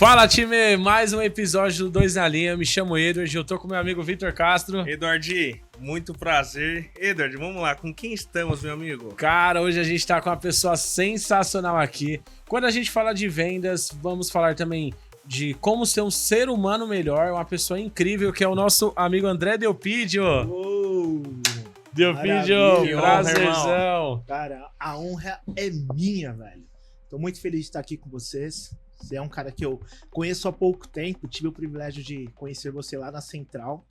Fala, time! Mais um episódio do Dois na Linha. Me chamo Edward, eu tô com meu amigo Vitor Castro. Edward, muito prazer. Edward, vamos lá, com quem estamos, meu amigo? Cara, hoje a gente tá com uma pessoa sensacional aqui. Quando a gente fala de vendas, vamos falar também de como ser um ser humano melhor, uma pessoa incrível, que é o nosso amigo André Delpidio. Delpidio, prazerzão. Cara, a honra é minha, velho. Tô muito feliz de estar aqui com vocês. Você é um cara que eu conheço há pouco tempo, tive o privilégio de conhecer você lá na Central.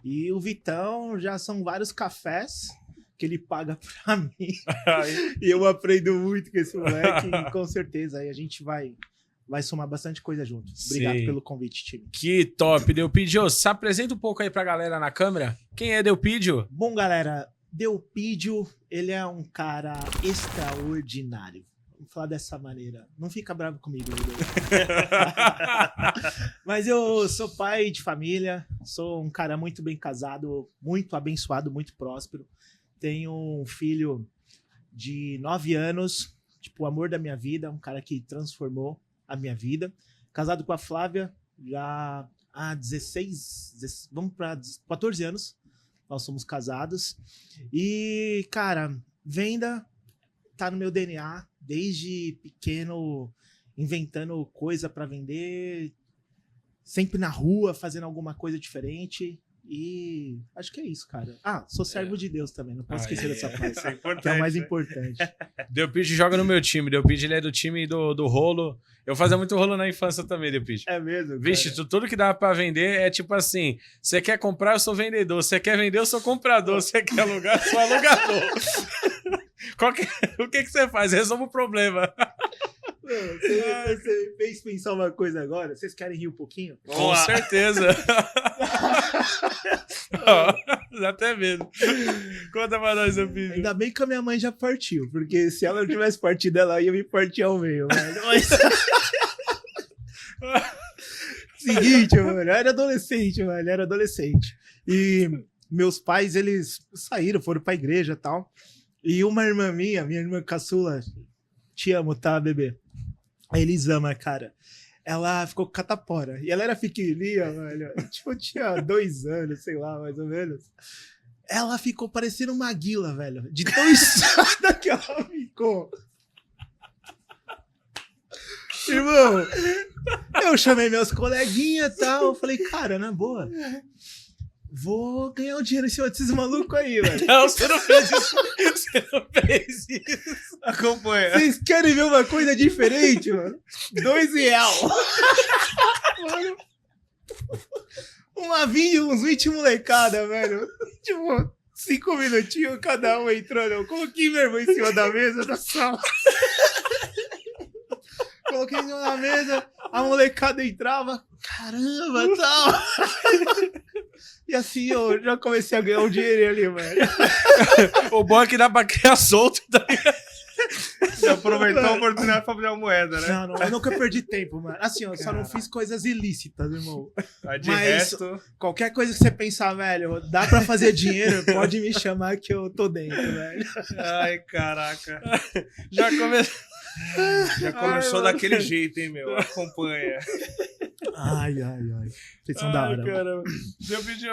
E o Vitão já são vários cafés que ele paga pra mim. E eu aprendo muito com esse moleque. E com certeza aí a gente vai somar bastante coisa junto. Obrigado pelo convite, time. Que top, Delpidio. Se apresenta um pouco aí pra galera na câmera. Quem é Delpidio? Bom, galera, Delpidio, ele é um cara extraordinário. Vamos falar dessa maneira. Não fica bravo comigo, mas eu sou pai de família, sou um cara muito bem casado, muito abençoado, muito próspero. Tenho um filho de 9 anos, tipo, o amor da minha vida, um cara que transformou a minha vida. Casado com a Flávia já há vamos para 14 anos. Nós somos casados. E, cara, venda tá no meu DNA. Desde pequeno, inventando coisa para vender, sempre na rua, fazendo alguma coisa diferente. E acho que é isso, cara. Ah, sou servo de Deus também, não posso esquecer dessa parte. Isso é importante, que é o mais importante. Delpidio joga no meu time. Delpidio, ele é do time do rolo. Eu fazia muito rolo na infância também, Delpidio. É mesmo? Cara? Vixe, tudo que dá pra vender é tipo assim: você quer comprar, eu sou vendedor. Você quer vender, eu sou comprador. Você quer alugar, eu sou alugador. O que você faz? Resolve o problema. Você fez pensar uma coisa agora? Vocês querem rir um pouquinho? Com certeza. Dá até medo. Conta pra nós, seu filho. Ainda bem que a minha mãe já partiu, porque se ela não tivesse partido, ela ia me partir ao meio, velho. Mas... Seguinte, mano, eu era adolescente. E meus pais, eles saíram, foram pra igreja e tal. E uma irmã minha irmã caçula, te amo, tá, bebê? A Elisama, cara, ela ficou catapora. E ela era pequenininha, velho. Tipo, tinha 2 anos, sei lá, mais ou menos. Ela ficou parecendo uma guila, velho. De tão inchada que ela ficou. Irmão, eu chamei meus coleguinhas e tal. Eu falei, cara, na boa, vou ganhar um dinheiro em cima desses malucos aí, velho. Não, você não fez isso. Você não fez isso. Acompanha. Vocês querem ver uma coisa diferente, mano? R$2. Mano, uns 20 molecada, velho. Tipo, 5 minutinhos, cada um entrando. Eu coloquei meu irmão em cima da mesa da sala. Coloquei em cima da mesa, a molecada entrava. Caramba, tal. E assim eu já comecei a ganhar um dinheiro ali, velho. O bom é que dá pra criar solto. Tá? Você aproveitou a oportunidade pra fazer uma moeda, né? Não, eu nunca perdi tempo, mano. Assim, eu só não fiz coisas ilícitas, irmão. Mas Mas resto... qualquer coisa que você pensar, velho, dá pra fazer dinheiro, pode me chamar que eu tô dentro, velho. Ai, caraca. Já começou daquele jeito, hein, meu? Acompanha. Ai. Vocês são da hora. Caramba. Delpidio.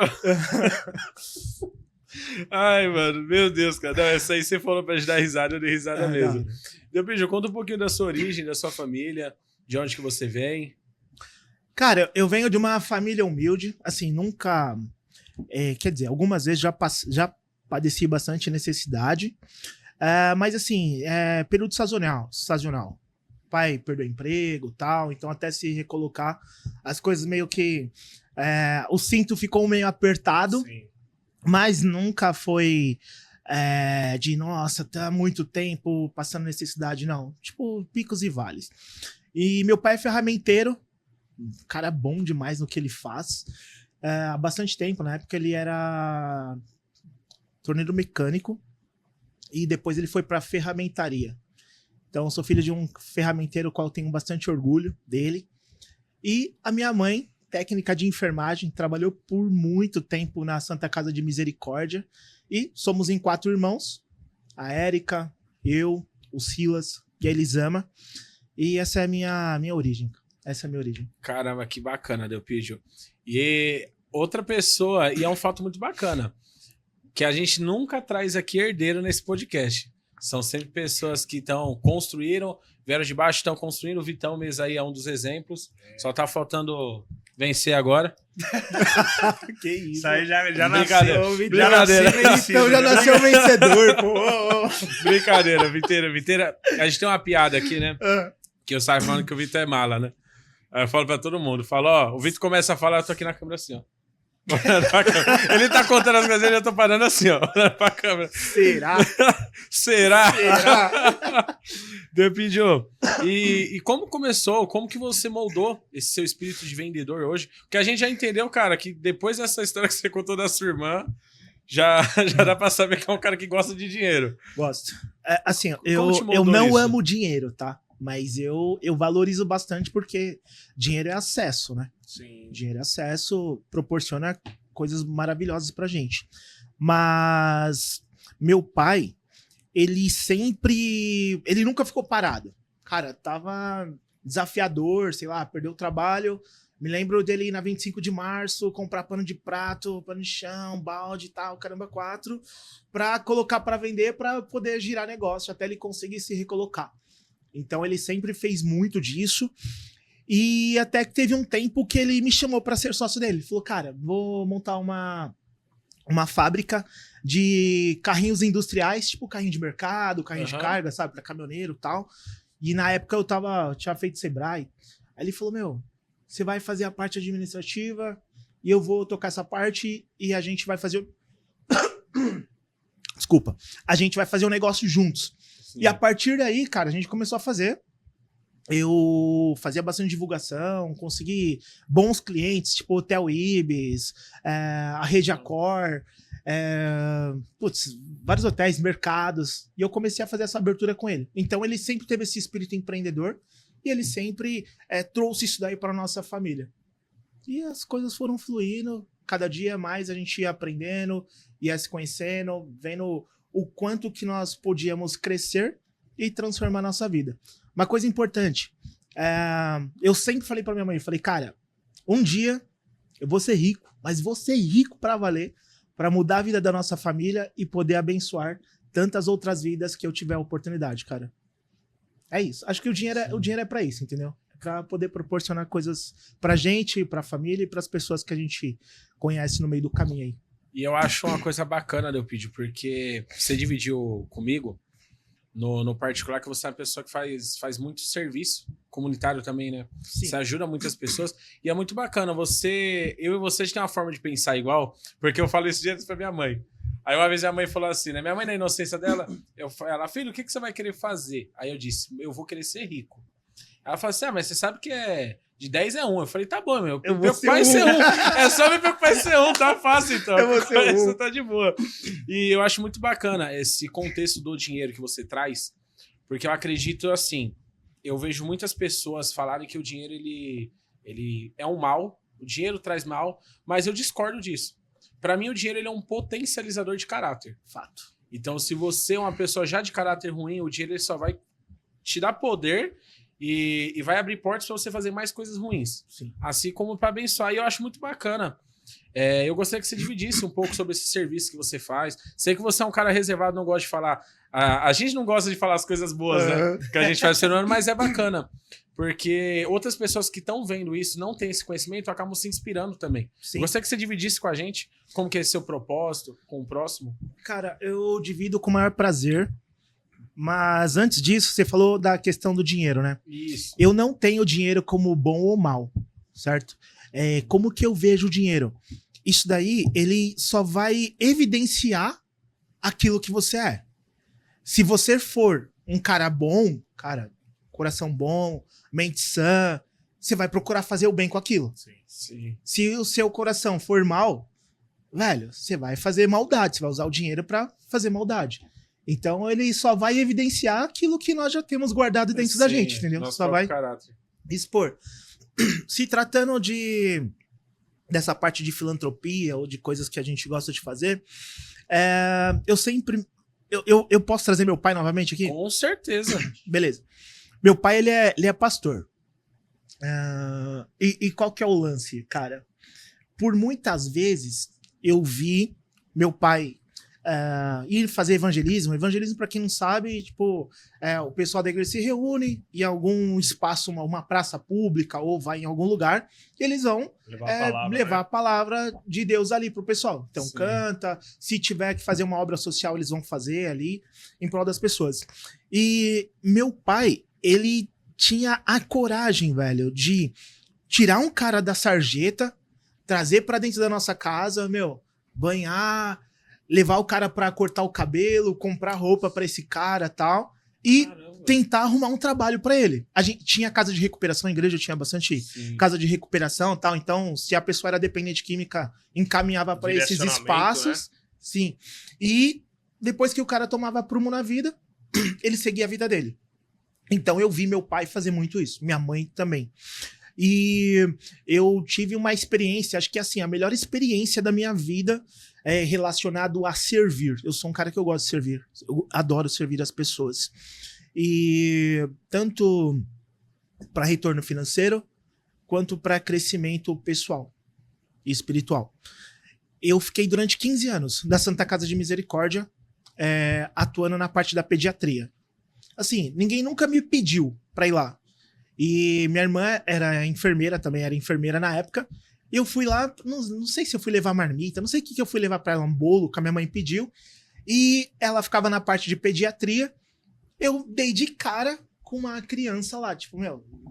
Ai, mano, meu Deus, cara. Não, essa aí você falou pra gente dar risada, eu dei risada mesmo. Delpidio, conta um pouquinho da sua origem, da sua família, de onde que você vem. Cara, eu venho de uma família humilde, assim, nunca... quer dizer, algumas vezes já padeci bastante necessidade, mas assim, período sazonal. Pai perdeu emprego e tal, então até se recolocar, as coisas meio que... o cinto ficou meio apertado. Sim. Mas nunca foi de, nossa, tá muito tempo passando necessidade, não. Tipo, picos e vales. E meu pai é ferramenteiro, um cara bom demais no que ele faz. Há bastante tempo, na época ele era torneiro mecânico e depois ele foi para ferramentaria. Então, eu sou filho de um ferramenteiro, qual eu tenho bastante orgulho dele. E a minha mãe, técnica de enfermagem, trabalhou por muito tempo na Santa Casa de Misericórdia. E somos em 4 irmãos. A Érica, eu, o Silas e a Elisama. E essa é a minha origem. Essa é a minha origem. Caramba, que bacana, Delpídio. E outra pessoa, e é um fato muito bacana, que a gente nunca traz aqui herdeiro nesse podcast. São sempre pessoas que construíram, vieram de baixo, estão construindo. O Vitão mesmo aí é um dos exemplos. Só tá faltando vencer agora. Que isso. Isso aí já Brincadeira. nasceu. Brincadeira. Então já nasceu vencedor, pô. Brincadeira, Viteira. A gente tem uma piada aqui, né? Que eu saio falando que o Vitor é mala, né? Aí eu falo pra todo mundo. Falo, o Vitor começa a falar, eu tô aqui na câmera assim, ó. Ele tá contando as coisas e eu tô parando assim, ó. Pra câmera. Será? Delpídio. E como começou? Como que você moldou esse seu espírito de vendedor hoje? Porque a gente já entendeu, cara, que depois dessa história que você contou da sua irmã, já dá pra saber que é um cara que gosta de dinheiro. Gosto. Assim, Como eu te moldou não isso? amo dinheiro, tá? Mas eu valorizo bastante porque dinheiro é acesso, né? Sim. Dinheiro é acesso, proporciona coisas maravilhosas pra gente. Mas meu pai, ele nunca ficou parado. Cara, tava desafiador, sei lá, perdeu o trabalho. Me lembro dele ir na 25 de março, comprar pano de prato, pano de chão, balde e tal, caramba, 4, pra colocar pra vender, pra poder girar negócio, até ele conseguir se recolocar. Então ele sempre fez muito disso. E até que teve um tempo que ele me chamou pra ser sócio dele. Ele falou, cara, vou montar uma fábrica de carrinhos industriais, tipo carrinho de mercado, carrinho de carga, sabe, pra caminhoneiro e tal. E na época eu tinha feito Sebrae. Aí ele falou, meu, você vai fazer a parte administrativa e eu vou tocar essa parte e a gente vai fazer... Desculpa. A gente vai fazer um negócio juntos. Sim. E a partir daí, cara, a gente começou a fazer. Eu fazia bastante divulgação, consegui bons clientes, tipo Hotel Ibis, a Rede Accor, vários hotéis, mercados. E eu comecei a fazer essa abertura com ele. Então ele sempre teve esse espírito empreendedor e ele sempre trouxe isso daí para nossa família. E as coisas foram fluindo, cada dia mais a gente ia aprendendo, ia se conhecendo, vendo o quanto que nós podíamos crescer e transformar a nossa vida. Uma coisa importante, eu sempre falei pra minha mãe, falei, cara, um dia eu vou ser rico, mas vou ser rico pra valer, pra mudar a vida da nossa família e poder abençoar tantas outras vidas que eu tiver a oportunidade, cara. É isso. Acho que o dinheiro é pra isso, entendeu? Pra poder proporcionar coisas pra gente, pra família e pras pessoas que a gente conhece no meio do caminho aí. E eu acho uma coisa bacana, Delpídio, porque você dividiu comigo no particular que você é uma pessoa que faz muito serviço comunitário também, né? Sim. Você ajuda muitas pessoas e é muito bacana. Eu e você tem uma forma de pensar igual, porque eu falo isso direto pra minha mãe. Aí uma vez a mãe falou assim, né? Minha mãe, na inocência dela, ela, filho, o que você vai querer fazer? Aí eu disse, eu vou querer ser rico. Ela falou assim, mas você sabe que de 10 é 1. Eu falei, tá bom, meu. Eu preocupar em ser 1. É só me preocupar em ser 1, tá fácil então. Eu vou ser 1. Isso tá de boa. E eu acho muito bacana esse contexto do dinheiro que você traz, porque eu acredito assim, eu vejo muitas pessoas falarem que o dinheiro ele é um mal, o dinheiro traz mal, mas eu discordo disso. Pra mim, o dinheiro ele é um potencializador de caráter. Fato. Então, se você é uma pessoa já de caráter ruim, o dinheiro ele só vai te dar poder e vai abrir portas para você fazer mais coisas ruins. Sim. Assim como para abençoar. E eu acho muito bacana. Eu gostaria que você dividisse um pouco sobre esse serviço que você faz. Sei que você é um cara reservado, não gosta de falar. A gente não gosta de falar as coisas boas, né? Que a gente faz no ser humano, mas é bacana. Porque outras pessoas que estão vendo isso, não têm esse conhecimento, acabam se inspirando também. Sim. Gostaria que você dividisse com a gente como que é esse seu propósito com o próximo. Cara, eu divido com o maior prazer. Mas antes disso, você falou da questão do dinheiro, né? Isso. Eu não tenho dinheiro como bom ou mal, certo? Como que eu vejo o dinheiro? Isso daí, ele só vai evidenciar aquilo que você é. Se você for um cara bom, cara, coração bom, mente sã, você vai procurar fazer o bem com aquilo. Sim. Se o seu coração for mal, velho, você vai fazer maldade, você vai usar o dinheiro pra fazer maldade. Então ele só vai evidenciar aquilo que nós já temos guardado dentro da gente, entendeu? Só vai expor. Se tratando dessa parte de filantropia ou de coisas que a gente gosta de fazer, eu sempre... Eu posso trazer meu pai novamente aqui? Com certeza. Beleza. Meu pai, ele é pastor. E qual que é o lance, cara? Por muitas vezes eu vi meu pai ir fazer evangelismo. Evangelismo, pra quem não sabe, tipo, o pessoal da igreja se reúne em algum espaço, uma praça pública ou vai em algum lugar, e eles vão levar a palavra de Deus ali pro pessoal. Então, canta, se tiver que fazer uma obra social, eles vão fazer ali em prol das pessoas. E meu pai, ele tinha a coragem, velho, de tirar um cara da sarjeta, trazer pra dentro da nossa casa, banhar, levar o cara pra cortar o cabelo, comprar roupa pra esse cara e tal, e tentar arrumar um trabalho pra ele. A gente tinha casa de recuperação, a igreja tinha bastante casa de recuperação e tal, então se a pessoa era dependente química, encaminhava pra esses espaços. Né? Sim. E depois que o cara tomava prumo na vida, ele seguia a vida dele. Então eu vi meu pai fazer muito isso, minha mãe também. E eu tive uma experiência, acho que assim, a melhor experiência da minha vida é relacionado a servir. Eu sou um cara que eu gosto de servir, eu adoro servir as pessoas. E tanto para retorno financeiro, quanto para crescimento pessoal e espiritual. Eu fiquei durante 15 anos da Santa Casa de Misericórdia, atuando na parte da pediatria. Assim, ninguém nunca me pediu para ir lá. E minha irmã era enfermeira também, era enfermeira na época. E eu fui lá, não sei se eu fui levar marmita, não sei o que eu fui levar pra ela, um bolo que a minha mãe pediu. E ela ficava na parte de pediatria. Eu dei de cara com uma criança lá, tipo,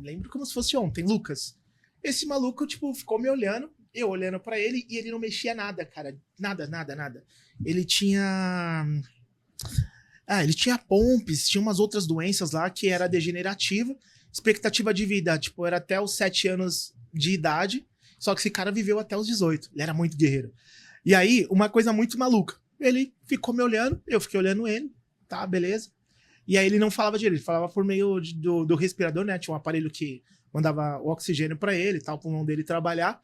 lembro como se fosse ontem, Lucas. Esse maluco, tipo, ficou me olhando, eu olhando pra ele, e ele não mexia nada, cara. Nada. Ele tinha... ele tinha pompes, tinha umas outras doenças lá que era degenerativa. Expectativa de vida, tipo, era até os 7 anos de idade, só que esse cara viveu até os 18. Ele era muito guerreiro. E aí, uma coisa muito maluca. Ele ficou me olhando, eu fiquei olhando ele, tá, beleza. E aí ele não falava direito, ele falava por meio do respirador, né? Tinha um aparelho que mandava o oxigênio pra ele, tal, pro pulmão dele trabalhar.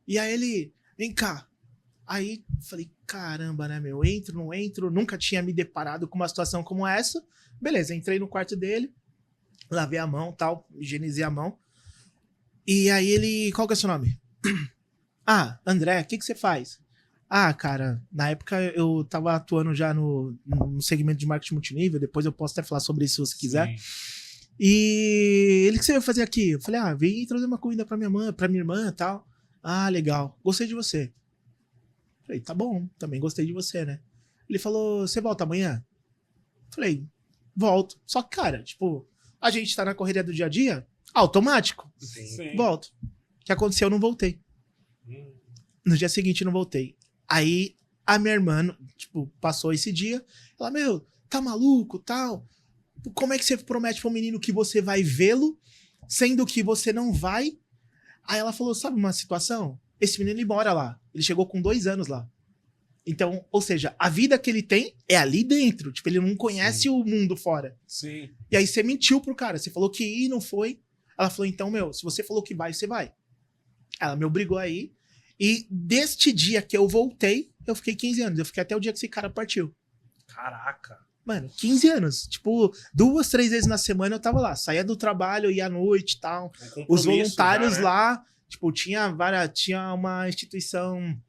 E aí ele, vem cá. Aí falei, caramba, né, entro, não entro, nunca tinha me deparado com uma situação como essa. Beleza, entrei no quarto dele, lavei a mão, tal, higienizei a mão. E aí ele, qual que é o seu nome? André, o que você faz? Cara, na época eu tava atuando já no segmento de marketing multinível, depois eu posso até falar sobre isso se você quiser. E ele, o que você vai fazer aqui? Eu falei, vim trazer uma comida pra minha irmã e tal. Legal, gostei de você. Falei, tá bom, também gostei de você, né? Ele falou, você volta amanhã? Falei, volto. Só que, cara, tipo, a gente tá na correria do dia a dia, automático. Sim. Volto. O que aconteceu? Eu não voltei. No dia seguinte, eu não voltei. Aí, a minha irmã, tipo, passou esse dia. Ela, tá maluco, tal? Como é que você promete pro menino que você vai vê-lo, sendo que você não vai? Aí ela falou, sabe uma situação? Esse menino, ele mora lá. Ele chegou com 2 anos lá. Então, ou seja, a vida que ele tem é ali dentro. Tipo, ele não conhece o mundo fora. Sim. E aí você mentiu pro cara. Você falou que ia e não foi. Ela falou, então, se você falou que vai, você vai. Ela me obrigou a ir. E deste dia que eu voltei, eu fiquei 15 anos. Eu fiquei até o dia que esse cara partiu. Caraca. Mano, 15 anos. Tipo, 2, 3 vezes na semana eu tava lá. Saía do trabalho, ia à noite e tal. Os voluntários já, né? Lá, tipo, tinha uma instituição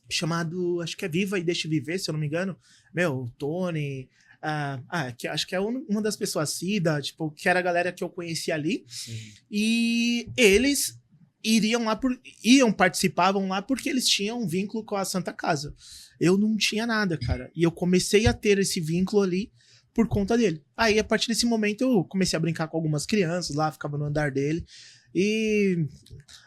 chamado, acho que é Viva e Deixa Viver, se eu não me engano. O Tony, que acho que é uma das pessoas, Cida, tipo, que era a galera que eu conhecia ali. Sim. E eles participavam lá porque eles tinham um vínculo com a Santa Casa. Eu não tinha nada, cara. E eu comecei a ter esse vínculo ali por conta dele. Aí, a partir desse momento, eu comecei a brincar com algumas crianças lá, ficava no andar dele. E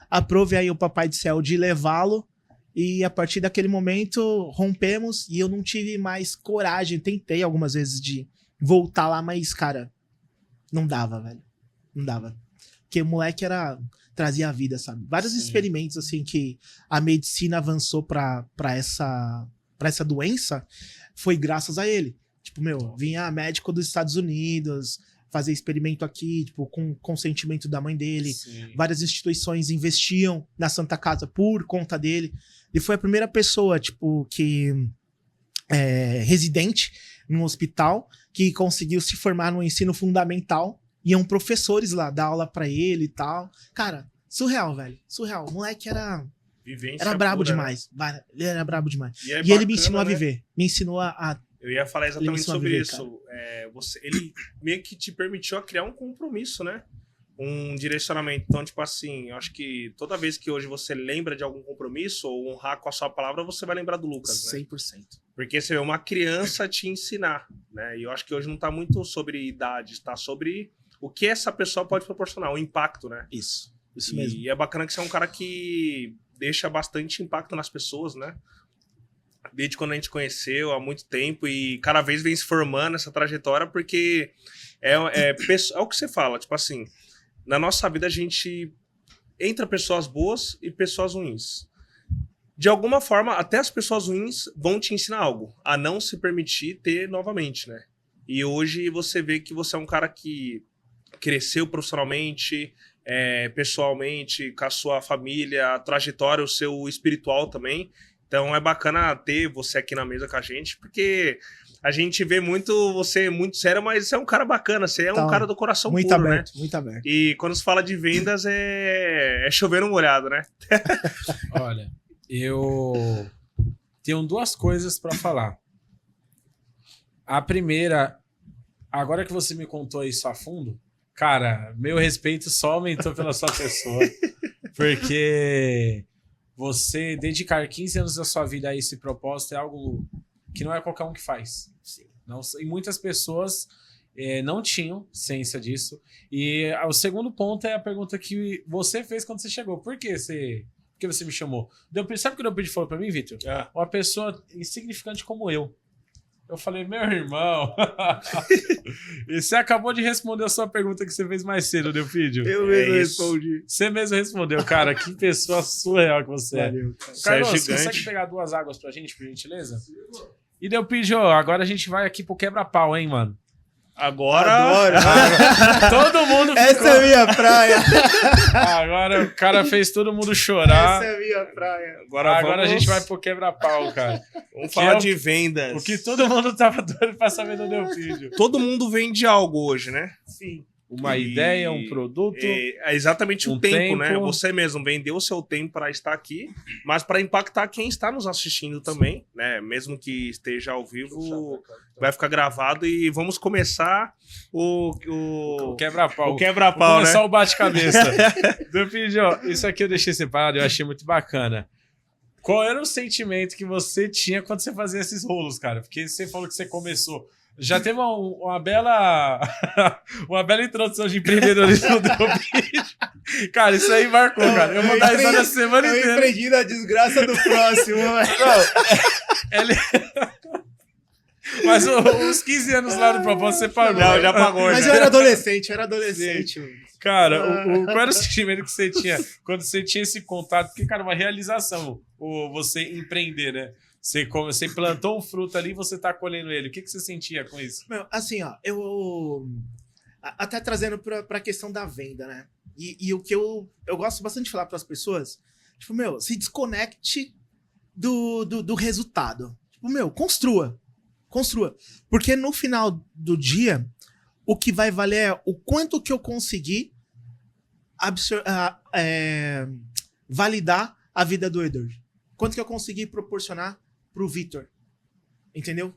aprove aí o Papai do Céu de levá-lo. E a partir daquele momento, rompemos e eu não tive mais coragem. Tentei algumas vezes de voltar lá, mas, cara, não dava, velho. Não dava. Porque o moleque trazia a vida, sabe? Vários experimentos, assim, que a medicina avançou pra essa doença, foi graças a ele. Tipo, vinha médico dos Estados Unidos fazer experimento aqui, tipo, com consentimento da mãe dele. Sim. Várias instituições investiam na Santa Casa por conta dele. Ele foi a primeira pessoa, tipo, que residente num hospital que conseguiu se formar no ensino fundamental iam professores lá dar aula pra ele e tal. Cara, surreal, velho. Surreal. O moleque era brabo pura, demais. Ele era brabo demais. E, é E ele me bacana, ensinou a né? viver. Me ensinou a... Eu ia falar Ele me exatamente ensinou a sobre viver, isso. Ele meio que te permitiu a criar um compromisso, né? Um direcionamento. Então, tipo assim, eu acho que toda vez que hoje você lembra de algum compromisso ou honrar com a sua palavra, você vai lembrar do Lucas, né? 100%. Porque você vê uma criança te ensinar, né? E eu acho que hoje não tá muito sobre idade, tá sobre o que essa pessoa pode proporcionar, o impacto, né? Isso mesmo. E é bacana que você é um cara que deixa bastante impacto nas pessoas, né? Desde quando a gente conheceu, há muito tempo, e cada vez vem se formando essa trajetória, porque é o que você fala, tipo assim, na nossa vida a gente entra pessoas boas e pessoas ruins. De alguma forma, até as pessoas ruins vão te ensinar algo, a não se permitir ter novamente, né? E hoje você vê que você é um cara que cresceu profissionalmente, pessoalmente, com a sua família, a trajetória, o seu espiritual também. Então é bacana ter você aqui na mesa com a gente, porque a gente vê você muito sério, mas você é um cara bacana, você é um cara do coração muito puro, aberto, né? muito aberto. E quando se fala de vendas, é chover no molhado, né? Olha, eu tenho duas coisas pra falar. A primeira, agora que você me contou isso a fundo, cara, meu respeito só aumentou pela sua pessoa, porque você dedicar 15 anos da sua vida a esse propósito é algo que não é qualquer um que faz. Não, e muitas pessoas não tinham ciência disso. E o segundo ponto é a pergunta que você fez quando você chegou. Por que você me chamou? Sabe o que o Delpide falou pra mim, Vitor? Uma pessoa insignificante como eu. Eu falei, meu irmão, e você acabou de responder a sua pergunta que você fez mais cedo, Delpídio. Eu mesmo respondi. Você mesmo respondeu, cara. Que pessoa surreal que você é. Valeu, cara. Carlos, Você é você consegue gigante. pegar 2 águas pra gente, por gentileza? E Delpídio, agora a gente vai aqui pro quebra-pau, hein, mano? Agora... Adoro. Todo mundo ficou... Essa é minha praia. Agora o cara fez todo mundo chorar. Essa é minha praia. Agora a gente vai pro quebra-pau, cara. Vamos falar de vendas. O que todo mundo tava doido pra saber do Delpídio. Todo mundo vende algo hoje, né? Sim. Uma ideia, um produto. É exatamente o tempo, né? Você mesmo vendeu o seu tempo para estar aqui, mas para impactar quem está nos assistindo também, né? Mesmo que esteja ao vivo, vai ficar gravado e vamos começar o quebra-pau. O quebra-pau, né? Começar o bate-cabeça. Delpídio, isso aqui eu deixei separado, eu achei muito bacana. Qual era o sentimento que você tinha quando você fazia esses rolos, cara? Porque você falou que você começou... Já teve uma bela introdução de empreendedorismo do Delpídio. Cara, isso aí marcou, cara. Eu vou dar risada a semana inteira. Eu empreendi na desgraça do próximo. Mas os 15 anos lá do propósito você pagou. Não, já pagou. Mas né? eu era adolescente. Cara, qual era o sentimento que você tinha quando você tinha esse contato? Porque, cara, uma realização, você empreender, né? Você plantou um fruto ali e você tá colhendo ele. O que você sentia com isso? Meu, assim, ó, até trazendo pra questão da venda, né? E o que eu gosto bastante de falar pras pessoas, tipo, meu, se desconecte do resultado. Tipo, meu, construa. Porque no final do dia, o que vai valer é o quanto que eu consegui validar a vida do Eder. Quanto que eu consegui proporcionar pro Vitor. Entendeu?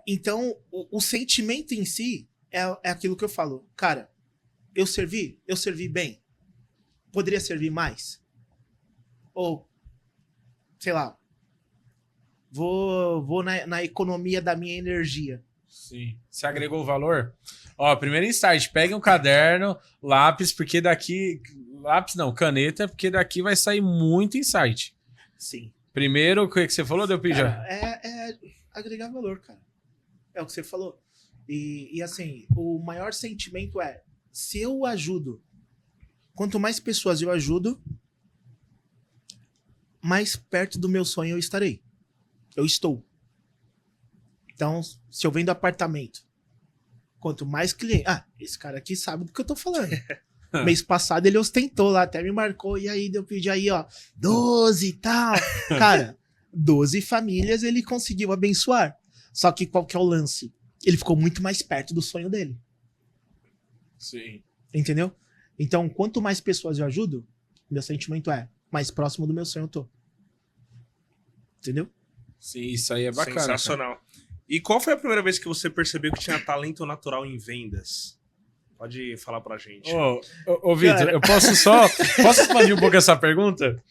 Então, o sentimento em si é aquilo que eu falo. Cara, eu servi bem. Poderia servir mais? Ou, sei lá, vou na economia da minha energia. Sim. Você agregou valor? Ó, primeiro insight, pegue um caderno, lápis, porque daqui... Lápis não, caneta, porque daqui vai sair muito insight. Sim. Primeiro, o que você falou, Delpídio? É agregar valor, cara. É o que você falou. E assim, o maior sentimento é, se eu ajudo, quanto mais pessoas eu ajudo, mais perto do meu sonho eu estarei. Eu estou. Então, se eu vendo apartamento, quanto mais cliente... esse cara aqui sabe do que eu tô falando. Mês passado ele ostentou lá, até me marcou, e aí eu pedi aí, ó, 12 e tal. Cara, 12 famílias ele conseguiu abençoar. Só que qual que é o lance? Ele ficou muito mais perto do sonho dele. Sim. Entendeu? Então, quanto mais pessoas eu ajudo, meu sentimento é mais próximo do meu sonho eu tô. Entendeu? Sim, isso aí é bacana. Sensacional. E qual foi a primeira vez que você percebeu que tinha talento natural em vendas? Pode falar pra gente. Ô Vitor, eu posso expandir um pouco essa pergunta?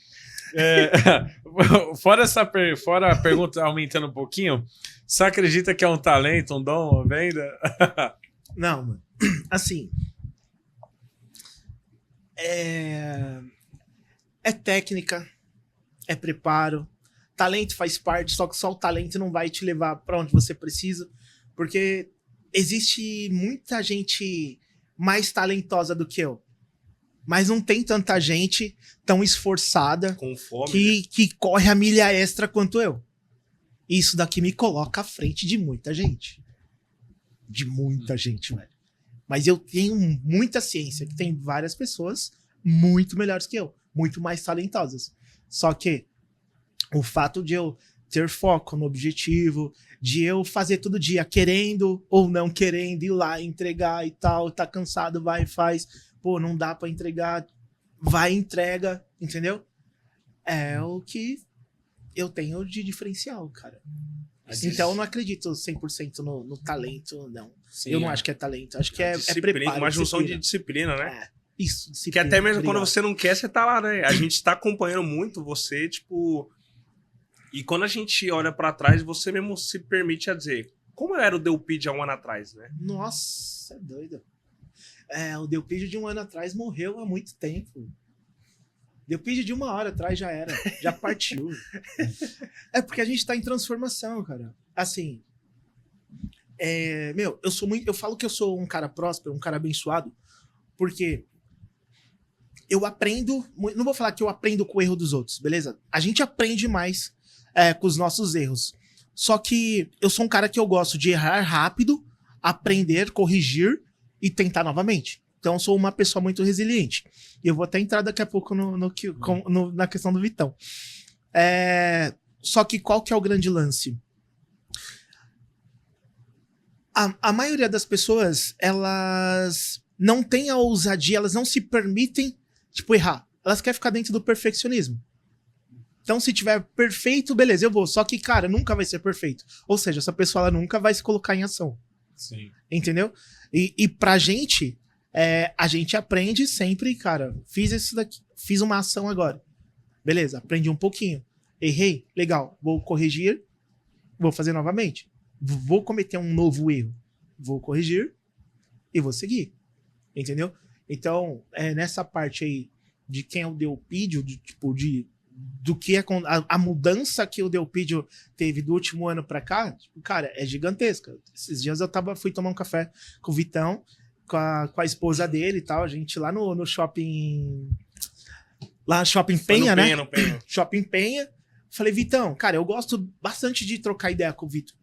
Fora a pergunta aumentando um pouquinho, você acredita que é um talento, um dom, uma venda? Não, mano. Assim. É técnica, é preparo. Talento faz parte, só que só o talento não vai te levar pra onde você precisa. Porque existe muita gente mais talentosa do que eu. Mas não tem tanta gente tão esforçada Com fome, que corre a milha extra quanto eu. Isso daqui me coloca à frente de muita gente. De muita gente, velho. Mas eu tenho muita ciência que tem várias pessoas muito melhores que eu. Muito mais talentosas. Só que o fato de eu ter foco no objetivo, de eu fazer todo dia querendo ou não querendo ir lá entregar e tal, tá cansado, vai e faz. Pô, não dá pra entregar, vai e entrega, entendeu? É o que eu tenho de diferencial, cara. Então eu não acredito 100% no talento, não. Sim, eu não acho que é talento, acho que é preparo. uma junção de disciplina, né? Isso, Que disciplina. até mesmo Obrigado. quando você não quer, você tá lá, né? A gente tá acompanhando muito você, tipo... E quando a gente olha pra trás, você mesmo se permite a dizer, como era o Delpid há um ano atrás, né? Nossa, é doido. O Delpid de um ano atrás morreu há muito tempo. Delpid de 1 hora atrás já era, já partiu. É porque a gente tá em transformação, cara. Assim, eu falo que eu sou um cara próspero, um cara abençoado, porque eu aprendo, não vou falar que eu aprendo com o erro dos outros, beleza? A gente aprende mais com os nossos erros. Só que eu sou um cara que eu gosto de errar rápido, aprender, corrigir e tentar novamente. Então eu sou uma pessoa muito resiliente. E eu vou até entrar daqui a pouco na questão do Vitão. Só que qual que é o grande lance? A maioria das pessoas, elas não têm a ousadia, elas não se permitem, tipo, errar. Elas querem ficar dentro do perfeccionismo. Então, se tiver perfeito, beleza, eu vou. Só que, cara, nunca vai ser perfeito. Ou seja, essa pessoa ela nunca vai se colocar em ação. Sim. Entendeu? E pra gente, a gente aprende sempre, cara, fiz isso daqui, fiz uma ação agora. Beleza, aprendi um pouquinho. Errei, legal, vou corrigir, vou fazer novamente. Vou cometer um novo erro, vou corrigir e vou seguir. Entendeu? Então, nessa parte aí de quem é o Delpídio, do que é a mudança que o Delpídio teve do último ano pra cá, tipo, cara, é gigantesca. Esses dias eu fui tomar um café com o Vitão, com a esposa dele e tal, a gente lá no shopping, lá Shopping Penha, né? No Penha. Shopping Penha. Falei, Vitão, cara, eu gosto bastante de trocar ideia com o Vitor.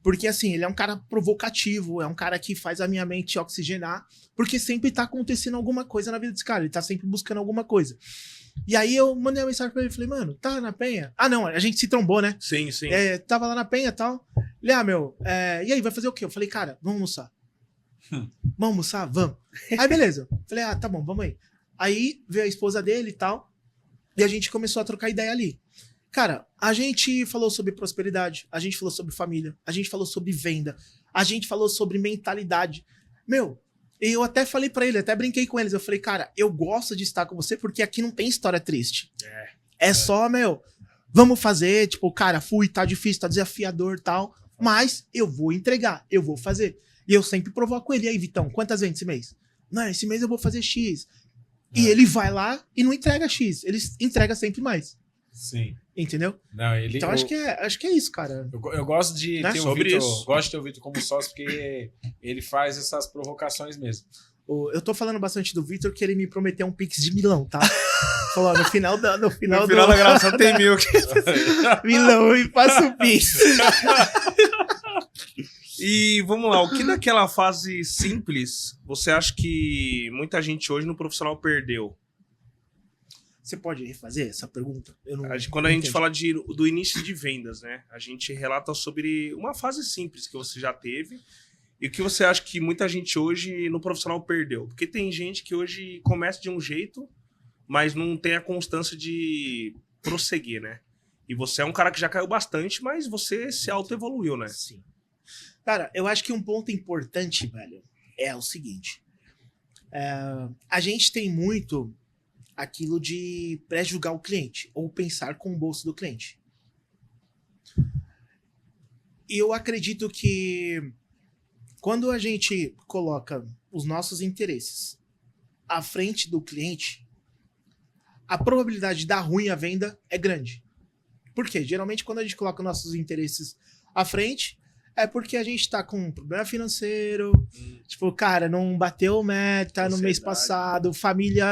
Porque, assim, ele é um cara provocativo, é um cara que faz a minha mente oxigenar, porque sempre tá acontecendo alguma coisa na vida desse cara, ele tá sempre buscando alguma coisa. E aí eu mandei uma mensagem pra ele, falei, mano, tá na Penha? Ah, não, a gente se trombou, né? Sim, sim. Tava lá na Penha e tal. Ele, e aí, vai fazer o quê? Eu falei, cara, vamos almoçar. Vamos almoçar? Vamos. Aí, beleza. Falei, tá bom, vamos aí. Aí veio a esposa dele e tal, e a gente começou a trocar ideia ali. Cara, a gente falou sobre prosperidade, a gente falou sobre família, a gente falou sobre venda, a gente falou sobre mentalidade. Meu, eu até falei pra ele, até brinquei com eles, eu falei, cara, eu gosto de estar com você porque aqui não tem história triste. Só, vamos fazer, tipo, cara, tá difícil, tá desafiador e tal, mas eu vou entregar, eu vou fazer. E eu sempre provoco ele, e aí, Vitão, quantas vendes esse mês? Não, esse mês eu vou fazer X. E ele vai lá e não entrega X, ele entrega sempre mais. Sim. Entendeu? Não, então acho que é isso, cara. Eu gosto de Né? ter o Vitor, gosto de ter o Vitor como sócio porque ele faz essas provocações mesmo. Eu tô falando bastante do Vitor que ele me prometeu um Pix de milão, tá? Falou, no final da gravação tem 1000. Milão e passa o Pix. E vamos lá, o que daquela fase simples você acha que muita gente hoje no profissional perdeu? Você pode refazer essa pergunta? Quando a gente fala do início de vendas, né? A gente relata sobre uma fase simples que você já teve E o que você acha que muita gente hoje no profissional perdeu? Porque tem gente que hoje começa de um jeito, mas não tem a constância de prosseguir, né? E você é um cara que já caiu bastante, mas você se auto-evoluiu, né? Sim. Cara, eu acho que um ponto importante, velho, é o seguinte. A gente tem muito aquilo de pré-julgar o cliente ou pensar com o bolso do cliente. E eu acredito que quando a gente coloca os nossos interesses à frente do cliente, a probabilidade de dar ruim a venda é grande. Por quê? Geralmente quando a gente coloca nossos interesses à frente, é porque a gente tá com um problema financeiro, tipo, cara, não bateu meta no mês passado, família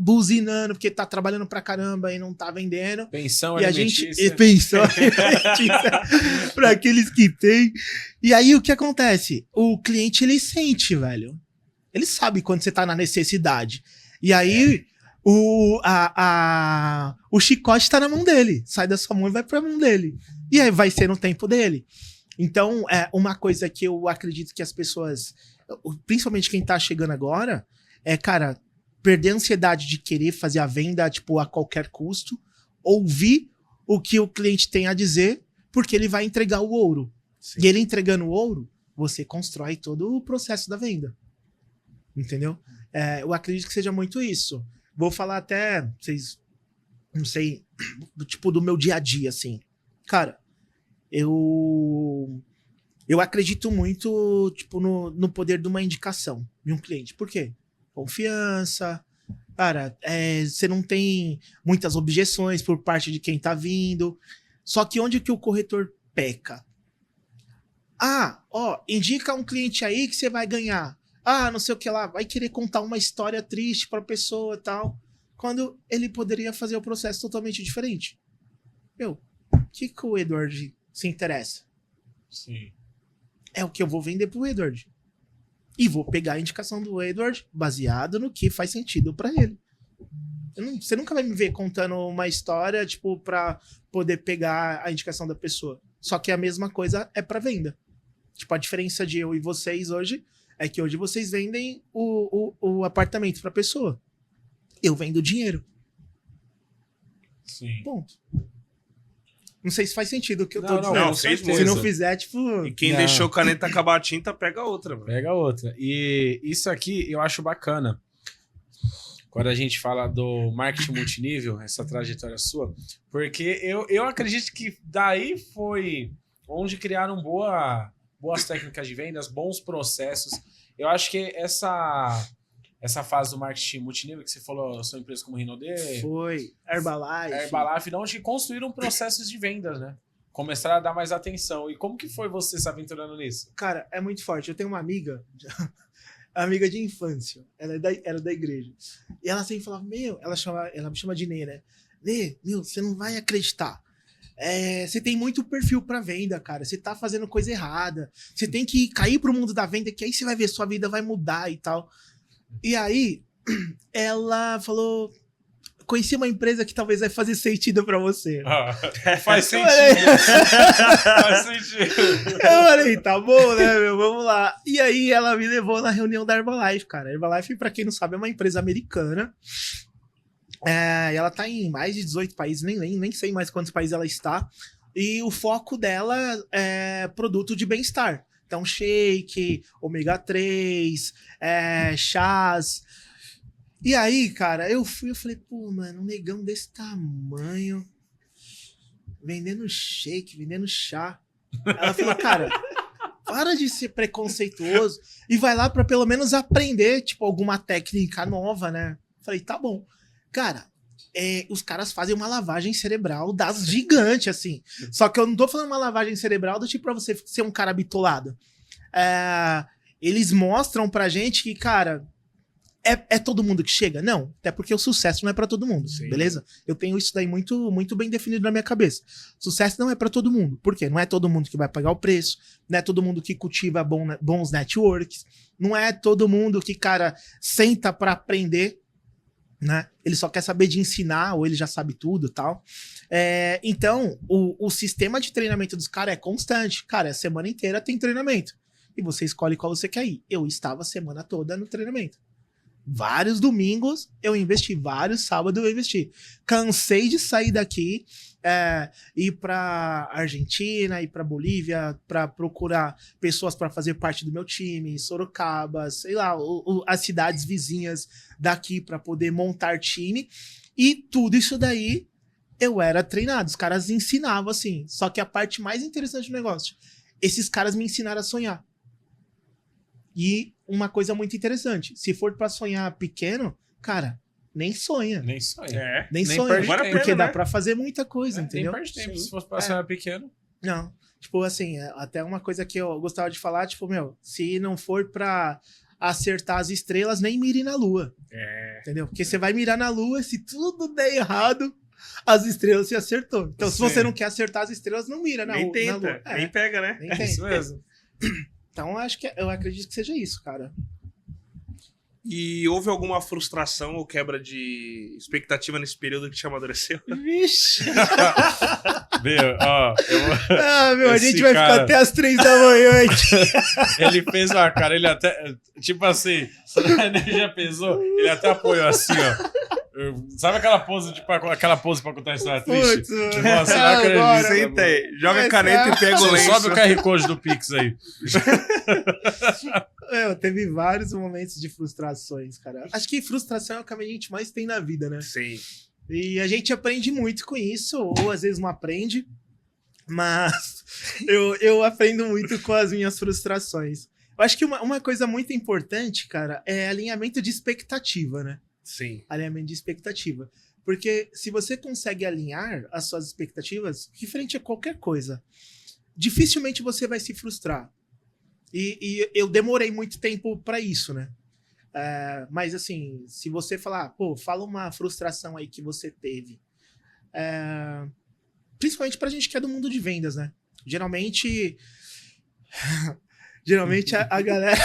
buzinando porque tá trabalhando pra caramba e não tá vendendo. Pensão E a alimentícia. gente pensão alimentícia pra aqueles que tem. E aí o que acontece? O cliente, ele sente, velho. Ele sabe quando você tá na necessidade. E aí o chicote tá na mão dele. Sai da sua mão e vai pra mão dele. E aí vai ser no tempo dele. Então, uma coisa que eu acredito que as pessoas, principalmente quem tá chegando agora, cara, perder a ansiedade de querer fazer a venda, tipo, a qualquer custo, ouvir o que o cliente tem a dizer, porque ele vai entregar o ouro. Sim. E ele entregando o ouro, você constrói todo o processo da venda. Entendeu? Eu acredito que seja muito isso. Vou falar até, vocês, não sei, tipo, do meu dia a dia, assim. Cara, eu acredito muito, tipo, no poder de uma indicação de um cliente. Por quê? Confiança. Cara, você não tem muitas objeções por parte de quem tá vindo. Só que onde que o corretor peca? Indica um cliente aí que você vai ganhar. Não sei o que lá. Vai querer contar uma história triste pra pessoa e tal. Quando ele poderia fazer o processo totalmente diferente. O que o Edward se interessa? Sim. É o que eu vou vender pro Edward. E vou pegar a indicação do Edward baseado no que faz sentido pra ele. Você nunca vai me ver contando uma história, tipo, pra poder pegar a indicação da pessoa. Só que a mesma coisa é pra venda. Tipo, a diferença de eu e vocês hoje é que hoje vocês vendem o apartamento pra pessoa. Eu vendo dinheiro. Sim. Ponto. Não sei se faz sentido o que eu tô Não, dizendo. Não, fez muito. Se não fizer, tipo... E quem Não. deixou caneta acabar a tinta, pega outra, mano. Pega outra. E isso aqui eu acho bacana. Quando a gente fala do marketing multinível, essa trajetória sua, porque eu acredito que daí foi onde criaram boas técnicas de vendas, bons processos. Eu acho que essa fase do marketing multinível que você falou, sua empresa como Rinode... Foi. Herbalife. Onde construíram processos de vendas, né? Começaram a dar mais atenção. E como que foi você se aventurando nisso? Cara, é muito forte. Eu tenho uma amiga, amiga de infância. Ela era da igreja. E ela sempre falava, ela me chama de Nê, né? Nê, você não vai acreditar. Você tem muito perfil pra venda, cara. Você tá fazendo coisa errada. Você tem que cair pro mundo da venda, que aí você vai ver, sua vida vai mudar e tal. E aí, ela falou... Conheci uma empresa que talvez vai fazer sentido pra você. Faz sentido. Faz sentido. Eu falei, tá bom, né, meu? Vamos lá. E aí, ela me levou na reunião da Herbalife, cara. A Herbalife, pra quem não sabe, é uma empresa americana. E ela tá em mais de 18 países, nem sei mais quantos países ela está. E o foco dela é produto de bem-estar. Então, shake, ômega 3, chás. E aí, cara, eu falei, pô, mano, um negão desse tamanho, vendendo shake, vendendo chá. Ela falou, cara, para de ser preconceituoso e vai lá pra pelo menos aprender, tipo, alguma técnica nova, né? Falei, tá bom. Cara, os caras fazem uma lavagem cerebral das gigantes, assim. Só que eu não tô falando uma lavagem cerebral do tipo pra você ser um cara bitolado. Eles mostram pra gente que, cara, é todo mundo que chega? Não, até porque o sucesso não é pra todo mundo, sim, beleza? Eu tenho isso daí muito, muito bem definido na minha cabeça. Sucesso não é pra todo mundo. Por quê? Não é todo mundo que vai pagar o preço, não é todo mundo que cultiva bons networks, não é todo mundo que, cara, senta pra aprender, né? Ele só quer saber de ensinar, ou ele já sabe tudo e tal. Então, o sistema de treinamento dos caras é constante. Cara, a semana inteira tem treinamento. e você escolhe qual você quer ir. Eu estava a semana toda no treinamento. Vários domingos eu investi, vários sábados eu investi. Cansei de sair daqui, ir pra Argentina, ir pra Bolívia, pra procurar pessoas pra fazer parte do meu time, Sorocaba, sei lá, as cidades vizinhas daqui pra poder montar time. E tudo isso daí eu era treinado, os caras ensinavam assim. Só que a parte mais interessante do negócio, esses caras me ensinaram a sonhar. E uma coisa muito interessante, se for pra sonhar pequeno, cara, nem sonha. Nem sonha. Nem Nem sonha, perde tempo, porque dá né? pra fazer muita coisa, entendeu? Nem perde tempo. Sim. Se fosse pra sonhar pequeno. Não, tipo assim, até uma coisa que eu gostava de falar, tipo, meu, se não for pra acertar as estrelas, nem mire na lua. Entendeu? Porque você vai mirar na lua, se tudo der errado, as estrelas se acertou. Então, se você não quer acertar as estrelas, não mira na, Nem na tenta, lua. nem pega, né? Nem É isso tenta. mesmo. Então, eu acredito que seja isso, cara. E houve alguma frustração ou quebra de expectativa nesse período que te amadureceu? Vixe! Meu, ó, Ah, meu, a Esse gente vai cara- ficar até as 3 da manhã aqui. ele fez uma cara, ele até, tipo assim, a energia pesou, ele até apoiou assim, ó. Sabe aquela pose, tipo, aquela pose pra contar a história triste? Putz, mano. Tipo, assim, não acredito, Agora, tá Senta aí, joga a Mas caneta e pega o bom. lenço. Sobe o QR Code do Pix aí. Teve vários momentos de frustrações, cara. Acho que frustração é o que a gente mais tem na vida, né? Sim. E a gente aprende muito com isso, ou às vezes não aprende, mas eu aprendo muito com as minhas frustrações. Eu acho que uma coisa muito importante, cara, é alinhamento de expectativa, né? Sim. Alinhamento de expectativa. Porque se você consegue alinhar as suas expectativas, referente a qualquer coisa, dificilmente você vai se frustrar. E eu demorei muito tempo pra isso, né? Mas assim, se você falar, pô, fala uma frustração aí que você teve. Principalmente pra gente que é do mundo de vendas, né? Geralmente a galera...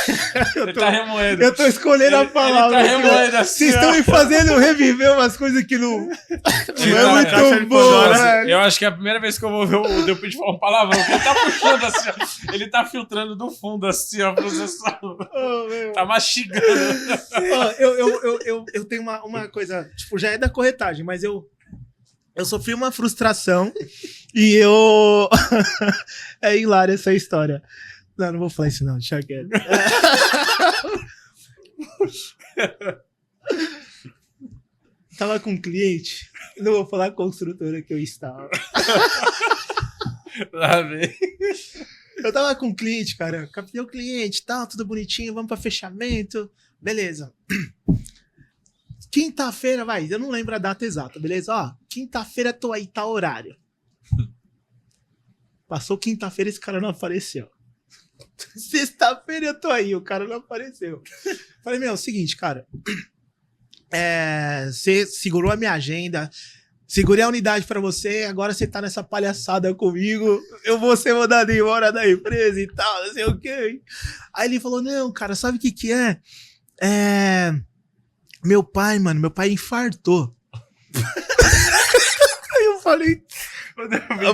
Ele tá remoendo. Eu tô escolhendo a palavra. Ele tá remoendo assim, Vocês estão ó. me fazendo reviver umas coisas que não Ele é tá- caixa muito de bom, Pandora. velho. Eu acho que é a primeira vez que eu vou ver o Delpit falar um palavrão, porque ele tá puxando assim, ó. Ele tá filtrando do fundo assim, ó, processando. Oh, meu. Tá mastigando. Ó, eu tenho uma coisa, tipo, já é da corretagem, mas eu sofri uma frustração e eu... É hilária essa história. Não vou falar isso não, deixa quieto. Tava com um cliente, não vou falar a construtora que eu estava. Lá vem. Eu tava com um cliente, cara, captei o cliente e tal, tudo bonitinho, vamos pra fechamento, beleza. Quinta-feira, vai, eu não lembro a data exata, beleza? Ó, quinta-feira tô aí, tá horário. Passou quinta-feira, esse cara não apareceu. Sexta-feira eu tô aí, o cara não apareceu. Falei, meu, é o seguinte, cara. Você segurou a minha agenda, segurei a unidade pra você, agora você tá nessa palhaçada comigo, eu vou ser mandado embora da empresa e tal, não sei o quê. Aí ele falou, não, cara, sabe o que é? Meu pai infartou. Aí eu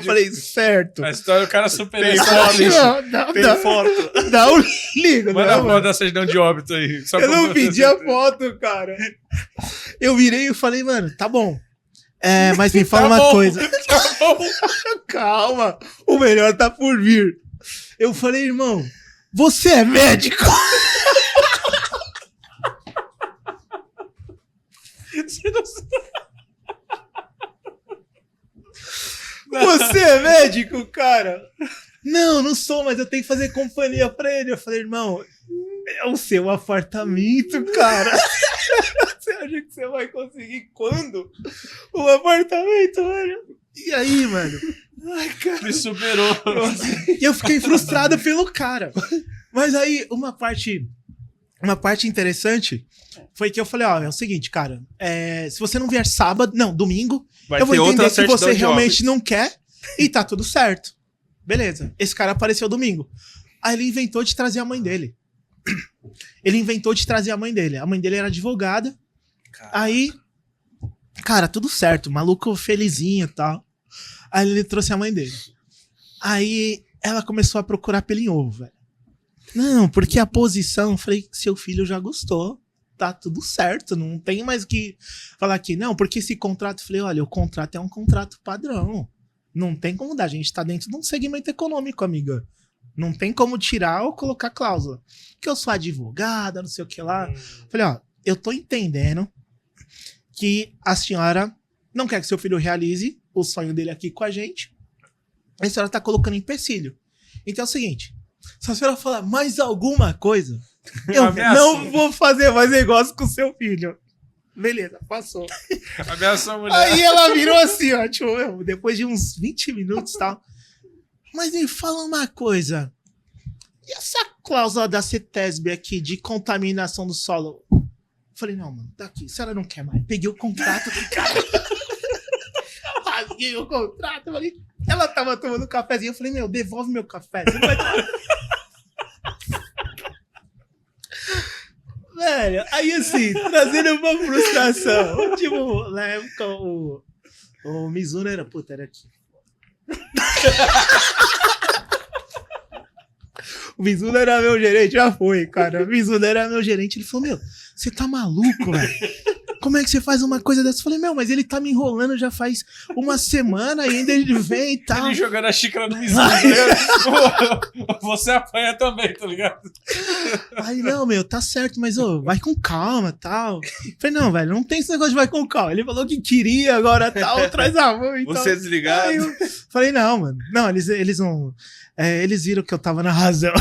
falei, certo. A história do cara superou Tem essa foto, lista. Não, Tem foto. dá um ligo, Manda a não, foto da certidão de óbito aí. Só eu pra não você pedi ter a certeza. foto, cara. Eu virei e falei, mano, tá bom. Mas me fala Tá uma bom, coisa. Tá bom. Calma, o melhor tá por vir. Eu falei, irmão, você é médico? Você é médico, cara? Não sou, mas eu tenho que fazer companhia pra ele. Eu falei, irmão, é o seu apartamento, cara. Você acha que você vai conseguir quando? O apartamento, velho? E aí, mano? Ai, cara. Me superou. E eu fiquei frustrado pelo cara. Mas aí, uma parte interessante foi que eu falei, ó, é o seguinte, cara, se você não vier sábado, não, domingo, Vai eu vou ter entender outra que certidão você de realmente óbito. não quer e tá tudo certo. Beleza, esse cara apareceu domingo. Aí ele inventou de trazer a mãe dele. A mãe dele era advogada. Aí, cara, tudo certo, maluco felizinho e tal. Aí ele trouxe a mãe dele. Aí ela começou a procurar pelo em ovo, velho. Não, porque a posição, eu falei, seu filho já gostou. Tá tudo certo, não tem mais o que falar aqui. Não, porque esse contrato, eu falei, olha, o contrato é um contrato padrão. Não tem como dar, a gente tá dentro de um segmento econômico, amiga. Não tem como tirar ou colocar cláusula. Que eu sou advogada, não sei o que lá. Falei, ó, eu tô entendendo que a senhora não quer que seu filho realize o sonho dele aqui com a gente. A senhora tá colocando empecilho. Então é o seguinte, se a senhora falar mais alguma coisa, eu não vou fazer mais negócio com o seu filho. Beleza, passou. Ameaçou a mulher. Aí ela virou assim, ó, tipo, depois de uns 20 minutos e tal. Mas me fala uma coisa. E essa cláusula da CETESB aqui de contaminação do solo? Falei, não, mano, tá aqui. A senhora não quer mais. Peguei o contrato do cara. Rasguei o contrato. Falei, ela tava tomando um cafezinho. Eu falei, meu, devolve meu café. Você não vai tomar. Velho, aí assim, trazendo uma frustração. Tipo, na época o Mizuno era, puta, era aqui. O Mizuno era meu gerente, já foi, cara. O Mizuno era meu gerente. Ele falou, meu, você tá maluco, velho? Como é que você faz uma coisa dessa? Eu falei, meu, mas ele tá me enrolando já faz uma semana e ainda ele vem e tal. Ele jogando a xícara no Mizuno. Você apanha também, tá ligado? Aí, não, meu, tá certo, mas ô, vai com calma, tal. Eu falei, não, velho, não tem esse negócio de vai com calma. Ele falou que queria, agora tal, traz a mão e tal. Você desligado. Aí eu falei, não, mano. Não, eles não... eles viram que eu tava na razão.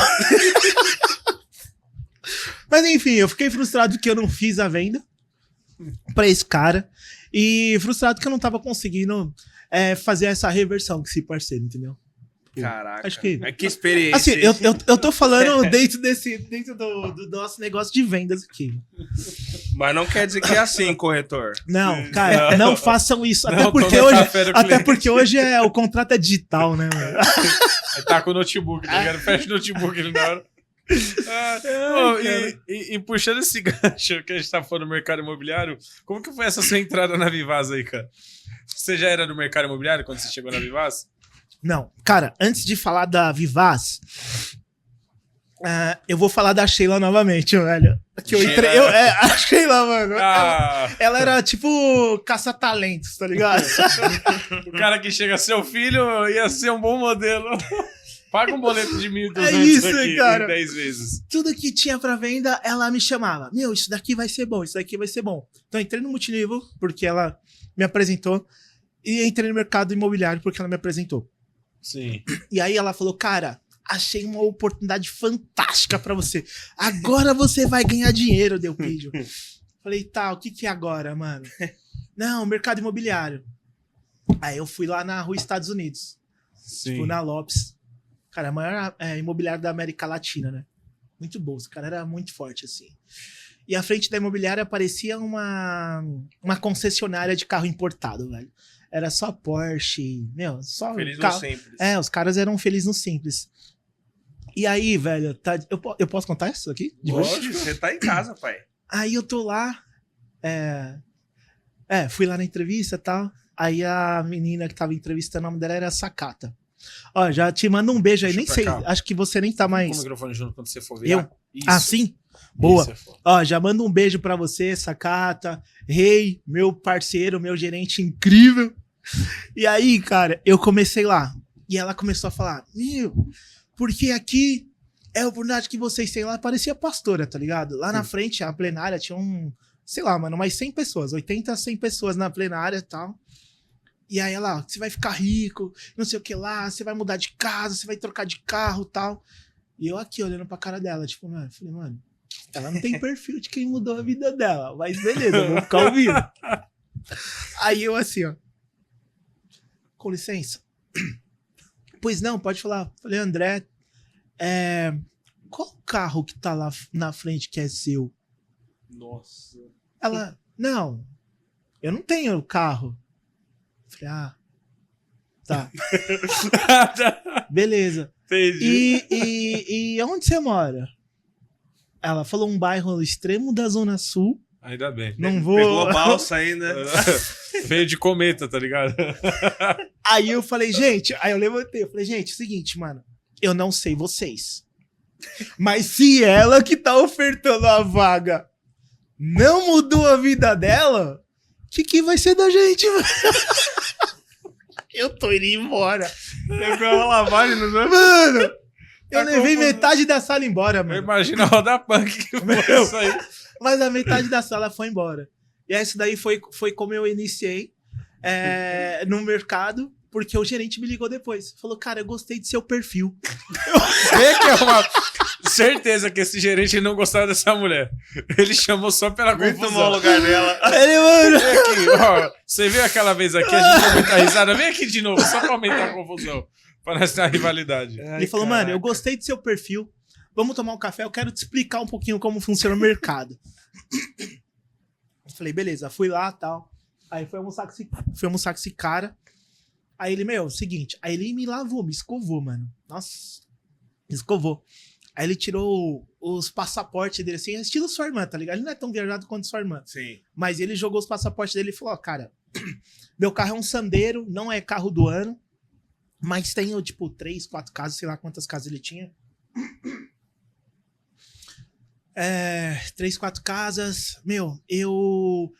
Mas enfim, eu fiquei frustrado que eu não fiz a venda pra esse cara. E frustrado que eu não tava conseguindo fazer essa reversão com esse parceiro, entendeu? Caraca. Acho que... Que experiência. Assim, eu tô falando dentro do nosso negócio de vendas aqui. Mas não quer dizer que é assim, corretor. Não, cara, não façam isso. Não, Até porque hoje o contrato é digital, né, mano? Aí tá com o notebook, tá ligado? Fecha o notebook ali na hora. E puxando esse gancho que a gente tá falando do mercado imobiliário, como que foi essa sua entrada na Vivaz aí, cara? Você já era do mercado imobiliário quando você chegou na Vivaz? Não, cara, antes de falar da Vivaz, eu vou falar da Sheila novamente, velho. Que eu entrei, a Sheila, mano. Ela era tipo caça-talentos, tá ligado? O cara que chega, seu filho ia ser um bom modelo. Paga um boleto de 1.200 aqui, cara. Em 10 vezes. Tudo que tinha pra venda, ela me chamava. Meu, isso daqui vai ser bom, isso daqui vai ser bom. Então, entrei no multinível, porque ela me apresentou. E entrei no mercado imobiliário, porque ela me apresentou. Sim. E aí ela falou, cara, achei uma oportunidade fantástica pra você. Agora você vai ganhar dinheiro, Delpídio. Falei, tá, o que é agora, mano? Não, mercado imobiliário. Aí eu fui lá na Rua Estados Unidos. Sim. Tipo, na Lopes. Cara, a maior imobiliária da América Latina, né? Muito bom, esse cara era muito forte, assim. E à frente da imobiliária parecia uma concessionária de carro importado, velho. Era só Porsche, meu, só... Feliz no simples. Os caras eram felizes no simples. E aí, velho, eu posso contar isso aqui? Lógico, você tá em casa, pai. Aí eu tô lá, fui lá na entrevista e tal. Aí a menina que tava entrevistando, o nome dela era Sakata. Ó, já te mando um beijo aí, nem sei, acho que você nem tá mais... Com o microfone junto quando você for virar. Eu? Sim? Boa. Ó, já mando um beijo pra você, Sakata, Rei, meu parceiro, meu gerente incrível. E aí, cara, eu comecei lá. E ela começou a falar, meu, porque aqui é a oportunidade que vocês têm lá. Parecia pastora, tá ligado? Lá na frente, a plenária tinha sei lá, mano, umas 100 pessoas, 80 a 100 pessoas na plenária e tal. E aí ela, você vai ficar rico, não sei o que lá, você vai mudar de casa, você vai trocar de carro e tal. E eu aqui olhando pra cara dela, tipo, mano, falei, mano, ela não tem perfil de quem mudou a vida dela, mas beleza, eu vou ficar ouvindo. Aí eu assim, ó, com licença. Pois não, pode falar. Falei, André, qual carro que tá lá na frente que é seu? Nossa. Ela, não, eu não tenho carro. Falei, tá. Beleza. Entendi. E onde você mora? Ela falou um bairro no extremo da Zona Sul. Ainda bem. Não vou... Pegou balsa ainda. Veio de cometa, tá ligado? Aí eu falei, gente... Aí eu levantei. Eu falei, gente, seguinte, mano. Eu não sei vocês. Mas se ela que tá ofertando a vaga não mudou a vida dela, o que vai ser da gente, mano? Eu tô indo embora. Lembrou uma lavagem, não é? Mano, eu Tá levei confuso. metade da sala embora, mano. Imagina a roda punk que foi isso aí. Mas a metade da sala foi embora. E essa daí foi como eu iniciei no mercado, porque o gerente me ligou depois. Falou, cara, eu gostei do seu perfil. Vê que é uma certeza que esse gerente não gostava dessa mulher. Ele chamou só pela Vem tomar o confusão. lugar dela. Ele, mano... Vem aqui, ó. Você viu aquela vez aqui, a gente aumentar a risada. Vem aqui de novo, só pra aumentar a confusão. Pra nós ter a rivalidade. Ele falou, mano, eu gostei do seu perfil. Vamos tomar um café, eu quero te explicar um pouquinho como funciona o mercado. Eu falei, beleza, fui lá e tal. Aí fui almoçar com esse cara. Aí ele, seguinte, aí ele me lavou, me escovou, mano. Nossa, me escovou. Aí ele tirou os passaportes dele, assim, estilo sua irmã, tá ligado? Ele não é tão viajado quanto sua irmã. Sim. Mas ele jogou os passaportes dele e falou, ó, cara, meu carro é um Sandero, não é carro do ano, mas tenho, tipo, 3, 4 casas, sei lá quantas casas ele tinha. 3, 4 casas. Eu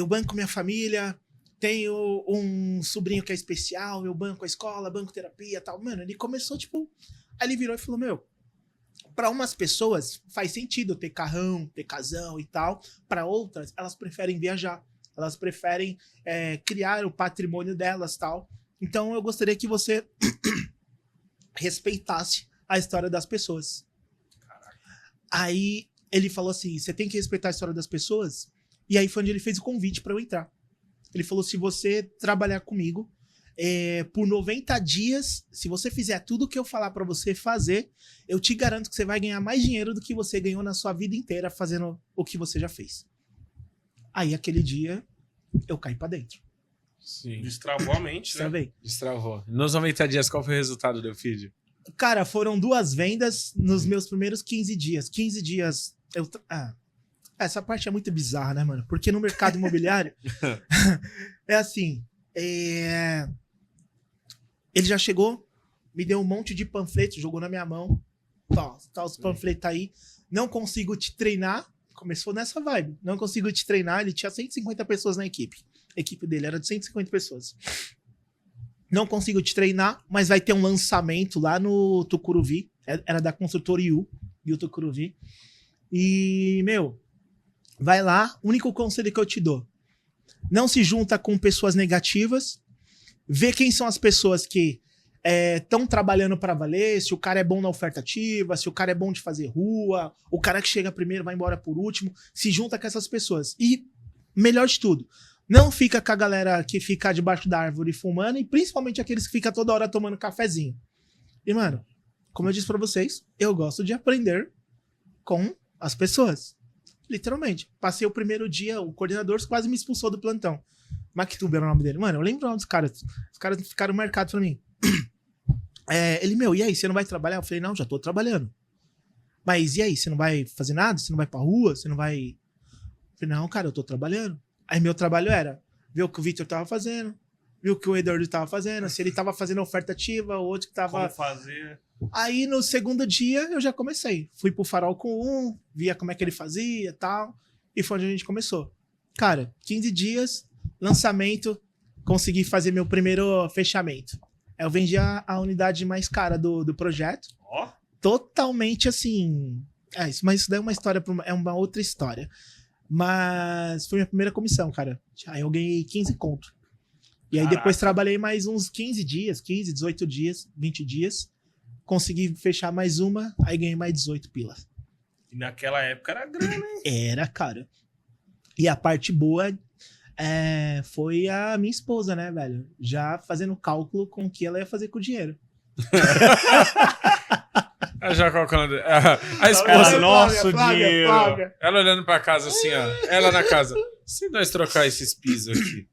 banco minha família, tenho um sobrinho que é especial, eu banco a escola, banco terapia e tal. Mano, ele começou, tipo... Aí ele virou e falou, pra umas pessoas faz sentido ter carrão, ter casão e tal. Pra outras, elas preferem viajar. Elas preferem criar o patrimônio delas e tal. Então eu gostaria que você respeitasse a história das pessoas. Aí ele falou assim, você tem que respeitar a história das pessoas. E aí foi onde ele fez o convite pra eu entrar. Ele falou, se você trabalhar comigo por 90 dias, se você fizer tudo o que eu falar pra você fazer, eu te garanto que você vai ganhar mais dinheiro do que você ganhou na sua vida inteira fazendo o que você já fez. Aí aquele dia eu caí pra dentro. Sim. Destravou a mente, né? Sabe? Destravou. Nos 90 dias, qual foi o resultado do feed? Cara, foram 2 vendas nos meus primeiros 15 dias. 15 dias. Essa parte é muito bizarra, né, mano? Porque no mercado imobiliário é assim. Ele já chegou, me deu um monte de panfletos, jogou na minha mão. Tá os panfletos aí. Não consigo te treinar. Começou nessa vibe. Não consigo te treinar. Ele tinha 150 pessoas na equipe. A equipe dele era de 150 pessoas. Não consigo te treinar, mas vai ter um lançamento lá no Tucuruvi. Era da construtora Yu Tucuruvi. E, vai lá. O único conselho que eu te dou. Não se junta com pessoas negativas. Vê quem são as pessoas que estão trabalhando para valer, se o cara é bom na oferta ativa, se o cara é bom de fazer rua, o cara que chega primeiro vai embora por último. Se junta com essas pessoas. E, melhor de tudo, não fica com a galera que fica debaixo da árvore fumando e principalmente aqueles que ficam toda hora tomando cafezinho. E, mano, como eu disse pra vocês, eu gosto de aprender com as pessoas. Literalmente. Passei o primeiro dia, o coordenador quase me expulsou do plantão. Mactub era o nome dele. Mano, eu lembro o nome dos caras. Os caras ficaram marcados pra mim. Ele, e aí, você não vai trabalhar? Eu falei, não, já tô trabalhando. Mas e aí, você não vai fazer nada? Você não vai pra rua? Você não vai... Eu falei, não, cara, eu tô trabalhando. Aí meu trabalho era ver o que o Victor tava fazendo, ver o que o Eduardo tava fazendo, se ele tava fazendo oferta ativa, o outro que tava... Como fazer. Aí no segundo dia eu já comecei. Fui pro farol com um, via como é que ele fazia e tal. E foi onde a gente começou. Cara, 15 dias, lançamento, consegui fazer meu primeiro fechamento. Eu vendi a unidade mais cara do projeto. Ó. Totalmente assim... mas isso daí é uma história, é uma outra história. Mas foi minha primeira comissão, cara. Aí eu ganhei 15 conto. E aí depois trabalhei mais uns 15 dias, 15, 18 dias, 20 dias. Consegui fechar mais uma, aí ganhei mais 18 pila. E naquela época era grana, hein? Era, cara. E a parte boa foi a minha esposa, né, velho? Já fazendo cálculo com o que ela ia fazer com o dinheiro. Já calculando. A esposa. Nosso dinheiro. Flávia. Ela olhando pra casa assim, ó. Ela na casa. Se nós trocar esses pisos aqui.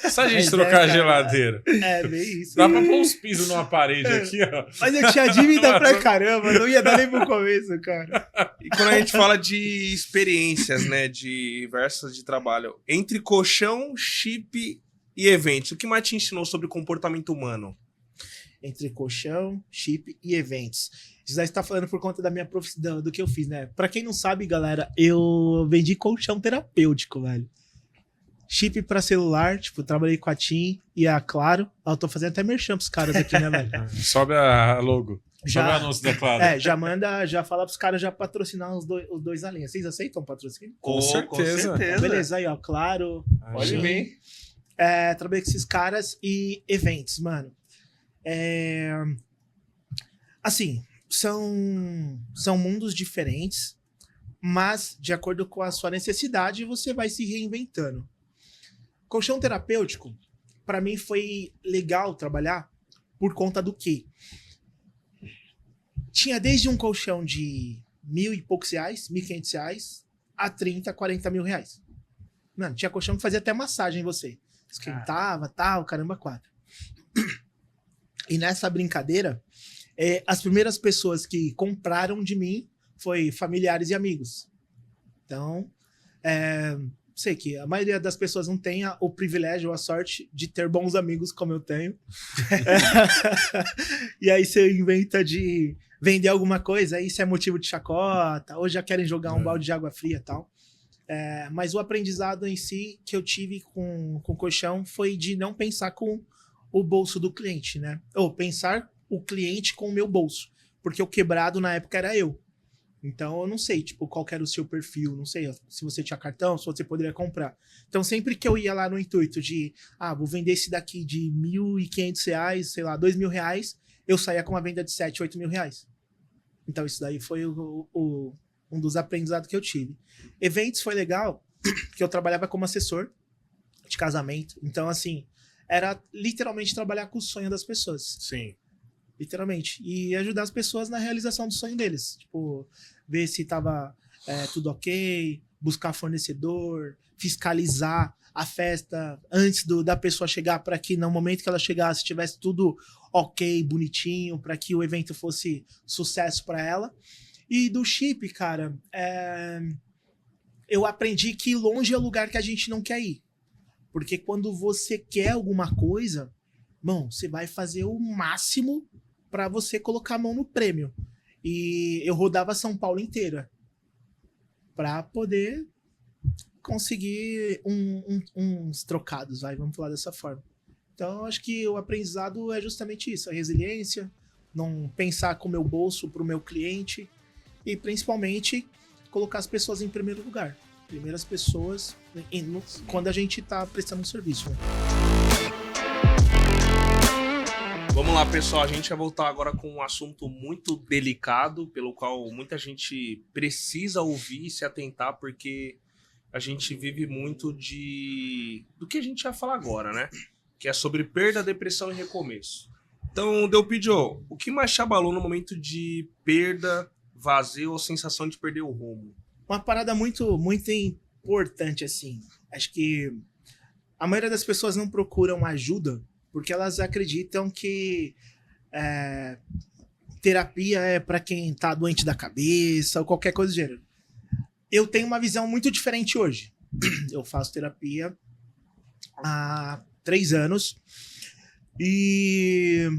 Se a gente trocar a geladeira. Bem isso. Dá pra pôr uns pisos numa parede aqui, ó. Mas eu tinha dívida pra caramba, não ia dar nem pro começo, cara. E quando a gente fala de experiências, né, diversas de trabalho, entre colchão, chip e eventos, o que mais te ensinou sobre comportamento humano? entre colchão, chip e eventos. Isso daí você tá falando por conta da minha profissão, do que eu fiz, né? Pra quem não sabe, galera, eu vendi colchão terapêutico, velho. Chip pra celular, tipo, trabalhei com a TIM e a Claro. Eu tô fazendo até merchan pros caras aqui, né, velho? Sobe a logo. Sobe o anúncio da Claro. Já fala pros caras já patrocinar os dois na linha. Vocês aceitam patrocínio? Com certeza. Beleza, aí, ó, Claro. Pode vir. Trabalhei com esses caras e eventos, mano. Assim, são mundos diferentes, mas de acordo com a sua necessidade, você vai se reinventando. Colchão terapêutico, pra mim foi legal trabalhar por conta do quê? Tinha desde um colchão de R$1.000 e poucos reais, R$1.500, a 30, 40 mil reais. Mano, tinha colchão que fazia até massagem em você. Esquentava, tal, caramba, 4. E nessa brincadeira, as primeiras pessoas que compraram de mim foi familiares e amigos. Então, sei que a maioria das pessoas não tem o privilégio ou a sorte de ter bons amigos como eu tenho. E aí você inventa de vender alguma coisa, aí isso é motivo de chacota, ou já querem jogar um balde de água fria e tal. Mas o aprendizado em si que eu tive com o colchão foi de não pensar com o bolso do cliente, né? Ou pensar o cliente com o meu bolso. Porque o quebrado na época era eu. Então eu não sei, tipo, qual era o seu perfil, não sei se você tinha cartão, se você poderia comprar. Então sempre que eu ia lá no intuito de, vou vender esse daqui de R$1.500, sei lá, R$2.000, eu saía com uma venda de R$7.000, R$8.000. Então isso daí foi um dos aprendizados que eu tive. Eventos foi legal, porque eu trabalhava como assessor de casamento. Então, assim, era literalmente trabalhar com o sonho das pessoas. Sim. Literalmente. E ajudar as pessoas na realização do sonho deles. Tipo, ver se tava tudo ok, buscar fornecedor, fiscalizar a festa antes da pessoa chegar, para que no momento que ela chegasse tivesse tudo ok, bonitinho, para que o evento fosse sucesso para ela. E do chip, cara, eu aprendi que longe é o lugar que a gente não quer ir. Porque quando você quer alguma coisa, bom, você vai fazer o máximo para você colocar a mão no prêmio. E eu rodava São Paulo inteira para poder conseguir uns trocados, vamos falar dessa forma. Então, eu acho que o aprendizado é justamente isso, a resiliência, não pensar com o meu bolso para o meu cliente e, principalmente, colocar as pessoas em primeiro lugar. Primeiras pessoas quando a gente está prestando um serviço, né? Vamos lá, pessoal. A gente vai voltar agora com um assunto muito delicado, pelo qual muita gente precisa ouvir e se atentar, porque a gente vive muito do que a gente vai falar agora, né? Que é sobre perda, depressão e recomeço. Então, Delpidio, o que mais te abalou no momento de perda, vazio ou sensação de perder o rumo? Uma parada muito, muito importante, assim. Acho que a maioria das pessoas não procuram ajuda porque elas acreditam que terapia é para quem tá doente da cabeça ou qualquer coisa do gênero. Eu tenho uma visão muito diferente hoje. Eu faço terapia há 3 anos e,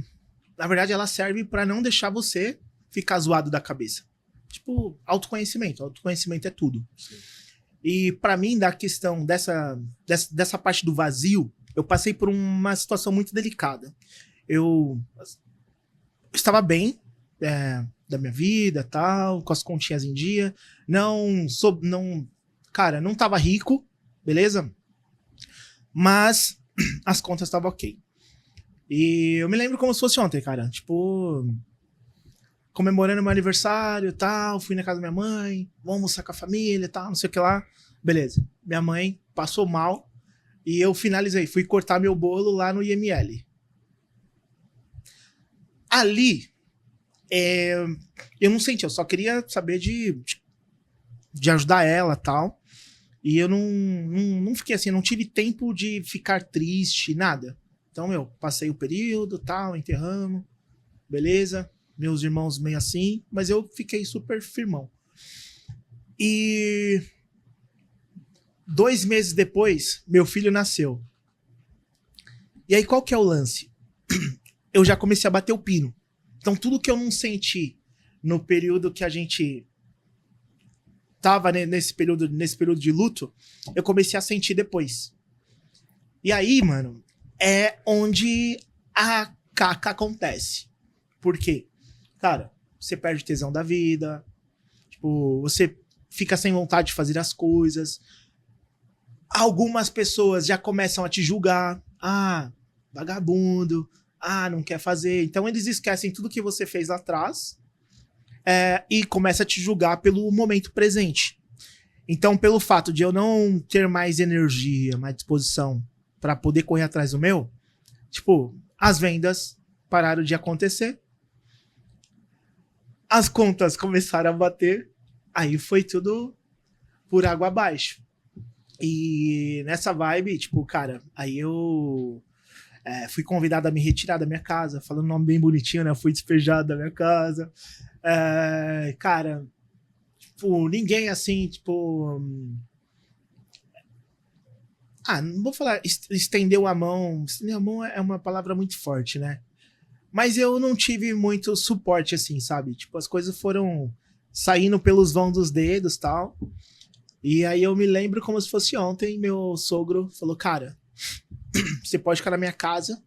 na verdade, ela serve para não deixar você ficar zoado da cabeça. Tipo, autoconhecimento. Autoconhecimento é tudo. Sim. E para mim, da questão dessa parte do vazio, eu passei por uma situação muito delicada. Eu estava bem da minha vida, tal, com as continhas em dia. Cara, não tava rico, beleza? Mas as contas estavam ok. E eu me lembro como se fosse ontem, cara. Tipo, comemorando meu aniversário, tal, fui na casa da minha mãe, vamos almoçar com a família, tal, não sei o que lá. Beleza. Minha mãe passou mal e eu finalizei. Fui cortar meu bolo lá no IML. Ali, eu não senti, eu só queria saber de ajudar ela, tal. E eu não fiquei assim, não tive tempo de ficar triste, nada. Então, passei o período, tal, enterramos, beleza. Meus irmãos meio assim, mas eu fiquei super firmão. E 2 meses depois, meu filho nasceu. E aí, qual que é o lance? eu já comecei a bater o pino. Então, tudo que eu não senti no período que a gente tava, né, nesse período de luto, eu comecei a sentir depois. E aí, mano, é onde a caca acontece. Por quê? Cara, você perde o tesão da vida, tipo, você fica sem vontade de fazer as coisas. Algumas pessoas já começam a te julgar. Ah, vagabundo. Ah, não quer fazer. Então eles esquecem tudo que você fez lá atrás e começam a te julgar pelo momento presente. Então, pelo fato de eu não ter mais energia, mais disposição para poder correr atrás do meu, tipo, as vendas pararam de acontecer. As contas começaram a bater. Aí foi tudo por água abaixo. E nessa vibe, tipo, cara, aí eu fui convidado a me retirar da minha casa, falando um nome bem bonitinho, né? Eu fui despejado da minha casa. Cara, tipo, ninguém assim, tipo... não vou falar estendeu a mão. Estendeu a mão é uma palavra muito forte, né? Mas eu não tive muito suporte, assim, sabe? Tipo, as coisas foram saindo pelos vãos dos dedos e tal. E aí eu me lembro como se fosse ontem, meu sogro falou, cara, você pode ficar na minha casa.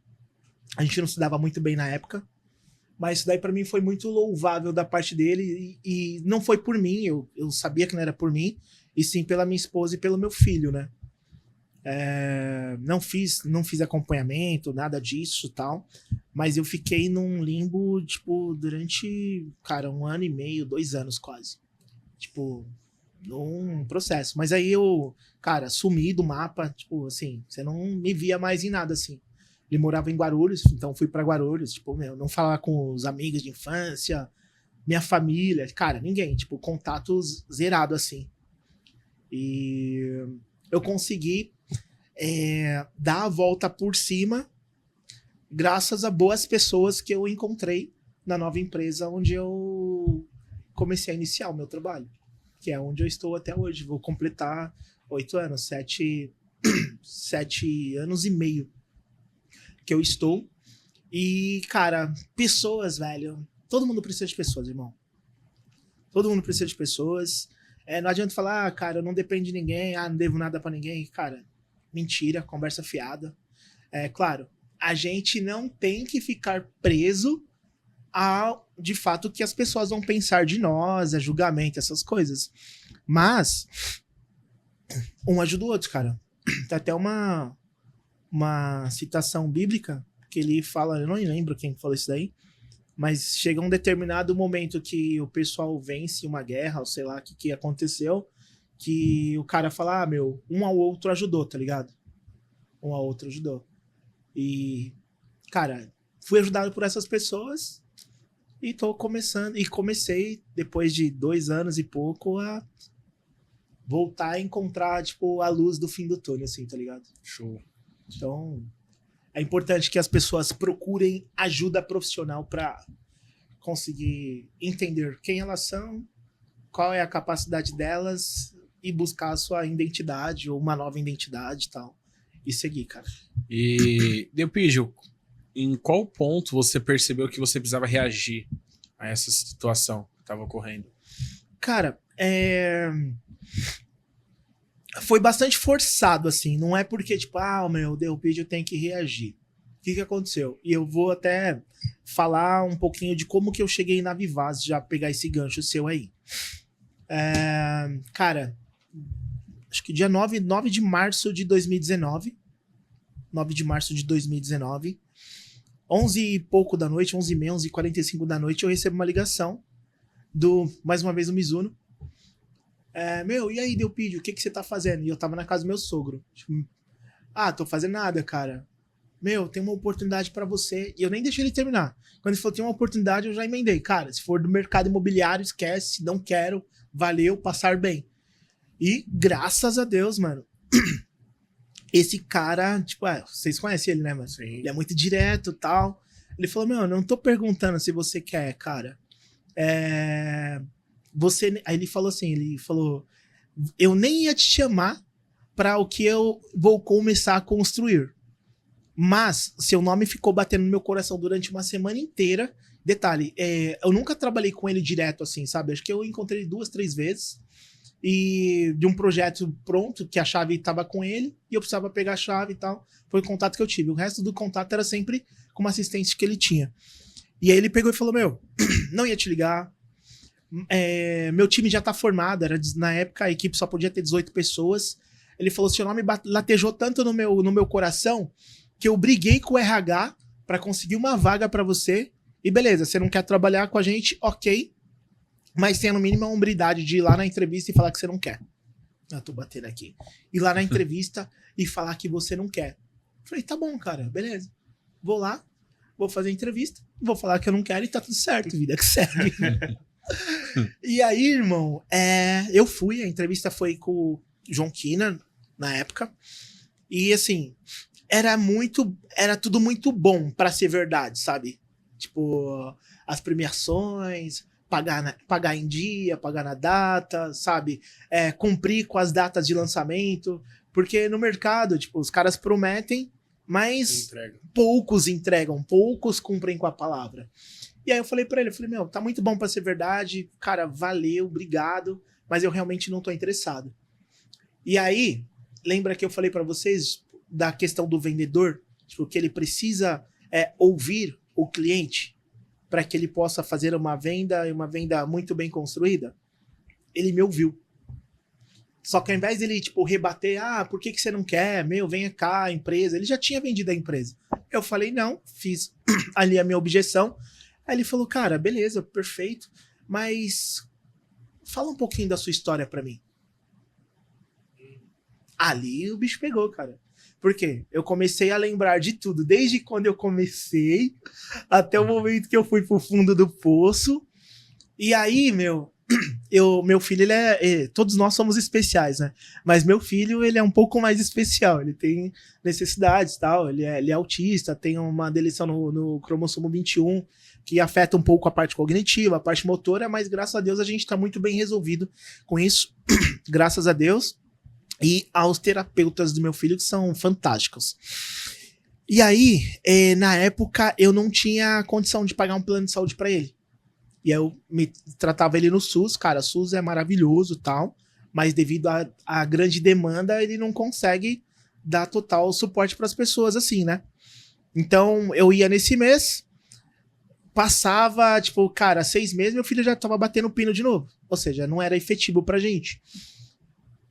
A gente não se dava muito bem na época. Mas isso daí pra mim foi muito louvável da parte dele. E não foi por mim, eu sabia que não era por mim. E sim pela minha esposa e pelo meu filho, né? Não fiz acompanhamento, nada disso e tal. Mas eu fiquei num limbo, tipo, durante, cara, 1 ano e meio, 2 anos quase. Tipo, num processo. Mas aí eu, cara, sumi do mapa, tipo, assim, você não me via mais em nada, assim. Ele morava em Guarulhos, então fui pra Guarulhos, tipo, não falava com os amigos de infância, minha família, cara, ninguém, tipo, contato zerado, assim. E eu consegui dar a volta por cima graças a boas pessoas que eu encontrei na nova empresa onde eu comecei a iniciar o meu trabalho, que é onde eu estou até hoje. Vou completar 8 anos, 7 anos e meio que eu estou. E, cara, pessoas, velho, todo mundo precisa de pessoas, irmão. Todo mundo precisa de pessoas. Não adianta falar, cara, eu não dependo de ninguém, não devo nada pra ninguém. Cara, mentira, conversa fiada. Claro, a gente não tem que ficar preso ao, de fato, que as pessoas vão pensar de nós, a julgamento, essas coisas. Mas um ajuda o outro, cara. Tem até uma citação bíblica que ele fala, eu não lembro quem falou isso daí, mas chega um determinado momento que o pessoal vence uma guerra, ou sei lá o que aconteceu, que o cara fala, meu, um ao outro ajudou, tá ligado? Um ao outro ajudou. E, cara, fui ajudado por essas pessoas e tô começando, e comecei, depois de 2 anos e pouco, a voltar a encontrar, tipo, a luz do fim do túnel, assim, tá ligado? Show. Então, é importante que as pessoas procurem ajuda profissional pra conseguir entender quem elas são, qual é a capacidade delas e buscar a sua identidade ou uma nova identidade e tal. E seguir, cara. E, Delpídio, em qual ponto você percebeu que você precisava reagir a essa situação que estava ocorrendo? Cara, foi bastante forçado, assim. Não é porque, tipo, meu Delpídio tem que reagir. O que aconteceu? E eu vou até falar um pouquinho de como que eu cheguei na Vivaz, já pegar esse gancho seu aí. Cara, acho que dia 9 de março de 2019. 9 de março de 2019. 11 e pouco da noite, 11h30, 11h45 da noite, eu recebo uma ligação mais uma vez, do Mizuno. E aí, Delpídio, o que você tá fazendo? E eu tava na casa do meu sogro. Tipo, tô fazendo nada, cara. Tem uma oportunidade pra você. E eu nem deixei ele terminar. Quando ele falou, tem uma oportunidade, eu já emendei. Cara, se for do mercado imobiliário, esquece, não quero, valeu, passar bem. E graças a Deus, mano, esse cara, tipo, vocês conhecem ele, né, mano? Sim. Ele é muito direto e tal. Ele falou, eu não tô perguntando se você quer, cara. Aí ele falou assim, eu nem ia te chamar para o que eu vou começar a construir. Mas seu nome ficou batendo no meu coração durante uma semana inteira. Detalhe, eu nunca trabalhei com ele direto assim, sabe? Acho que eu encontrei 2, 3 vezes. E de um projeto pronto, que a chave estava com ele, e eu precisava pegar a chave e tal. Foi o contato que eu tive. O resto do contato era sempre com uma assistente que ele tinha. E aí ele pegou e falou, meu, não ia te ligar. Meu time já tá formado. Na época a equipe só podia ter 18 pessoas. Ele falou, seu nome latejou tanto no meu coração que eu briguei com o RH pra conseguir uma vaga pra você. E beleza, você não quer trabalhar com a gente, ok. Mas tenha no mínimo a hombridade de ir lá na entrevista e falar que você não quer. Eu tô batendo aqui. Ir lá na entrevista e falar que você não quer. Falei, tá bom, cara, beleza. Vou lá, vou fazer a entrevista, vou falar que eu não quero e tá tudo certo, vida que segue. E aí, irmão, eu fui, a entrevista foi com o João Kina, na época. E assim, era tudo muito bom pra ser verdade, sabe? Tipo, as premiações, pagar em dia, pagar na data, sabe? Cumprir com as datas de lançamento. Porque no mercado, tipo, os caras prometem, mas poucos entregam, poucos cumprem com a palavra. E aí eu falei pra ele, meu, tá muito bom pra ser verdade, cara, valeu, obrigado, mas eu realmente não tô interessado. E aí, lembra que eu falei pra vocês da questão do vendedor? Tipo, que ele precisa ouvir o cliente para que ele possa fazer uma venda muito bem construída? Ele me ouviu. Só que ao invés dele, tipo, rebater, por que você não quer? Meu, venha cá, a empresa. Ele já tinha vendido a empresa. Eu falei, não, fiz ali a minha objeção. Aí ele falou, cara, beleza, perfeito, mas fala um pouquinho da sua história para mim. Ali o bicho pegou, cara. Por quê? Eu comecei a lembrar de tudo, desde quando eu comecei até o momento que eu fui pro fundo do poço. E aí, meu filho, todos nós somos especiais, né? Mas meu filho, ele é um pouco mais especial. Ele tem necessidades e tal. Ele é autista, tem uma deleção no cromossomo 21, que afeta um pouco a parte cognitiva, a parte motora, mas graças a Deus a gente tá muito bem resolvido com isso. Graças a Deus. E aos terapeutas do meu filho, que são fantásticos. E aí, na época, eu não tinha condição de pagar um plano de saúde para ele. E eu me tratava ele no SUS, cara, SUS é maravilhoso e tal, mas devido à grande demanda, ele não consegue dar total suporte para as pessoas assim, né? Então, eu ia nesse mês, passava, tipo, cara, 6 meses, meu filho já tava batendo pino de novo. Ou seja, não era efetivo pra gente.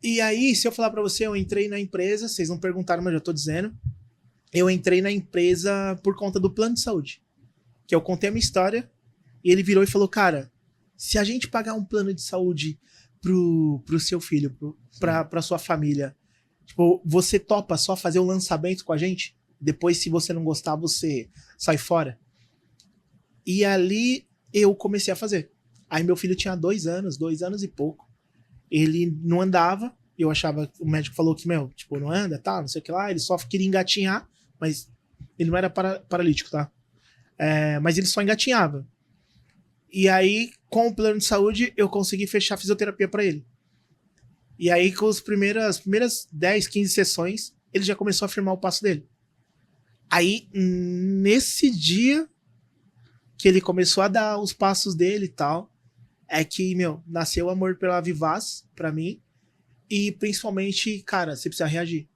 E aí, se eu falar pra você, eu entrei na empresa, vocês não perguntaram, mas eu já tô dizendo, eu entrei na empresa por conta do plano de saúde. Que eu contei a minha história, e ele virou e falou, cara, se a gente pagar um plano de saúde pro seu filho, pra sua família, tipo, você topa só fazer o lançamento com a gente? Depois, se você não gostar, você sai fora. E ali eu comecei a fazer. Aí meu filho tinha 2 anos e pouco. Ele não andava, eu achava, o médico falou que, meu, tipo, não anda, tá, não sei o que lá, ele só queria engatinhar, mas ele não era paralítico, tá? Mas ele só engatinhava. E aí, com o plano de saúde, eu consegui fechar a fisioterapia pra ele. E aí, com as primeiras 10, 15 sessões, ele já começou a firmar o passo dele. Aí, nesse dia que ele começou a dar os passos dele e tal, é que, meu, nasceu o amor pela Vivaz pra mim. E principalmente, cara, você precisa reagir.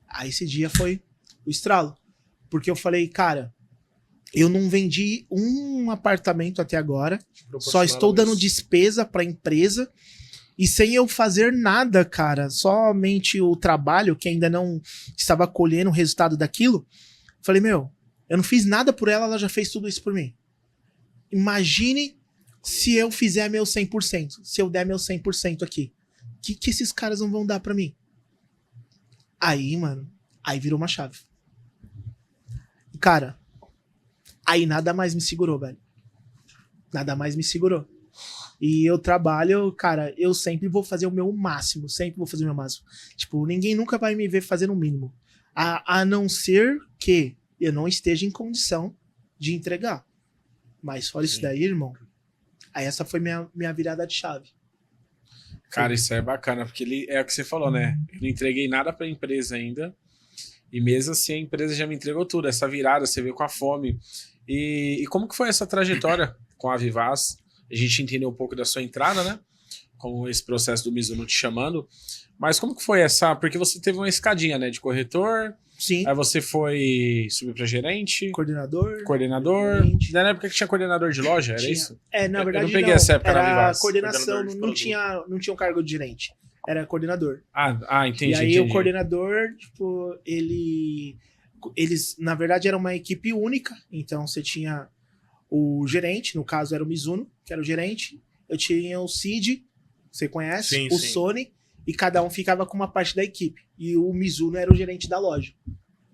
Aí esse dia foi o estralo. Porque eu falei, cara, eu não vendi um apartamento até agora. Só estou dando despesa pra empresa. E sem eu fazer nada, cara. Somente o trabalho, que ainda não estava colhendo o resultado daquilo. Falei, meu, eu não fiz nada por ela, ela já fez tudo isso por mim. Imagine se eu fizer meu 100%. Se eu der meu 100% aqui. O que esses caras não vão dar pra mim? Aí, mano, aí virou uma chave. Cara, aí nada mais me segurou, velho. Nada mais me segurou. E eu trabalho, cara, eu sempre vou fazer o meu máximo. Sempre vou fazer o meu máximo. Tipo, ninguém nunca vai me ver fazendo o mínimo. A não ser que eu não esteja em condição de entregar. Mas fora isso daí, irmão, aí essa foi minha virada de chave. Cara, isso é bacana, porque é o que você falou, né? Eu não entreguei nada pra empresa ainda. E mesmo assim a empresa já me entregou tudo, essa virada, você veio com a fome. E como que foi essa trajetória com a Vivaz? A gente entendeu um pouco da sua entrada, né? Com esse processo do Mizuno te chamando. Mas como que foi essa? Porque você teve uma escadinha, né? De corretor. Sim. Aí você foi subir para gerente. Coordenador. Gerente. Na época que tinha coordenador de loja, era isso? Na verdade eu não peguei essa época era na Vivaz. coordenação, não tinha um cargo de gerente. Era coordenador. Entendi. E aí entendi. o coordenador, tipo, eles, na verdade, era uma equipe única. Então você tinha o gerente, no caso era o Mizuno, que era o gerente. Eu tinha o Cid, você conhece, sim, o sim. Sony, e cada um ficava com uma parte da equipe. E o Mizuno era o gerente da loja.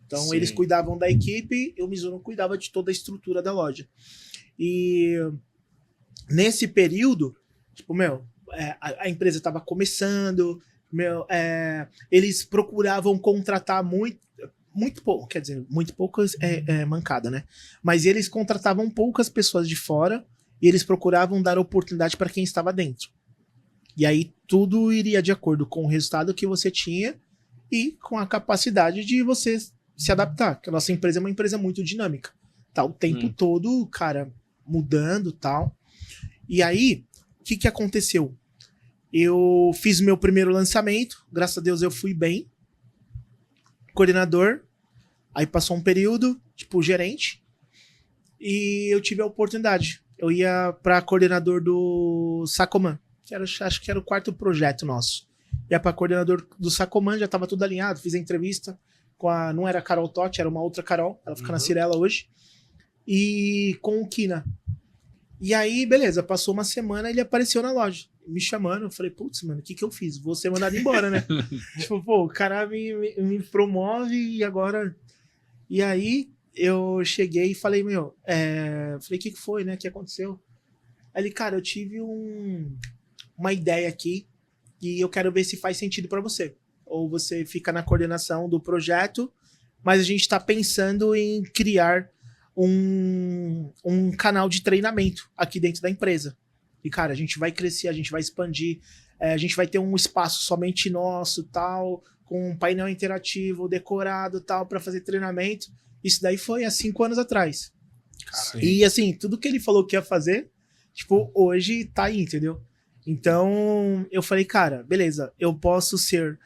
Então Sim. eles cuidavam da equipe e o Mizuno cuidava de toda a estrutura da loja. E nesse período, tipo, a empresa estava começando, eles procuravam contratar muito pouco, quer dizer, muito poucas é mancada, né? Mas eles contratavam poucas pessoas de fora e eles procuravam dar oportunidade para quem estava dentro. E aí tudo iria de acordo com o resultado que você tinha e com a capacidade de você se adaptar. Porque a nossa empresa é uma empresa muito dinâmica. Tá o tempo todo, cara, mudando e tal. E aí, o que aconteceu? Eu fiz meu primeiro lançamento, graças a Deus eu fui bem. Coordenador, aí passou um período, tipo, gerente, e eu tive a oportunidade. Eu ia para coordenador do Sacoman, acho que era o 4º projeto nosso. Ia para coordenador do Sacoman, já estava tudo alinhado, fiz a entrevista com não era a Carol Totti, era uma outra Carol, ela fica na Cirela hoje, e com o Kina. E aí, beleza, passou uma semana, ele apareceu na loja, me chamando, eu falei, putz, mano, o que eu fiz? Vou ser mandado embora, né? Tipo, pô, o cara me promove e agora... E aí, eu cheguei e falei, falei, o que foi, né? O que aconteceu? Aí ele, cara, eu tive uma ideia aqui e eu quero ver se faz sentido pra você. Ou você fica na coordenação do projeto, mas a gente tá pensando em criar um canal de treinamento aqui dentro da empresa. E, cara, a gente vai crescer, a gente vai expandir, a gente vai ter um espaço somente nosso, tal, com um painel interativo, decorado, tal, para fazer treinamento. Isso daí foi há 5 anos atrás. Sim. E, assim, tudo que ele falou que ia fazer, tipo, hoje tá aí, entendeu? Então, eu falei, cara, beleza, eu posso ser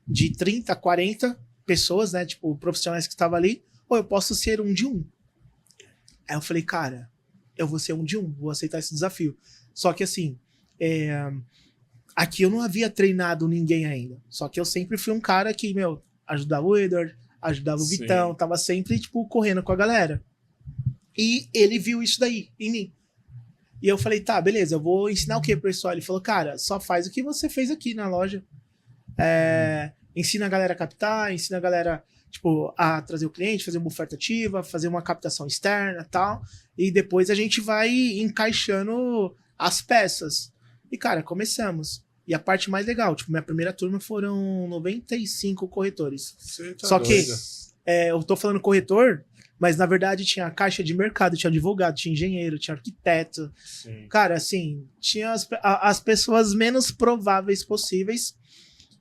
de 30, 40 pessoas, né, tipo, profissionais que estavam ali, ou eu posso ser um de 1. Aí eu falei, cara, eu vou ser um de 1, vou aceitar esse desafio. Só que assim, aqui eu não havia treinado ninguém ainda. Só que eu sempre fui um cara que, ajudava o Edward, ajudava o Vitão, tava sempre, tipo, correndo com a galera. E ele viu isso daí, em mim. E eu falei, tá, beleza, eu vou ensinar o que pro pessoal? Ele falou, cara, só faz o que você fez aqui na loja. Ensina a galera a captar, ensina a galera... tipo, a trazer o cliente, fazer uma oferta ativa, fazer uma captação externa e tal, e depois a gente vai encaixando as peças. E, cara, começamos. E a parte mais legal, tipo, minha primeira turma foram 95 corretores. Só que, eu tô falando corretor, mas na verdade tinha caixa de mercado, tinha advogado, tinha engenheiro, tinha arquiteto. Sim. Cara, assim, tinha as pessoas menos prováveis possíveis.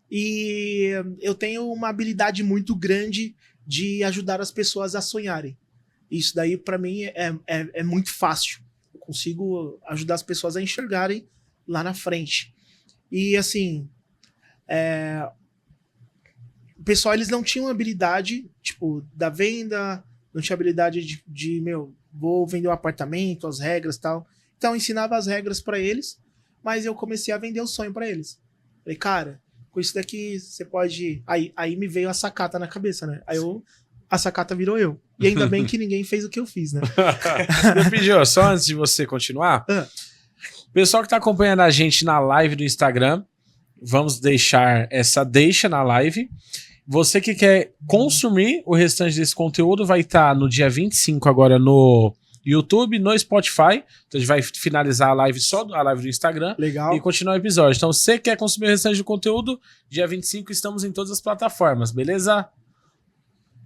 E eu tenho uma habilidade muito grande de ajudar as pessoas a sonharem. Isso daí, pra mim, é muito fácil. Eu consigo ajudar as pessoas a enxergarem lá na frente. E, assim, o pessoal, eles não tinham habilidade, tipo, da venda, não tinha habilidade de vou vender um apartamento, as regras e tal. Então, eu ensinava as regras pra eles, mas eu comecei a vender o sonho pra eles. Falei, cara... com isso daqui, você pode... Aí me veio a sacata na cabeça, né? Aí a sacata virou eu. E ainda bem que ninguém fez o que eu fiz, né? Eu pedi, só antes de você continuar, pessoal que tá acompanhando a gente na live do Instagram, vamos deixar essa deixa na live. Você que quer consumir o restante desse conteúdo vai estar no dia 25 agora no YouTube, no Spotify. Então a gente vai finalizar a live só a live do Instagram. Legal. E continuar o episódio. Então, se você quer consumir o restante do conteúdo, dia 25 estamos em todas as plataformas, beleza?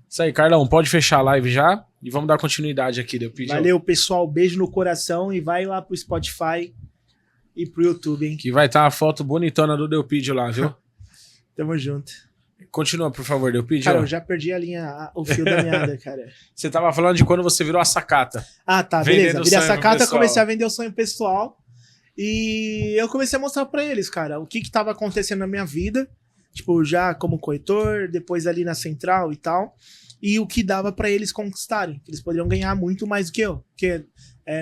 Isso aí, Carlão, pode fechar a live já e vamos dar continuidade aqui. Valeu, pessoal. Beijo no coração e vai lá pro Spotify e pro YouTube, hein? Que vai estar uma foto bonitona do Delpídio lá, viu? Tamo junto. Continua, por favor, Delpídio. Cara, eu já perdi a linha, o fio da meada, cara. Você tava falando de quando você virou a sacata. Ah, tá, Vendendo beleza. Virei a sonho pro sacata, pessoal. comecei a vender o sonho pessoal. E eu comecei a mostrar pra eles, cara, o que tava acontecendo na minha vida. Tipo, já como corretor, depois ali na central e tal. E o que dava pra eles conquistarem. Que eles poderiam ganhar muito mais do que eu. Porque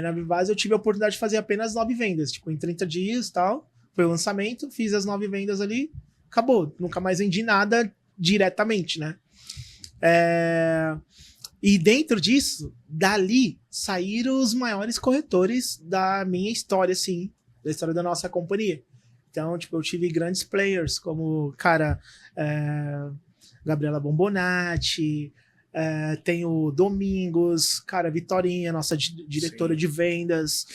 na Vivaz eu tive a oportunidade de fazer apenas 9 vendas. Tipo, em 30 dias e tal. Foi o lançamento, fiz as 9 vendas ali. Acabou. Nunca mais vendi nada diretamente, né? E dentro disso, dali, saíram os maiores corretores da minha história, assim. Da história da nossa companhia. Então, tipo, eu tive grandes players, como, cara, Gabriela Bombonati, tem o Domingos, cara, Vitorinha, nossa diretora de vendas.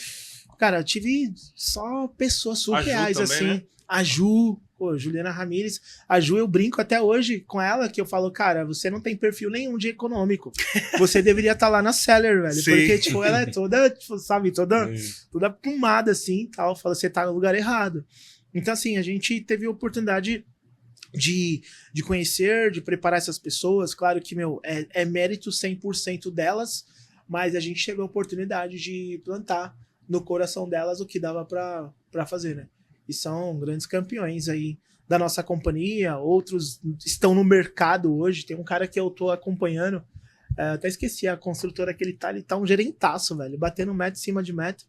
Cara, eu tive só pessoas surreais, também, assim. né? A Ju, pô, Juliana Ramírez. A Ju, eu brinco até hoje com ela, que eu falo, cara, você não tem perfil nenhum de econômico. Você deveria estar lá na Seller, velho. Sim. Porque, tipo, ela é toda, tipo, sabe, toda plumada, assim, tal. Fala, você tá no lugar errado. Então, assim, a gente teve a oportunidade de conhecer, de preparar essas pessoas. Claro que, meu, é mérito 100% delas, mas a gente teve a oportunidade de plantar no coração delas o que dava pra fazer, né? E são grandes campeões aí da nossa companhia, outros estão no mercado hoje. Tem um cara que eu tô acompanhando, até esqueci a construtora que ele tá um gerentaço, velho, batendo meta em cima de meta,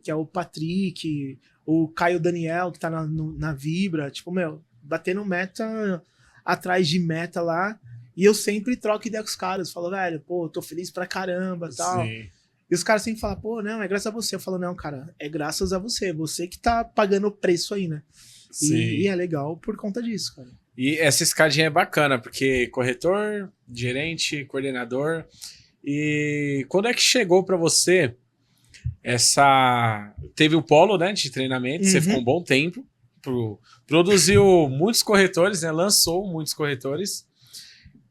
que é o Patrick, o Caio Daniel, que tá na Vibra, tipo, meu, batendo meta atrás de meta lá, e eu sempre troco ideia com os caras, falo, velho, pô, tô feliz pra caramba e tal. Sim. E os caras sempre falam, pô, não, é graças a você. Eu falo, não, cara, é graças a você que tá pagando o preço aí, né? E é legal por conta disso, cara. E essa escadinha é bacana, porque corretor, gerente, coordenador. E quando é que chegou pra você essa... Teve o polo, né, de treinamento, você ficou um bom tempo, produziu muitos corretores, né, lançou muitos corretores.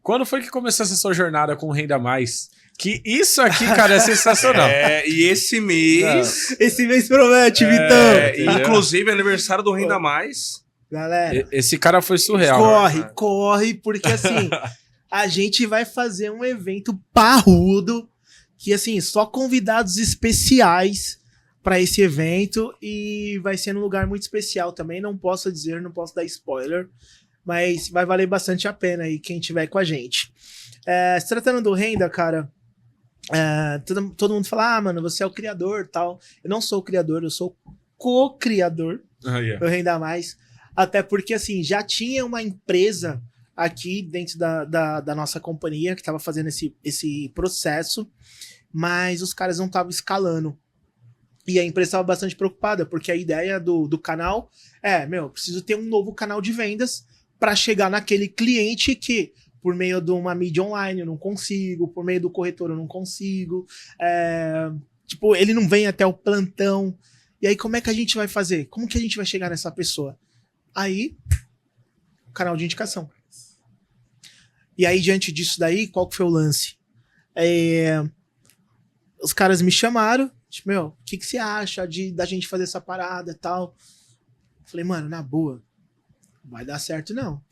Quando foi que começou essa sua jornada com Renda Mais? Que isso aqui, cara, é sensacional. E esse mês... Esse mês promete, Vitão. entendeu? Inclusive, aniversário do Renda Mais. Galera, Esse cara foi surreal. corre, porque assim, a gente vai fazer um evento parrudo, que assim, só convidados especiais para esse evento, e vai ser num lugar muito especial também, não posso dar spoiler, mas vai valer bastante a pena aí quem tiver com a gente. Se tratando do Renda, cara, todo mundo fala, mano, você é o criador, tal. Eu não sou o criador, eu sou co-criador do Renda Mais, até porque assim, já tinha uma empresa aqui dentro da nossa companhia que estava fazendo esse processo, mas os caras não estavam escalando. E a empresa estava bastante preocupada, porque a ideia do canal preciso ter um novo canal de vendas para chegar naquele cliente que, por meio de uma mídia online eu não consigo, por meio do corretor eu não consigo, tipo, ele não vem até o plantão. E aí como é que a gente vai fazer? Como que a gente vai chegar nessa pessoa? Aí, canal de indicação. E aí, diante disso daí, qual que foi o lance? Os caras me chamaram, tipo, meu, o que você acha da gente fazer essa parada e tal? Falei, mano, na boa, não vai dar certo, não.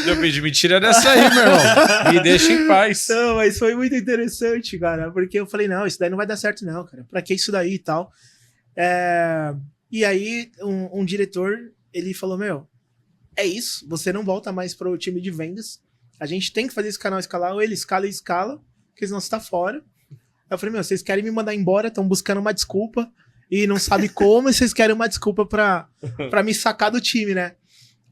Delpídio, me tira dessa aí, meu irmão. Me deixa em paz. Não, mas foi muito interessante, cara, porque eu falei, não, isso daí não vai dar certo, não, cara. Pra que isso daí e tal? E aí, um diretor, ele falou, meu, é isso, você não volta mais pro time de vendas, a gente tem que fazer esse canal escalar, ou ele escala e escala, porque senão você tá fora. Aí eu falei, meu, vocês querem me mandar embora, estão buscando uma desculpa, e não sabe como, e vocês querem uma desculpa pra me sacar do time, né?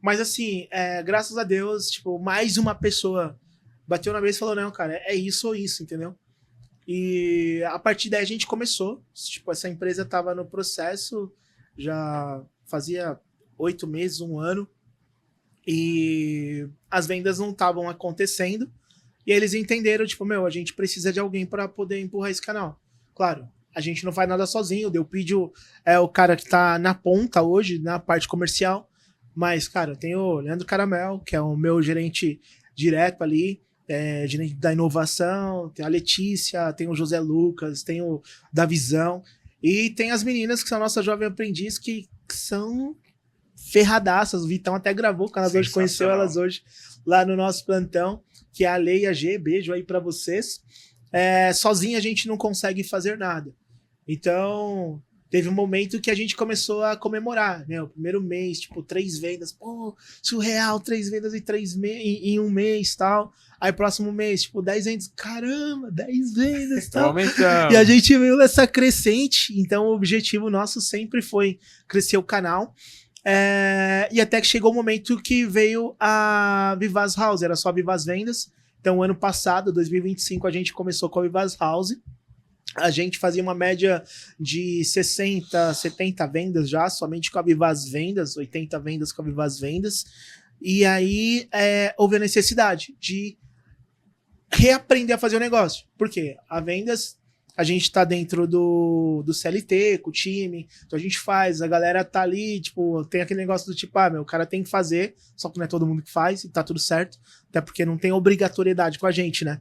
Mas assim, graças a Deus, tipo, mais uma pessoa bateu na mesa e falou, não, cara, é isso ou isso, entendeu? E a partir daí a gente começou, tipo, essa empresa tava no processo, já fazia 8 meses, 1 ano, e as vendas não estavam acontecendo, e eles entenderam, tipo, meu, a gente precisa de alguém para poder empurrar esse canal. Claro, a gente não faz nada sozinho, o Delpídio é o cara que tá na ponta hoje, na parte comercial, mas, cara, tem o Leandro Caramel, que é o meu gerente direto ali, gerente da inovação, tem a Letícia, tem o José Lucas, tem o Davizão, e tem as meninas que são nossa jovem aprendiz, que são ferradaças. O Vitão até gravou com elas hoje, conheceu elas hoje lá no nosso plantão, que é a Lei e a G. Beijo aí pra vocês. Sozinho a gente não consegue fazer nada. Então, teve um momento que a gente começou a comemorar, né? O primeiro mês, tipo, 3 vendas. Pô, surreal, 3 vendas em um mês e tal. Aí, próximo mês, tipo, 10 vendas. Caramba, 10 vendas e tal. E a gente veio nessa crescente. Então, o objetivo nosso sempre foi crescer o canal. E até que chegou o momento que veio a Vivaz House. Era só Vivaz Vendas. Então, ano passado, 2025, a gente começou com a Vivaz House. A gente fazia uma média de 60, 70 vendas já, somente com a Vivaz Vendas, 80 vendas com a Vivaz Vendas. E aí houve a necessidade de reaprender a fazer o negócio. Por quê? A vendas, a gente tá dentro do CLT, com o time, então a gente faz, a galera tá ali, tipo, tem aquele negócio do tipo, o cara tem que fazer, só que não é todo mundo que faz, e tá tudo certo, até porque não tem obrigatoriedade com a gente, né?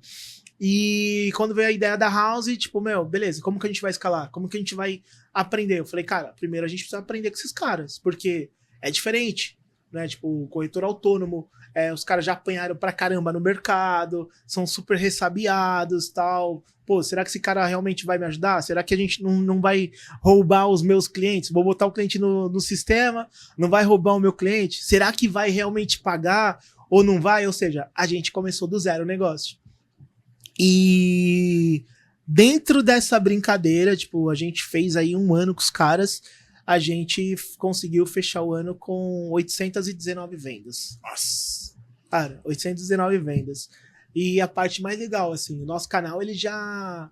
E quando veio a ideia da House, tipo, beleza, como que a gente vai escalar? Como que a gente vai aprender? Eu falei, cara, primeiro a gente precisa aprender com esses caras, porque é diferente, né? Tipo, o corretor autônomo, os caras já apanharam pra caramba no mercado, são super ressabiados e tal. Pô, será que esse cara realmente vai me ajudar? Será que a gente não vai roubar os meus clientes? Vou botar o cliente no sistema, não vai roubar o meu cliente? Será que vai realmente pagar ou não vai? Ou seja, a gente começou do zero o negócio. E dentro dessa brincadeira, tipo, a gente fez aí 1 ano com os caras, a gente conseguiu fechar o ano com 819 vendas. Nossa! Cara, 819 vendas. E a parte mais legal, assim, o nosso canal, ele já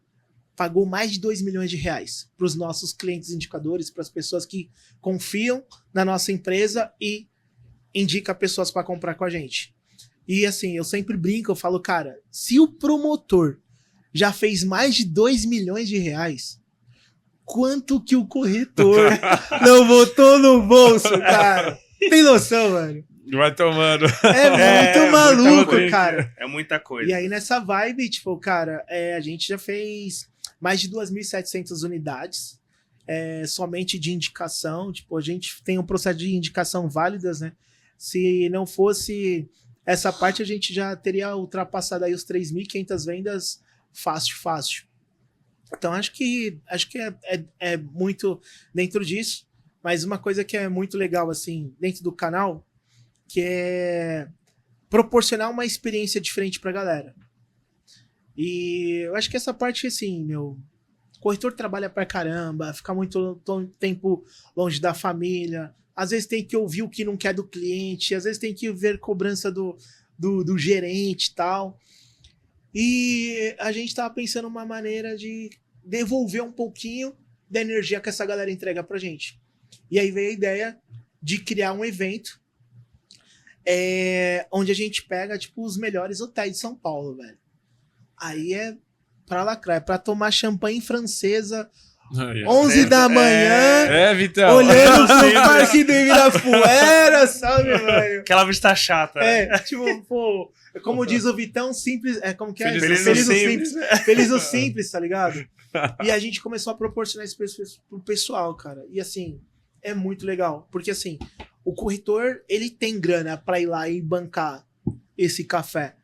pagou mais de 2 milhões de reais para os nossos clientes indicadores, para as pessoas que confiam na nossa empresa e indicam pessoas para comprar com a gente. E assim, eu sempre brinco, eu falo, cara, se o promotor já fez mais de 2 milhões de reais, quanto que o corretor não botou no bolso, cara? Tem noção, mano? Vai tomando. Muito maluco, cara. É muita coisa. E aí nessa vibe, tipo, cara, a gente já fez mais de 2.700 unidades, somente de indicação. Tipo, a gente tem um processo de indicação válidas, né? Se não fosse essa parte, a gente já teria ultrapassado aí os 3.500 vendas fácil. Então, acho que é muito dentro disso. Mas uma coisa que é muito legal, assim, dentro do canal, que é proporcionar uma experiência diferente pra galera. E eu acho que essa parte, assim, corretor trabalha pra caramba, fica muito tempo longe da família, às vezes tem que ouvir o que não quer do cliente, às vezes tem que ver cobrança do gerente e tal. E a gente tava pensando uma maneira de devolver um pouquinho da energia que essa galera entrega pra gente. E aí veio a ideia de criar um evento onde a gente pega, tipo, os melhores hotéis de São Paulo, velho. Aí é pra lacrar, é pra tomar champanhe francesa 11 da manhã, Vitão. olhando pro Parque do Ibirapuera, sabe, velho? Aquela vista chata, né? Tipo, pô, como diz o Vitão, simples, como que é? Feliz o simples. Feliz o simples, tá ligado? E a gente começou a proporcionar isso pro pessoal, cara. E assim, é muito legal, porque assim, o corretor, ele tem grana pra ir lá e bancar esse café,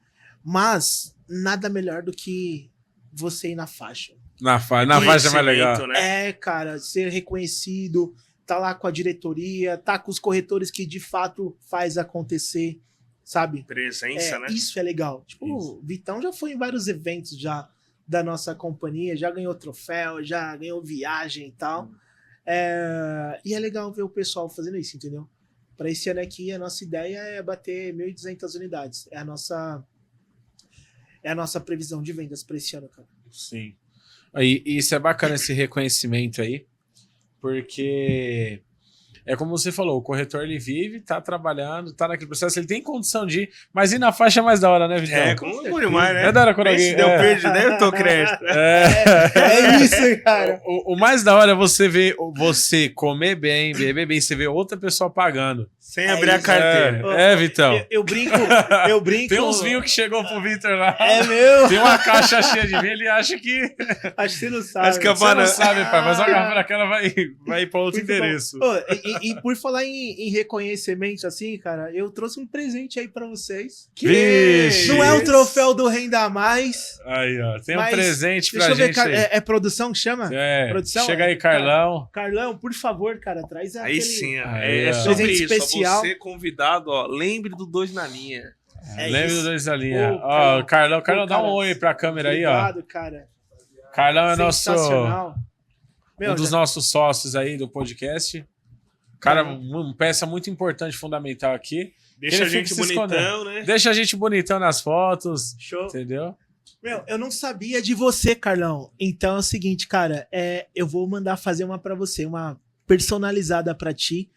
mas nada melhor do que você ir na faixa. Na faixa é mais legal. Né? Cara, ser reconhecido, tá lá com a diretoria, tá com os corretores que de fato faz acontecer, sabe? Presença, né? Isso é legal. Tipo, o Vitão já foi em vários eventos já da nossa companhia, já ganhou troféu, já ganhou viagem e tal. E é legal ver o pessoal fazendo isso, entendeu? Para esse ano aqui, a nossa ideia é bater 1.200 unidades. É a nossa previsão de vendas para esse ano, cara. Sim. E isso é bacana, esse reconhecimento aí, porque é como você falou, o corretor, ele vive, tá trabalhando, tá naquele processo, ele tem condição de ir, mas ir na faixa é mais da hora, né, Vitão? Como demais, né? É da hora quando alguém... Deu perdido, eu tô crédito. É isso, cara. O mais da hora é você ver você comer bem, beber bem, você ver outra pessoa pagando. Sem abrir a carteira. Vitão. Eu brinco. Tem uns vinhos que chegou pro Vitor lá. É meu? Tem uma caixa cheia de vinho, ele acha que... Acho que você não sabe. Você não sabe, pai, mas a garrafa daquela vai ir pra outro endereço. E por falar em reconhecimento, assim, cara, eu trouxe um presente aí pra vocês. Vixe. Não é o troféu do Renda Mais. Aí, ó. Tem um Mas presente Deixa pra eu ver, gente aí. é produção que chama? É, Produção? chega aí, Carlão. Carlão, por favor, cara, traz Aí aquele... sim, Aí, é ó. sobre Presente isso. especial. Você convidado, ó, lembre do 2 na linha. É Lembra isso. do dois da linha. Ô, Ó, Carlão, Pô, dá um cara, oi pra câmera aí, ó. Obrigado, cara. Carlão é nosso, Sensacional. Meu, um dos nossos sócios aí do podcast. Cara, uma peça muito importante, fundamental aqui. Deixa a Ele gente fica se bonitão, né? Deixa a gente bonitão nas fotos, Show. entendeu? Meu, eu não sabia de você, Carlão. Então é o seguinte, cara, eu vou mandar fazer uma pra você, uma personalizada pra ti.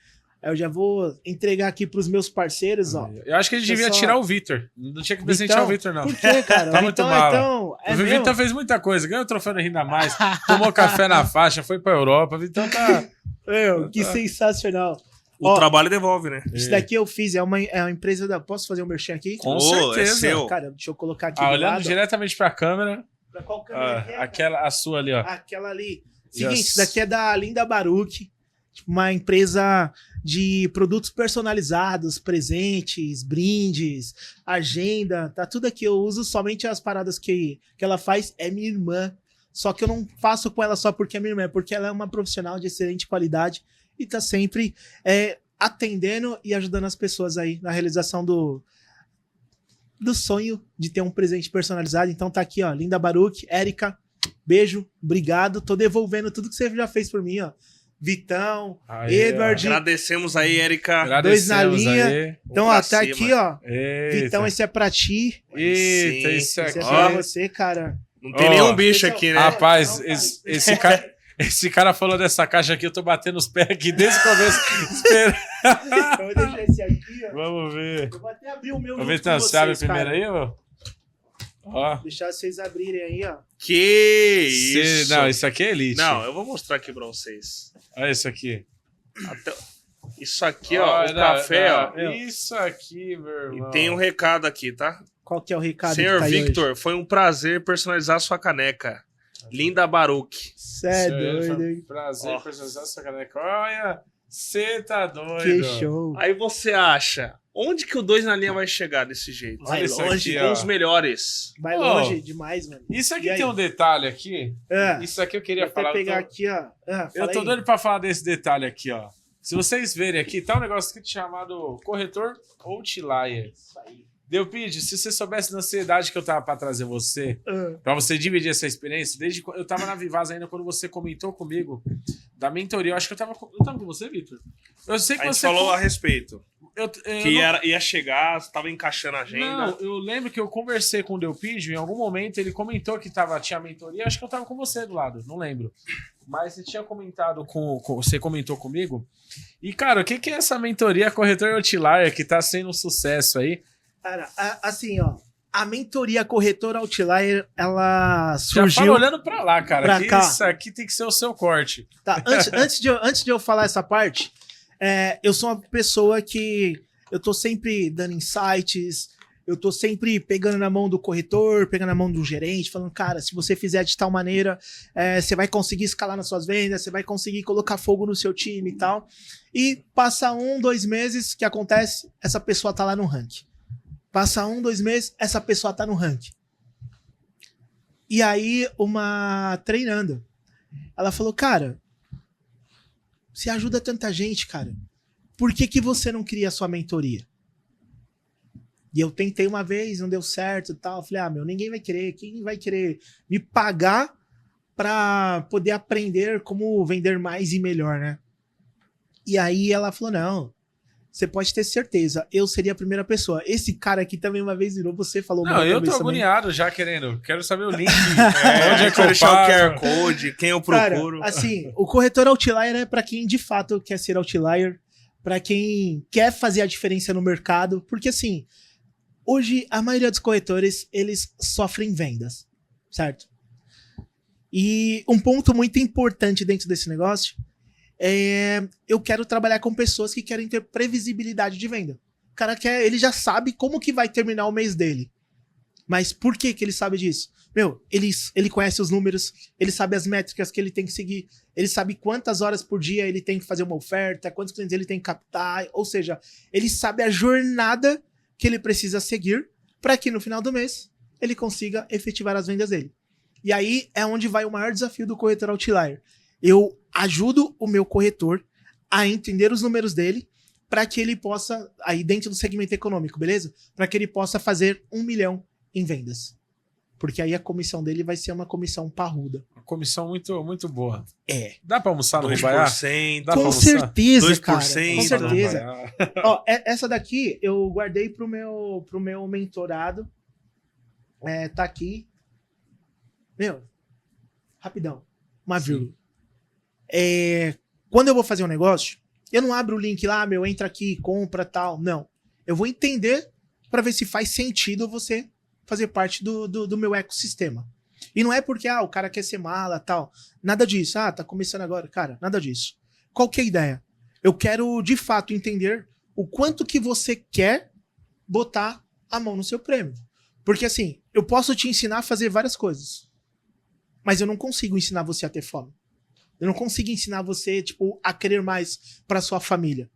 Eu já vou entregar aqui pros meus parceiros, ó. Eu acho que a gente devia tirar o Vitor. Não tinha que presentear o Vitor, não. Por quê, cara? Tá muito mal. Então, O Vitor fez muita coisa, ganhou o troféu da Renda Mais, tomou café na faixa, foi pra Europa. O Vitor tá. Meu, que sensacional. O Ó, trabalho devolve, né? Isso daqui eu fiz, é uma empresa da... Posso fazer um merchan aqui? Com Ô, certeza. é seu. Cara, deixa eu colocar aqui do Olhando lado. diretamente pra câmera. Pra qual câmera que é, cara? Aquela, a sua ali, ó. Aquela ali. Seguinte, Yes. isso daqui é da Linda Baruch, uma empresa de produtos personalizados, presentes, brindes, agenda, tá tudo aqui. Eu uso somente as paradas que ela faz, é minha irmã. Só que eu não faço com ela só porque é minha irmã, porque ela é uma profissional de excelente qualidade e tá sempre atendendo e ajudando as pessoas aí na realização do sonho de ter um presente personalizado. Então tá aqui, ó, Linda Baruch, Érica, beijo, obrigado. Tô devolvendo tudo que você já fez por mim, ó. Vitão, Aí, Edward, Agradecemos aí, Érica. dois na Agradecemos linha. aí. Então, Vamos ó, pra tá cima. aqui, ó. Eita. Vitão, esse é pra ti. Eita, Sim, isso Esse aqui. é pra você, cara. Não tem Ó, nenhum bicho aqui, né? Rapaz, Não, esse cara falou dessa caixa aqui, eu tô batendo os pés aqui desde o começo. Espera. Eu vou deixar esse aqui, ó. Vamos ver. Eu vou até abrir o meu Vamos junto ver, então, com você abre vocês, primeiro cara. aí, ó. Ó. Deixar vocês abrirem aí, ó. Que isso. Não, isso aqui é elite. Não, eu vou mostrar aqui pra vocês. Olha isso aqui. Isso aqui, ó, Olha, o café, ó. Isso aqui, meu irmão. E tem um recado aqui, tá? Qual que é o recado Senhor que tá aí Victor, hoje? foi um prazer personalizar sua caneca. Linda Baruch. Cê é Senhor, doido, hein? Prazer Ó. personalizar essa caneca. Olha, você tá doido. Que show. Aí você acha, onde que o 2 na linha vai chegar desse jeito? Vai Olha isso longe, aqui, Com ó. os melhores. Vai Ô, longe demais, mano. Isso aqui E aí? tem um detalhe aqui. Isso aqui eu queria Vou até falar. pegar eu tô, aqui, ó. eu tô fala aí. doido pra falar desse detalhe aqui, ó. Se vocês verem aqui, tá um negócio aqui chamado corretor Outlier. Isso aí. Delpide, se você soubesse da ansiedade que eu tava pra trazer você, pra você dividir essa experiência, desde eu tava na Vivaz ainda quando você comentou comigo da mentoria. Eu acho que eu tava com você, Vitor. Eu sei que A gente você falou a respeito. eu Que não- ia chegar, estava encaixando a agenda. Não, eu lembro que eu conversei com o Delpídio, em algum momento ele comentou que tinha mentoria, acho que eu tava com você do lado, não lembro. Mas você tinha comentado você comentou comigo. E, cara, o que é essa mentoria Corretor Outlier que tá sendo um sucesso aí? Cara, assim, ó. A mentoria Corretor Outlier, ela Já surgiu... fala olhando pra lá, cara. pra Que cá. isso aqui tem que ser o seu corte. Tá, antes de eu falar essa parte, eu sou uma pessoa que eu tô sempre dando insights, eu tô sempre pegando na mão do corretor, pegando na mão do gerente, falando, cara, se você fizer de tal maneira, você vai conseguir escalar nas suas vendas, você vai conseguir colocar fogo no seu time e tal. E passa 1, 2 meses, o que acontece? Essa pessoa tá lá no ranking. Passa 1, 2 meses, essa pessoa tá no ranking. E aí, uma treinando, ela falou, cara, você ajuda tanta gente, cara. Por que você não cria a sua mentoria? E eu tentei uma vez, não deu certo e tal. Eu falei, ninguém vai querer. Quem vai querer me pagar pra poder aprender como vender mais e melhor, né? E aí ela falou, não, você pode ter certeza, eu seria a primeira pessoa. Esse cara aqui também uma vez virou, você falou... Não, uma eu vez tô também. agoniado já querendo. Quero saber o link. Onde é que eu deixar o pago? QR Code? Quem eu Cara, procuro? assim, o corretor Outlier é pra quem de fato quer ser Outlier, pra quem quer fazer a diferença no mercado, porque assim, hoje a maioria dos corretores, eles sofrem vendas, certo? E um ponto muito importante dentro desse negócio eu quero trabalhar com pessoas que querem ter previsibilidade de venda. O cara ele já sabe como que vai terminar o mês dele. Mas por que que ele sabe disso? Meu, ele conhece os números, ele sabe as métricas que ele tem que seguir, ele sabe quantas horas por dia ele tem que fazer uma oferta, quantos clientes ele tem que captar, ou seja, ele sabe a jornada que ele precisa seguir para que no final do mês ele consiga efetivar as vendas dele. E aí é onde vai o maior desafio do corretor outlier. Eu ajudo o meu corretor a entender os números dele para que ele possa, aí dentro do segmento econômico, beleza? Para que ele possa fazer 1 milhão em vendas. Porque aí a comissão dele vai ser uma comissão parruda. Uma comissão muito, muito boa. É. Dá pra almoçar no Ribaiá? 2%. Dá pra Com almoçar? certeza, 2%, cara. Com certeza. Ribaiá. Ó, essa daqui eu guardei pro meu mentorado. Tá aqui. Meu, rapidão. Uma vírgula. Quando eu vou fazer um negócio, eu não abro o link lá, meu, entra aqui, compra, tal. Não. Eu vou entender para ver se faz sentido você fazer parte do meu ecossistema. E não é porque, o cara quer ser mala, tal. Nada disso. Tá começando agora. Cara, nada disso. Qual que é a ideia? Eu quero, de fato, entender o quanto que você quer botar a mão no seu prêmio. Porque, assim, eu posso te ensinar a fazer várias coisas. Mas eu não consigo ensinar você a ter fome. Eu não consigo ensinar você, tipo, a querer mais pra sua família.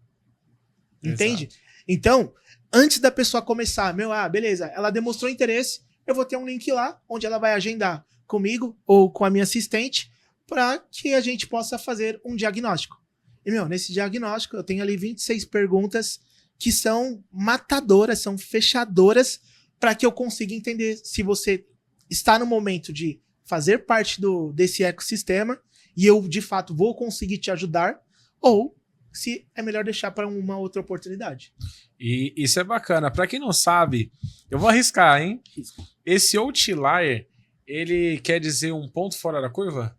Entende? Exato. Então, antes da pessoa começar, beleza, ela demonstrou interesse, eu vou ter um link lá, onde ela vai agendar comigo ou com a minha assistente, para que a gente possa fazer um diagnóstico. E, nesse diagnóstico, eu tenho ali 26 perguntas que são matadoras, são fechadoras, para que eu consiga entender se você está no momento de fazer parte desse ecossistema e eu, de fato, vou conseguir te ajudar, ou se é melhor deixar para uma outra oportunidade. E isso é bacana. Pra quem não sabe, eu vou arriscar, hein? Esse outlier, ele quer dizer um ponto fora da curva?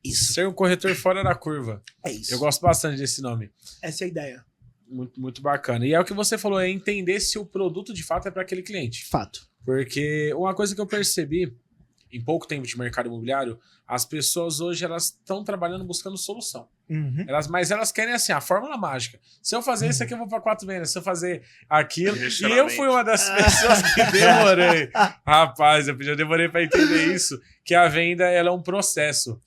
Isso. Ser um corretor fora da curva. É isso. Eu gosto bastante desse nome. Essa é a ideia. Muito, muito bacana. E é o que você falou, é entender se o produto de fato é para aquele cliente. Fato. Porque uma coisa que eu percebi em pouco tempo de mercado imobiliário, as pessoas hoje elas estão trabalhando buscando solução. Uhum. Mas elas querem assim, a fórmula mágica. Se eu fazer isso aqui, eu vou para 4 vendas. Se eu fazer aquilo. E eu Direcionamento. fui uma das pessoas que demorei. Rapaz, eu demorei para entender isso. Que a venda ela é um processo.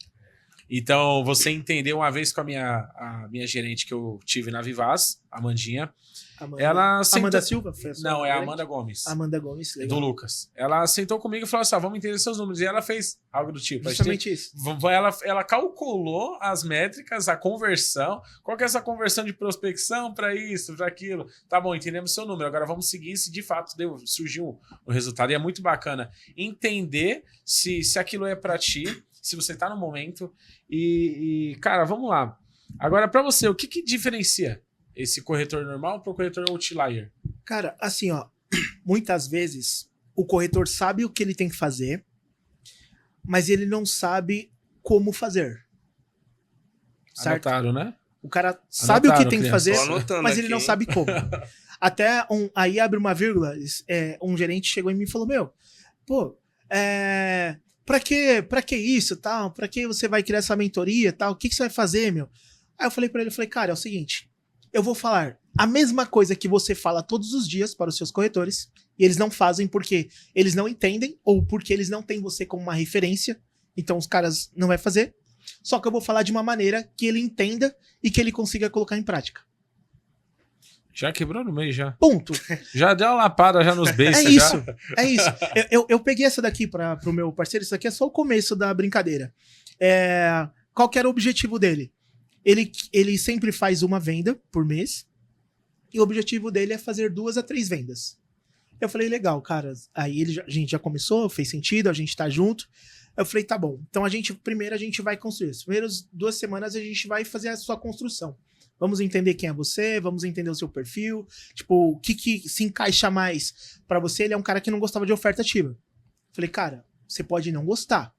Então, você entendeu uma vez com a minha gerente que eu tive na Vivaz, a Amandinha. Ela sentou... Amanda Silva? Não, é a Amanda Gomes. Amanda Gomes, legal. Do Lucas. Ela sentou comigo e falou assim: vamos entender seus números. E ela fez algo do tipo. Justamente isso. Ela calculou as métricas, a conversão. Qual que é essa conversão de prospecção para isso, para aquilo? Tá bom, entendemos seu número. Agora vamos seguir se de fato surgiu um resultado. E é muito bacana entender se aquilo é para ti, se você tá no momento. E cara, vamos lá. Agora, para você, o que diferencia esse corretor normal para o corretor outlier? Cara, assim, muitas vezes o corretor sabe o que ele tem que fazer, mas ele não sabe como fazer. Certo? Anotaram, né? O cara sabe o que tem que fazer, mas ele aqui, não sabe como. Até aí abre uma vírgula, um gerente chegou em mim e falou: pra que isso, tal? Pra que você vai criar essa mentoria, tal? O que você vai fazer, meu? Aí eu falei pra ele, cara, é o seguinte, eu vou falar a mesma coisa que você fala todos os dias para os seus corretores, e eles não fazem porque eles não entendem, ou porque eles não têm você como uma referência, então os caras não vai fazer, só que eu vou falar de uma maneira que ele entenda e que ele consiga colocar em prática. Já quebrou no meio, já. Ponto. Já deu uma lapada já nos beijos. É isso, é isso. Eu peguei essa daqui pro meu parceiro, isso aqui é só o começo da brincadeira. Qual que era o objetivo dele? Ele sempre faz uma venda por mês, e o objetivo dele é fazer 2 a 3 vendas. Eu falei, legal, cara. Aí a gente já começou, fez sentido, a gente tá junto. Eu falei, tá bom. Então primeiro a gente vai construir. As primeiras 2 semanas a gente vai fazer a sua construção. Vamos entender quem é você, vamos entender o seu perfil, tipo, o que se encaixa mais pra você. Ele é um cara que não gostava de oferta ativa. Falei, cara, você pode não gostar,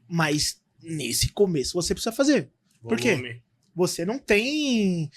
mas nesse começo você precisa fazer. Por quê? Você não tem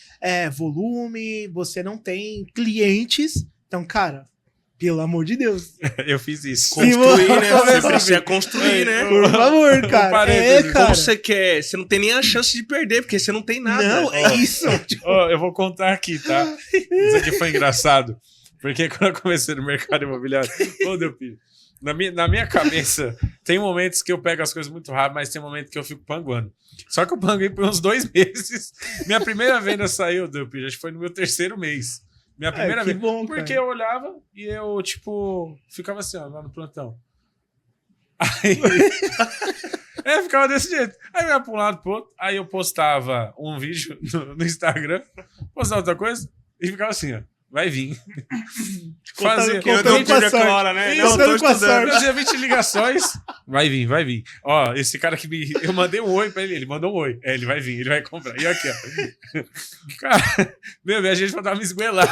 volume, você não tem clientes. Então, cara, pelo amor de Deus. Eu fiz isso. Construir, né? Você precisa construir, né? Por favor, cara. Parênteses. Cara. Como você quer? Você não tem nem a chance de perder, porque você não tem nada. Não, é isso. Ó, eu vou contar aqui, tá? Isso aqui foi engraçado. Porque quando eu comecei no mercado imobiliário... Ô, Delphi. Na minha cabeça, tem momentos que eu pego as coisas muito rápido, mas tem momentos que eu fico panguando. Só que eu panguei por uns 2 meses. Minha primeira venda saiu, Delpi, acho que foi no meu 3º mês. Minha primeira venda. Bom, porque cara. eu olhava e eu, tipo, ficava assim, ó, lá no plantão. Aí... ficava desse jeito. Aí eu ia pra um lado pro outro, aí eu postava um vídeo no Instagram, postava outra coisa e ficava assim, ó. Vai vir. Fazia. Contando com a sorte. Hora, né? Isso, Não, contando tô com a estudando. sorte. Fazia 20 ligações. Vai vir, vai vir. Ó, esse cara que me. Eu mandei um oi pra ele, ele mandou um oi. Ele vai vir, ele vai comprar. E aqui, ó. Cara, meu, a gente faltava me esguelar.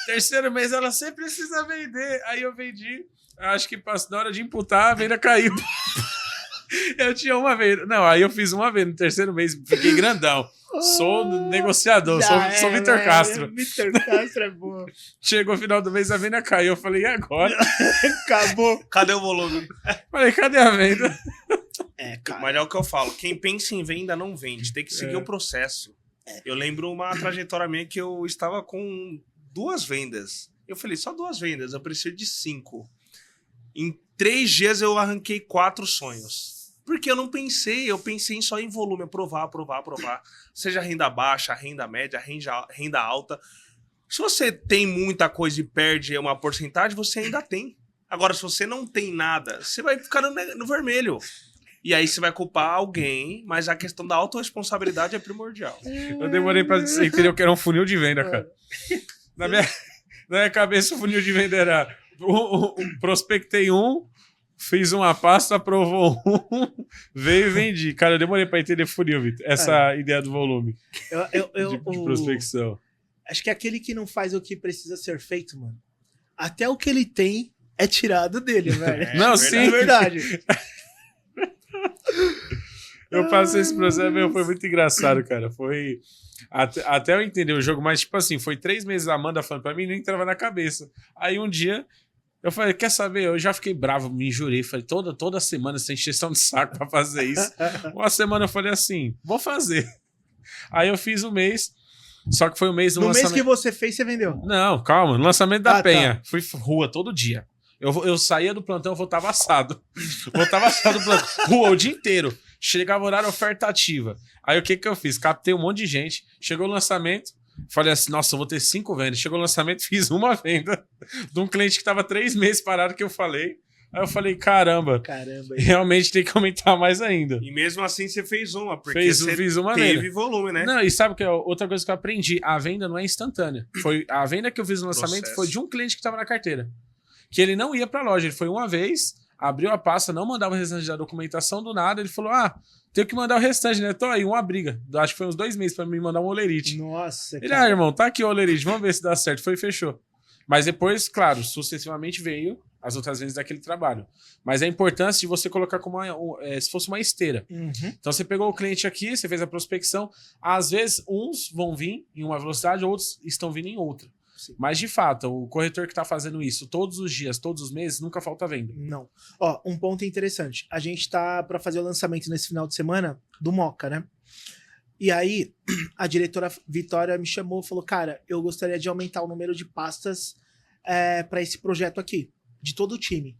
3º mês, ela sempre precisa vender. Aí eu vendi. Acho que na hora de imputar, a venda caiu. Eu tinha uma vez. Não, aí eu fiz uma vez. No 3º mês, fiquei grandão. Sou negociador, sou Vitor Castro. Vitor Castro é bom. Chegou o final do mês, a venda caiu. Eu falei, e agora? Acabou. Cadê o volume? Falei, cadê a venda? Cara. Mas é o que eu falo. Quem pensa em venda não vende. Tem que seguir o processo. Eu lembro uma trajetória minha que eu estava com 2 vendas. Eu falei, só 2 vendas. Eu preciso de 5. Em 3 dias eu arranquei 4 sonhos. Porque eu não pensei, eu pensei só em volume, aprovar. Seja renda baixa, renda média, renda alta. Se você tem muita coisa e perde uma porcentagem, você ainda tem. Agora, se você não tem nada, você vai ficar no vermelho. E aí você vai culpar alguém, mas a questão da autorresponsabilidade é primordial. Eu demorei pra entender o que era um funil de venda, cara. Na minha cabeça, o funil de venda era... prospectei fiz uma pasta, aprovou veio e vendi. Cara, eu demorei pra entender funil, Vitor. Essa ideia do volume de prospecção. Acho que é aquele que não faz o que precisa ser feito, mano. Até o que ele tem é tirado dele, velho. Não, sim. sim. É verdade. Eu passei esse processo, foi muito engraçado, cara. Foi... Até eu entender o jogo, mas tipo assim, foi 3 meses a Amanda falando pra mim, nem entrava na cabeça. Aí um dia... Eu falei, quer saber? Eu já fiquei bravo, me injurei. Falei, toda semana sem encheção de saco pra fazer isso. Uma semana eu falei assim, vou fazer. Aí eu fiz um mês, só que foi um mês do lançamento. No mês que você fez, você vendeu? Não, calma, no lançamento da Penha. Tá. Fui rua todo dia. Eu saía do plantão, eu voltava assado. Voltava assado do plantão. Rua o dia inteiro. Chegava horário oferta ativa. Aí o que eu fiz? Captei um monte de gente. Chegou o lançamento. Falei assim, nossa, eu vou ter 5 vendas. Chegou o lançamento, fiz uma venda de um cliente que tava 3 meses parado, que eu falei. Aí eu falei, caramba. Realmente tem que aumentar mais ainda. E mesmo assim você fez uma, porque fiz uma teve venda. Volume, né? Não, e sabe o que é outra coisa que eu aprendi? A venda não é instantânea. A venda que eu fiz no lançamento foi de um cliente que tava na carteira. Que ele não ia pra loja, ele foi uma vez, abriu a pasta, não mandava o restante da documentação do nada, ele falou, tenho que mandar o restante, né? Tô aí, uma briga. Acho que foi uns 2 meses pra me mandar um olerite. Nossa, ele, irmão, tá aqui o olerite, vamos ver se dá certo. Foi e fechou. Mas depois, claro, sucessivamente veio as outras vezes daquele trabalho. Mas a importância de você colocar como se fosse uma esteira. Uhum. Então você pegou o cliente aqui, você fez a prospecção. Às vezes, uns vão vir em uma velocidade, outros estão vindo em outra. Sim. Mas, de fato, o corretor que está fazendo isso todos os dias, todos os meses, nunca falta venda. Não. Ó, um ponto interessante. A gente tá para fazer o lançamento nesse final de semana do Moca, né? E aí, a diretora Vitória me chamou e falou, cara, eu gostaria de aumentar o número de pastas para esse projeto aqui, de todo o time.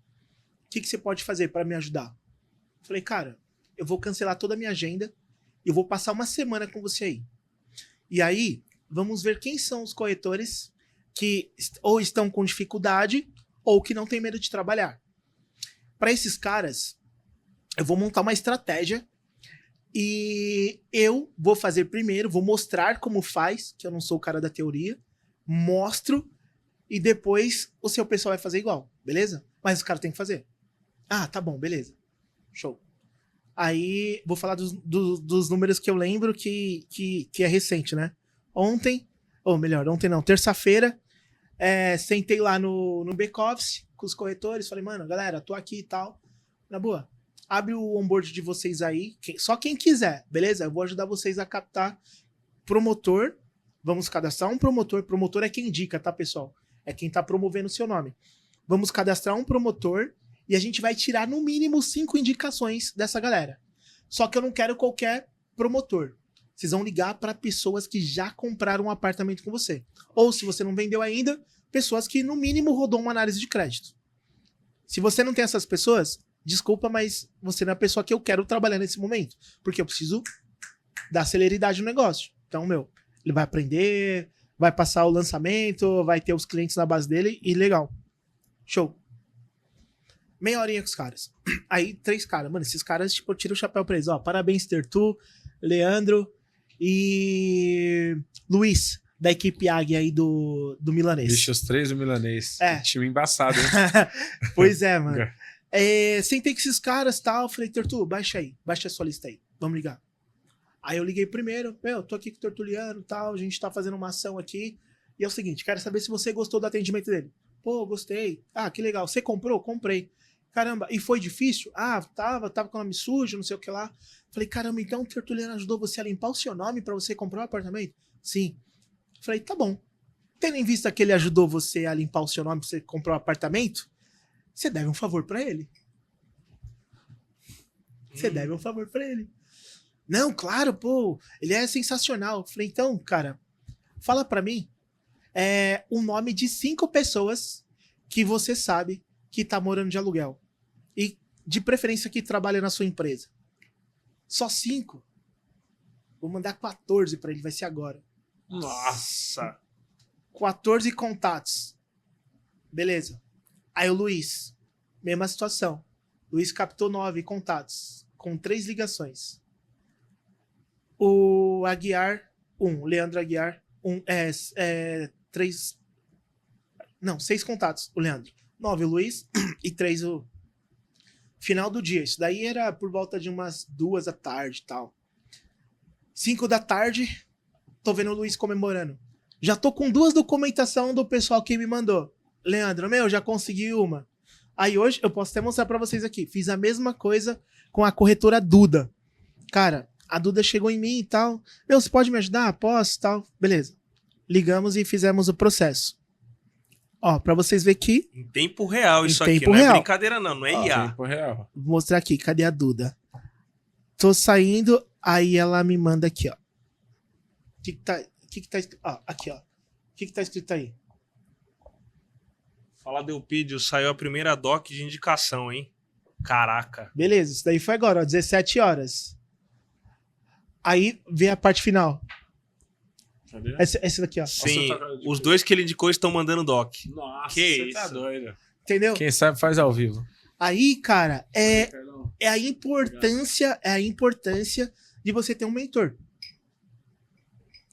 O que você pode fazer para me ajudar? Falei, cara, eu vou cancelar toda a minha agenda e eu vou passar uma semana com você aí. E aí, vamos ver quem são os corretores que ou estão com dificuldade ou que não tem medo de trabalhar. Para esses caras, eu vou montar uma estratégia e eu vou fazer primeiro, vou mostrar como faz, que eu não sou o cara da teoria, mostro e depois o seu pessoal vai fazer igual, beleza? Mas os caras têm que fazer. Ah, tá bom, beleza. Show. Aí, vou falar dos números que eu lembro que é recente, né? Ontem não, terça-feira, sentei lá no back-office com os corretores, falei, mano, galera, tô aqui e tal. Na boa, abre o onboard de vocês aí, só quem quiser, beleza? Eu vou ajudar vocês a captar promotor, vamos cadastrar um promotor é quem indica, tá, pessoal? É quem tá promovendo o seu nome. Vamos cadastrar um promotor e a gente vai tirar no mínimo 5 indicações dessa galera. Só que eu não quero qualquer promotor. Vocês vão ligar para pessoas que já compraram um apartamento com você. Ou, se você não vendeu ainda, pessoas que, no mínimo, rodou uma análise de crédito. Se você não tem essas pessoas, desculpa, mas você não é a pessoa que eu quero trabalhar nesse momento. Porque eu preciso dar celeridade no negócio. Então, ele vai aprender, vai passar o lançamento, vai ter os clientes na base dele e legal. Show. Meia horinha com os caras. Aí, 3 caras. Mano, esses caras, tipo, eu tiro o chapéu pra eles. Ó, parabéns, Tertu, Leandro e Luiz, da equipe Águia aí do Milanês. Vixe, os 3 do Milanês. É. Que time embaçado, hein? Pois é, mano. Sentei com esses caras e tal. Falei, Tertu, baixa a sua lista aí. Vamos ligar. Aí eu liguei primeiro. Tô aqui com o Tertuliano e tal. A gente tá fazendo uma ação aqui. E é o seguinte, quero saber se você gostou do atendimento dele. Pô, gostei. Ah, que legal. Você comprou? Comprei. Caramba, e foi difícil? Ah, tava com o nome sujo, não sei o que lá. Falei, caramba, então o Tertuliano ajudou você a limpar o seu nome pra você comprar um apartamento? Sim. Falei, tá bom. Tendo em vista que ele ajudou você a limpar o seu nome pra você comprar um apartamento, você deve um favor pra ele. Você deve um favor pra ele. Não, claro, pô, ele é sensacional. Falei, então, cara, fala pra mim o nome de 5 pessoas que você sabe que tá morando de aluguel. E de preferência que trabalha na sua empresa. Só 5. Vou mandar 14 pra ele, vai ser agora. Nossa! 14 contatos. Beleza. Aí o Luiz, mesma situação. Luiz captou 9 contatos, com 3 ligações. O Aguiar, 1. Leandro Aguiar, 3... Não, 6 contatos, o Leandro. 9 o Luiz e 3 o final do dia. Isso daí era por volta de umas 2 da tarde e tal. 5 da tarde, tô vendo o Luiz comemorando. Já tô com 2 documentação do pessoal que me mandou. Leandro, já consegui uma. Aí hoje, eu posso até mostrar pra vocês aqui. Fiz a mesma coisa com a corretora Duda. Cara, a Duda chegou em mim e tal. Você pode me ajudar? Posso e tal. Beleza. Ligamos e fizemos o processo. Ó, pra vocês verem que... Em tempo real isso Em aqui, tempo não é real. brincadeira não é IA. Tempo real. Vou mostrar aqui. Cadê a Duda? Tô saindo, aí ela me manda aqui, ó. O que tá escrito? Ó, aqui, ó. O que tá escrito aí? Fala Delpídio, saiu a primeira doc de indicação, hein? Caraca. Beleza, isso daí foi agora, ó. 17 horas. Aí vem a parte final. Cadê? Essa daqui, ó. Sim, Nossa, tá- os 2 que ele indicou estão mandando doc. Nossa, Que você tá isso? doido. Entendeu? Quem sabe faz ao vivo. Aí, cara, é a importância de você ter um mentor.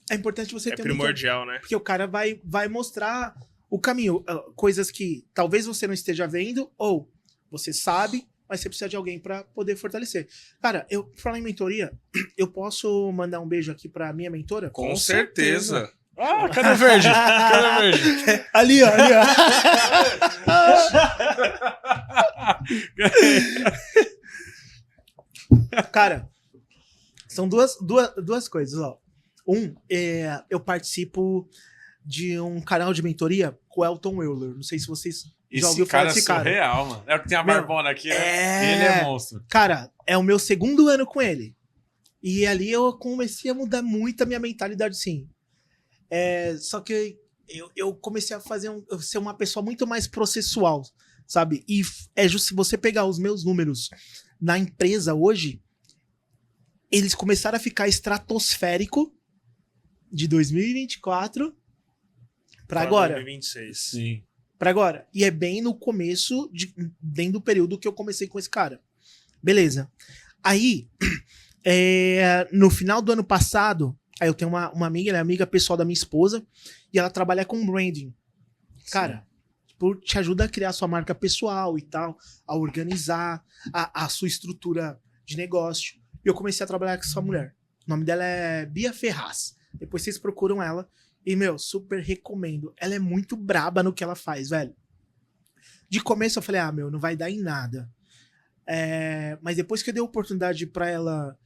É importante você É ter um mentor. primordial, né? Porque o cara vai mostrar o caminho. Coisas que talvez você não esteja vendo, ou você sabe, mas você precisa de alguém pra poder fortalecer. Cara, falar em mentoria, eu posso mandar um beijo aqui pra minha mentora? Com certeza. Ah, cadê o verde? Cadê o verde? Ali, ó, ali, ó. Cara, são duas coisas, ó. Eu participo de um canal de mentoria com o Elton Euler. Não sei se vocês já ouviram falar desse cara. Surreal, mano. É o que tem a Meu, barbona aqui, né? Ele é monstro. Cara, é o meu 2º ano com ele. E ali eu comecei a mudar muito a minha mentalidade, sim. Só que eu comecei a ser uma pessoa muito mais processual, sabe? E é justo se você pegar os meus números na empresa hoje, eles começaram a ficar estratosférico de 2024 para agora. 2026. Sim. Pra agora. E é bem no começo, bem do período que eu comecei com esse cara. Beleza. Aí, no final do ano passado, aí eu tenho uma amiga, ela é amiga pessoal da minha esposa, e ela trabalha com branding. Cara, tipo, te ajuda a criar sua marca pessoal e tal, a organizar a sua estrutura de negócio. E eu comecei a trabalhar com essa mulher. O nome dela é Bia Ferraz. Depois vocês procuram ela. E, super recomendo. Ela é muito braba no que ela faz, velho. De começo eu falei, não vai dar em nada. Mas depois que eu dei a oportunidade pra ela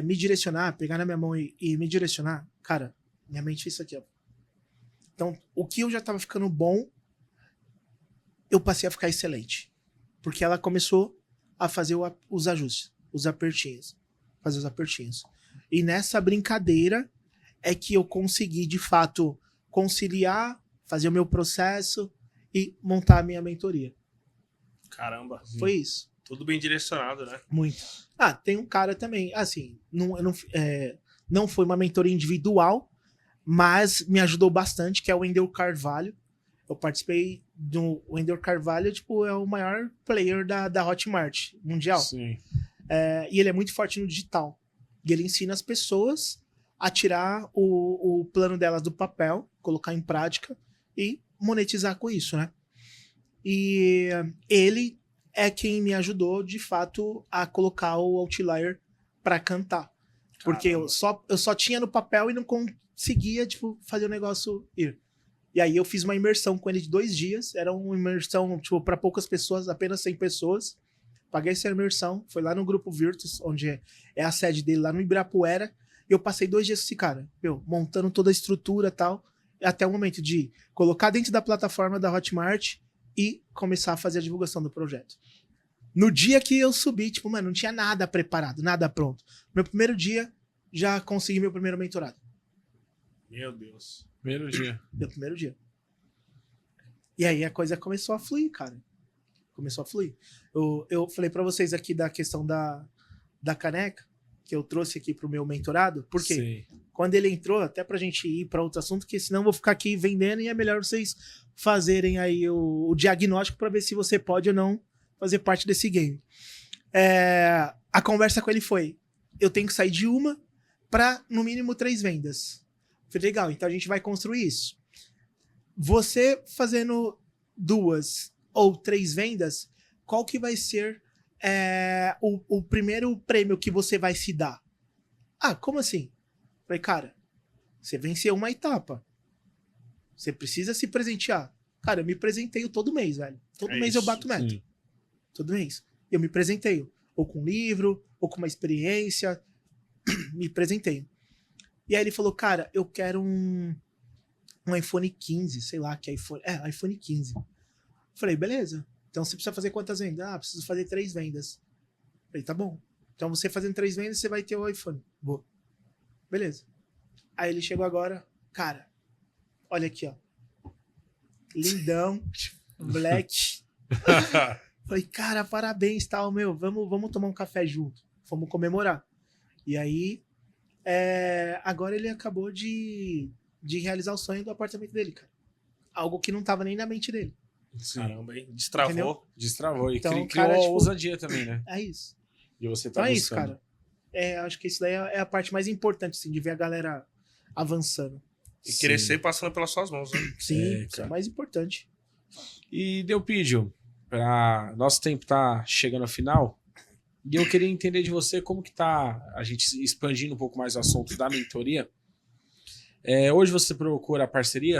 me direcionar, pegar na minha mão e me direcionar, cara, minha mente fez isso aqui, ó. Então, o que eu já tava ficando bom, eu passei a ficar excelente. Porque ela começou a fazer os ajustes, os apertinhos. Fazer os apertinhos. E nessa brincadeira é que eu consegui, de fato, conciliar, fazer o meu processo e montar a minha mentoria. Caramba. Foi isso. Tudo bem direcionado, né? Muito. Ah, tem um cara também, assim, não foi uma mentoria individual, mas me ajudou bastante, que é o Wendel Carvalho. Eu participei do Wendel Carvalho, tipo, é o maior player da Hotmart mundial. Sim. E ele é muito forte no digital. E ele ensina as pessoas a tirar o plano delas do papel, colocar em prática e monetizar com isso, né? E ele é quem me ajudou, de fato, a colocar o Outlier pra cantar. Porque eu só tinha no papel e não conseguia, tipo, fazer o negócio ir. E aí eu fiz uma imersão com ele de 2 dias. Era uma imersão, tipo, pra poucas pessoas, apenas 100 pessoas. Paguei essa imersão, foi lá no Grupo Virtus, onde é a sede dele, lá no Ibirapuera. E eu passei 2 dias com esse cara, montando toda a estrutura e tal, até o momento de colocar dentro da plataforma da Hotmart e começar a fazer a divulgação do projeto. No dia que eu subi, tipo, mano, não tinha nada preparado, nada pronto. Meu primeiro dia, já consegui meu primeiro mentorado. Meu Deus. Primeiro dia. Meu primeiro dia. E aí a coisa começou a fluir, cara. Começou a fluir. Eu falei pra vocês aqui da questão da caneca, que eu trouxe aqui pro meu mentorado. Por quê? Sim. Quando ele entrou, até pra gente ir pra outro assunto, porque senão eu vou ficar aqui vendendo e é melhor vocês fazerem aí o diagnóstico pra ver se você pode ou não fazer parte desse game. A conversa com ele foi, eu tenho que sair de uma pra, no mínimo, 3 vendas. Falei, legal, então a gente vai construir isso. Você fazendo 2 ou 3 vendas, qual que vai ser o primeiro prêmio que você vai se dar? Ah, como assim? Falei, cara, você venceu uma etapa. Você precisa se presentear. Cara, eu me presenteio todo mês, velho. Todo mês isso, eu bato meta. Sim. Todo mês. Eu me presenteio. Ou com um livro, ou com uma experiência. Me presenteio. E aí ele falou, cara, eu quero um iPhone 15, sei lá, que iPhone... iPhone 15. Falei, beleza. Então você precisa fazer quantas vendas? Ah, preciso fazer 3 vendas. Falei, tá bom. Então você fazendo 3 vendas, você vai ter o iPhone. Boa. Beleza. Aí ele chegou agora, cara, olha aqui, ó. Lindão, black. Falei, cara, parabéns, tal, meu, vamos tomar um café junto. Vamos comemorar. E aí, agora ele acabou de realizar o sonho do apartamento dele, cara. Algo que não tava nem na mente dele. Sim. Caramba, hein? Destravou. Entendeu? Destravou. E Então, criou cara, a tipo, ousadia também, né? É isso. E você tá Então é isso, buscando. cara. Acho que isso daí é a parte mais importante, assim, de ver a galera avançando. E Sim. crescer passando pelas suas mãos, né? Sim, isso é cara. o mais importante. E Delpídio, nosso tempo tá chegando ao final. E eu queria entender de você como que tá a gente expandindo um pouco mais o assunto da mentoria. Hoje você procura parceria?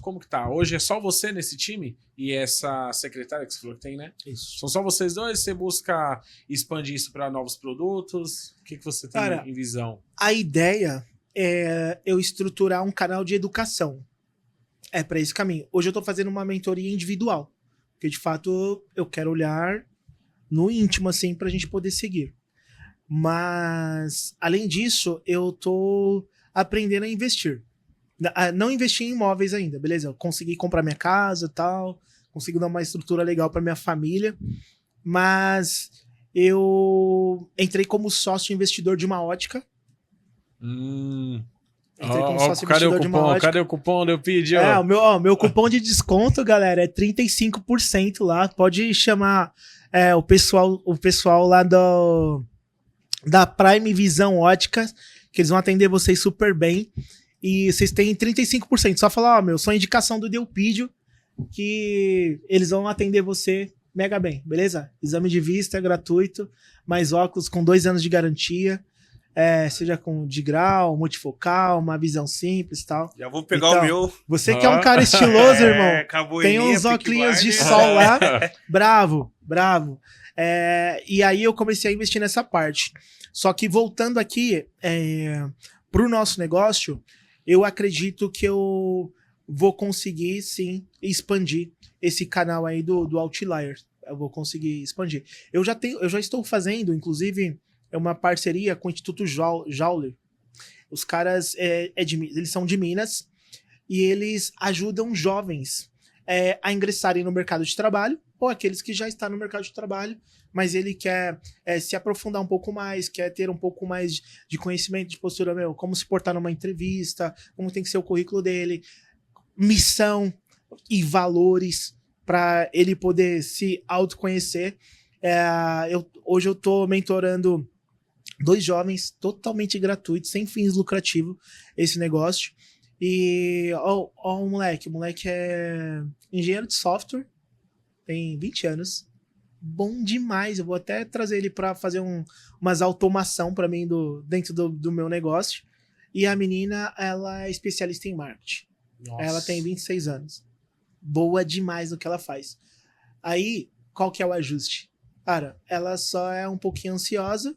Como que tá? Hoje é só você nesse time? E essa secretária que você falou que tem, né? Isso. São só vocês dois? Você busca expandir isso para novos produtos? O que você tem Cara, em visão? A ideia é eu estruturar um canal de educação. É para esse caminho. Hoje eu tô fazendo uma mentoria individual. Porque, de fato, eu quero olhar no íntimo, assim, pra gente poder seguir. Mas, além disso, eu tô aprendendo a investir. Não investir em imóveis ainda, beleza? Eu consegui comprar minha casa e tal, consegui dar uma estrutura legal pra minha família, mas eu entrei como sócio investidor de uma ótica. Entrei como sócio investidor de uma ótica. Cadê o cupom? Delpídio? O meu cupom de desconto, galera, é 35% lá. Pode chamar o pessoal lá da Prime Visão Ótica, que eles vão atender vocês super bem. E vocês têm 35%. Só falar, sou indicação do Delpídio, que eles vão atender você mega bem, beleza? Exame de vista é gratuito, mais óculos com 2 anos de garantia. Seja de grau, multifocal, uma visão simples e tal. Já vou pegar Então, o meu. Você que é um cara estiloso, irmão, tem Caboeirinha, uns óculos de Peak sol lá. Bravo. E aí eu comecei a investir nessa parte. Só que voltando aqui pro nosso negócio, eu acredito que eu vou conseguir, sim, expandir esse canal aí do Outlier. Eu vou conseguir expandir. Eu já estou fazendo, inclusive, uma parceria com o Instituto Jauler. Os caras, eles são de Minas e eles ajudam jovens a ingressarem no mercado de trabalho ou aqueles que já estão no mercado de trabalho, mas ele quer se aprofundar um pouco mais, quer ter um pouco mais de conhecimento, de postura, como se portar numa entrevista, como tem que ser o currículo dele, missão e valores para ele poder se autoconhecer. Hoje eu tô mentorando 2 jovens totalmente gratuitos, sem fins lucrativos, esse negócio. E ó, o moleque é engenheiro de software, tem 20 anos, bom demais. Eu vou até trazer ele para fazer umas automação para mim dentro do meu negócio. E a menina, ela é especialista em marketing. Nossa. Ela tem 26 anos. Boa demais no que ela faz. Aí, qual que é o ajuste? Cara, ela só é um pouquinho ansiosa,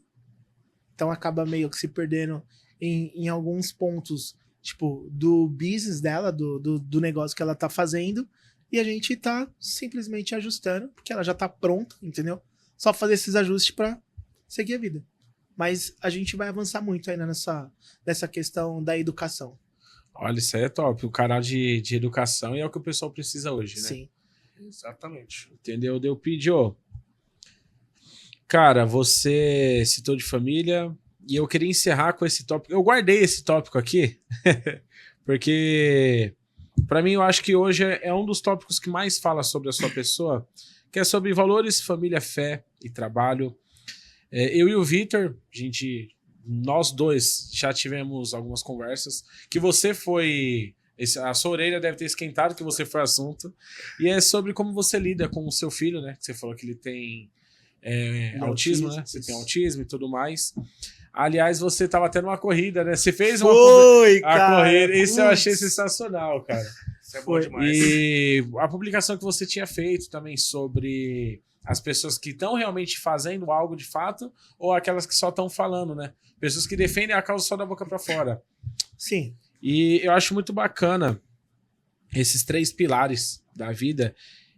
então acaba meio que se perdendo em alguns pontos, tipo, do business dela, do negócio que ela tá fazendo, e a gente tá simplesmente ajustando, porque ela já tá pronta, entendeu? Só fazer esses ajustes pra seguir a vida. Mas a gente vai avançar muito ainda nessa questão da educação. Olha, isso aí é top. O canal de educação e é o que o pessoal precisa hoje, né? Sim. Exatamente. Entendeu? Delpidio. Cara, você citou de família e eu queria encerrar com esse tópico. Eu guardei esse tópico aqui porque pra mim eu acho que hoje é um dos tópicos que mais fala sobre a sua pessoa, que é sobre valores, família, fé e trabalho. Eu e o Vitor, nós dois já tivemos algumas conversas, que você foi... A sua orelha deve ter esquentado que você foi assunto. E é sobre como você lida com o seu filho, né? Que você falou que ele tem autismo, né? Você tem autismo e tudo mais. Aliás, você estava tendo uma corrida, né? Você fez uma corrida. Isso eu achei sensacional, cara. Isso é bom demais. E a publicação que você tinha feito também sobre as pessoas que estão realmente fazendo algo de fato ou aquelas que só estão falando, né? Pessoas que defendem a causa só da boca para fora. Sim. E eu acho muito bacana esses 3 pilares da vida.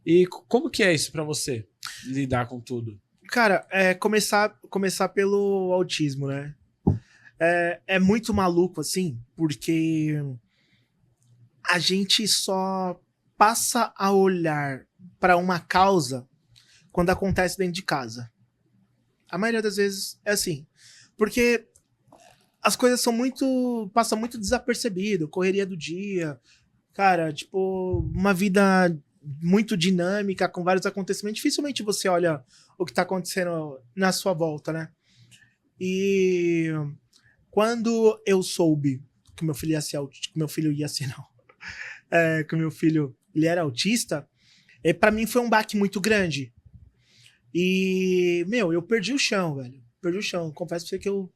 E como que é isso pra você, lidar com tudo? Cara, começar pelo autismo, né? É muito maluco, assim, porque a gente só passa a olhar pra uma causa quando acontece dentro de casa. A maioria das vezes é assim. Porque as coisas passam muito desapercebido, correria do dia, cara, tipo, uma vida muito dinâmica, com vários acontecimentos, dificilmente você olha o que tá acontecendo na sua volta, né? E quando eu soube que meu filho ia ser autista, que meu filho ele era autista, pra mim foi um baque muito grande. E, eu perdi o chão, velho. Perdi o chão. Confesso pra você que eu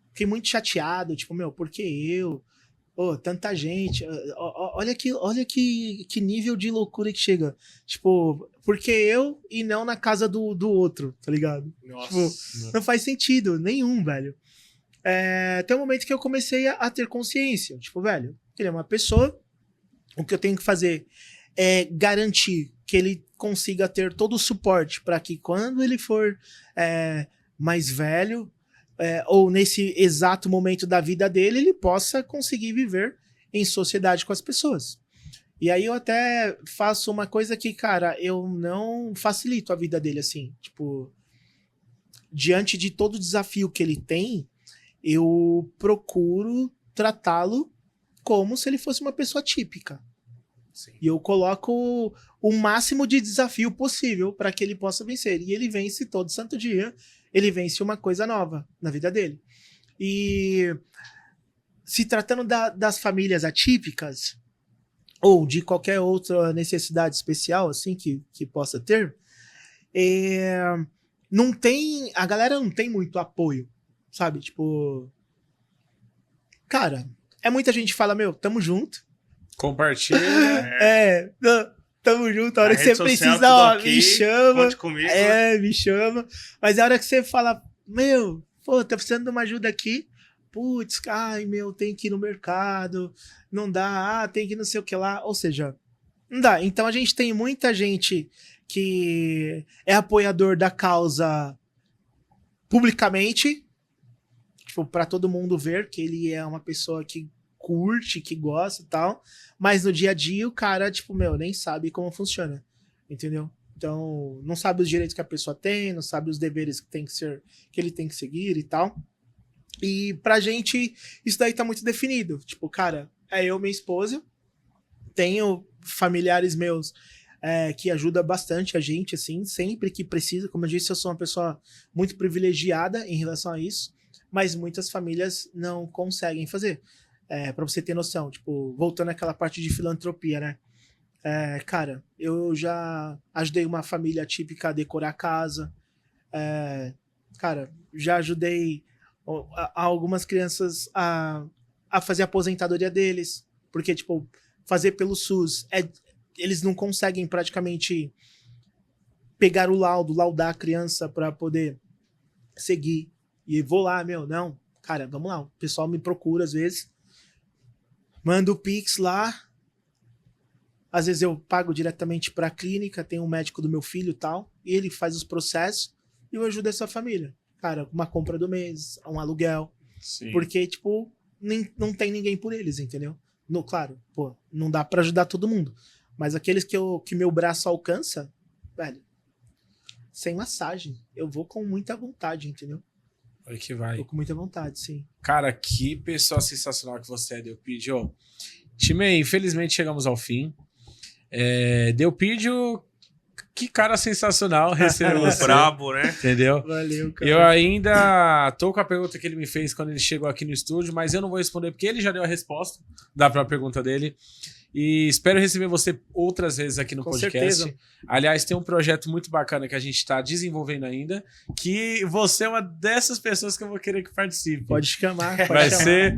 fiquei muito chateado, tipo, por que eu? Tanta gente. Olha que nível de loucura que chega. Tipo, por que eu e não na casa do outro, tá ligado? Nossa. Tipo, não faz sentido nenhum, velho. Tem um momento que eu comecei a ter consciência. Tipo, velho, ele é uma pessoa, o que eu tenho que fazer é garantir que ele consiga ter todo o suporte para que quando ele for mais velho, ou nesse exato momento da vida dele, ele possa conseguir viver em sociedade com as pessoas. E aí eu até faço uma coisa que, cara, eu não facilito a vida dele, assim. Tipo, diante de todo o desafio que ele tem, eu procuro tratá-lo como se ele fosse uma pessoa típica. Sim. E eu coloco o máximo de desafio possível para que ele possa vencer. E ele vence todo santo dia. Ele vence uma coisa nova na vida dele. E se tratando das famílias atípicas, ou de qualquer outra necessidade especial assim que possa ter, a galera não tem muito apoio, sabe? Tipo, cara, muita gente que fala, tamo junto. Compartilha. Tamo junto, a hora que você precisa, me chama. Conte comigo. Me chama. Mas a hora que você fala, tá precisando de uma ajuda aqui. Putz, tem que ir no mercado. Não dá, tem que ir não sei o que lá. Ou seja, não dá. Então a gente tem muita gente que é apoiador da causa publicamente, tipo, pra todo mundo ver que ele é uma pessoa que curte, que gosta e tal, mas no dia a dia o cara, tipo, nem sabe como funciona. entendeu? Então, não sabe os direitos que a pessoa tem, não sabe os deveres que ele tem que seguir e tal. E pra gente, isso daí tá muito definido. Tipo, cara, é eu, minha esposa, tenho familiares meus que ajudam bastante a gente, assim, sempre que precisa. Como eu disse, eu sou uma pessoa muito privilegiada em relação a isso, mas muitas famílias não conseguem fazer. Pra você ter noção, tipo, voltando àquela parte de filantropia, né? Cara, eu já ajudei uma família típica a decorar a casa. Cara, já ajudei algumas crianças a fazer a aposentadoria deles, porque, tipo, fazer pelo SUS, eles não conseguem praticamente pegar o laudo, laudar a criança para poder seguir. E vou lá, não, cara, vamos lá, o pessoal me procura às vezes, manda o Pix lá, às vezes eu pago diretamente para a clínica, tem um médico do meu filho e tal, e ele faz os processos e eu ajudo essa família. Cara, uma compra do mês, um aluguel. Sim. Porque, tipo, não tem ninguém por eles, entendeu? Claro, pô, não dá pra ajudar todo mundo. Mas aqueles que meu braço alcança, velho, sem massagem, eu vou com muita vontade, entendeu? Vai que vai. Vou com muita vontade, sim. Cara, que pessoa sensacional que você é, Delpidio. Time, infelizmente chegamos ao fim. Delpidio, que cara sensacional receber você. Brabo, né? Entendeu? Valeu, cara. Eu ainda tô com a pergunta que ele me fez quando ele chegou aqui no estúdio, mas eu não vou responder porque ele já deu a resposta da própria pergunta dele. E espero receber você outras vezes aqui no podcast. Certeza. Aliás, tem um projeto muito bacana que a gente está desenvolvendo ainda, que você é uma dessas pessoas que eu vou querer que participe. Pode chamar. Vai ser...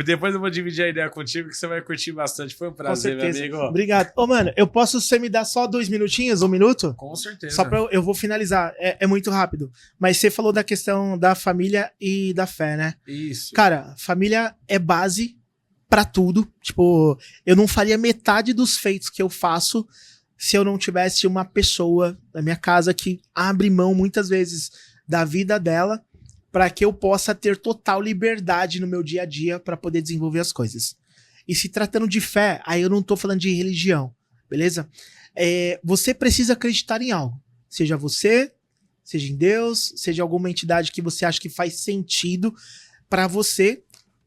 Depois eu vou dividir a ideia contigo, que você vai curtir bastante. Foi um prazer, meu amigo. Obrigado. Ô, mano, você me dá só 2 minutinhos, 1 minuto? Com certeza. Só eu vou finalizar. É muito rápido. Mas você falou da questão da família e da fé, né? Isso. Cara, família é base pra tudo. Tipo, eu não faria metade dos feitos que eu faço se eu não tivesse uma pessoa na minha casa que abre mão muitas vezes da vida dela para que eu possa ter total liberdade no meu dia a dia para poder desenvolver as coisas. E se tratando de fé, aí eu não tô falando de religião, beleza? Você precisa acreditar em algo. Seja você, seja em Deus, seja alguma entidade que você acha que faz sentido para você.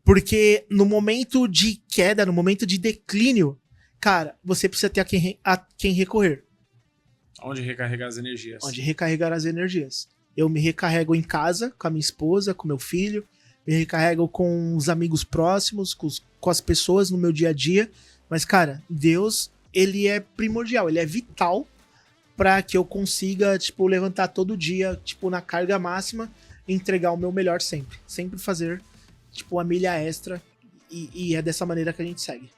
Porque no momento de queda, no momento de declínio, cara, você precisa ter a quem recorrer. Onde recarregar as energias. Onde recarregar as energias. Eu me recarrego em casa, com a minha esposa, com meu filho, me recarrego com os amigos próximos, com as pessoas no meu dia a dia. Mas, cara, Deus, ele é primordial, ele é vital para que eu consiga, tipo, levantar todo dia, tipo, na carga máxima e entregar o meu melhor sempre. Sempre fazer tipo, uma milha extra, e é dessa maneira que a gente segue.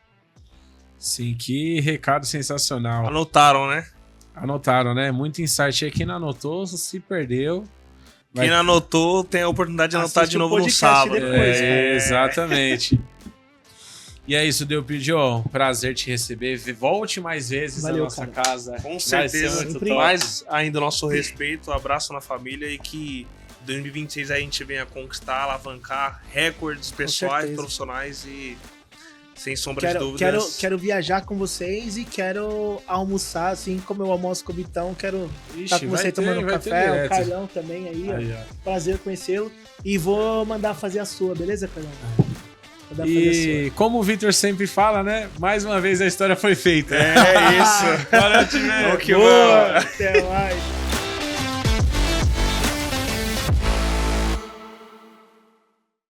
Sim, que recado sensacional. Anotaram, né? Anotaram, né? Muito insight aí. Quem não anotou, se perdeu. Quem não anotou, tem a oportunidade de anotar de novo no sábado. Depois, exatamente. E é isso, Delpidio. Prazer te receber. Volte mais vezes na nossa casa. Com certeza. Mais ainda o nosso respeito, abraço na família e que 2026 a gente venha conquistar, alavancar recordes pessoais, profissionais e sem sombra de dúvidas. Quero viajar com vocês e quero almoçar, assim como eu almoço com o Vitão. Quero estar com você tomando um café, o Carlão também aí. Prazer conhecê-lo. E vou mandar fazer a sua, beleza, Carlão? E como o Vitor sempre fala, né? Mais uma vez a história foi feita. É isso. Valeu, time. Boa, até mais.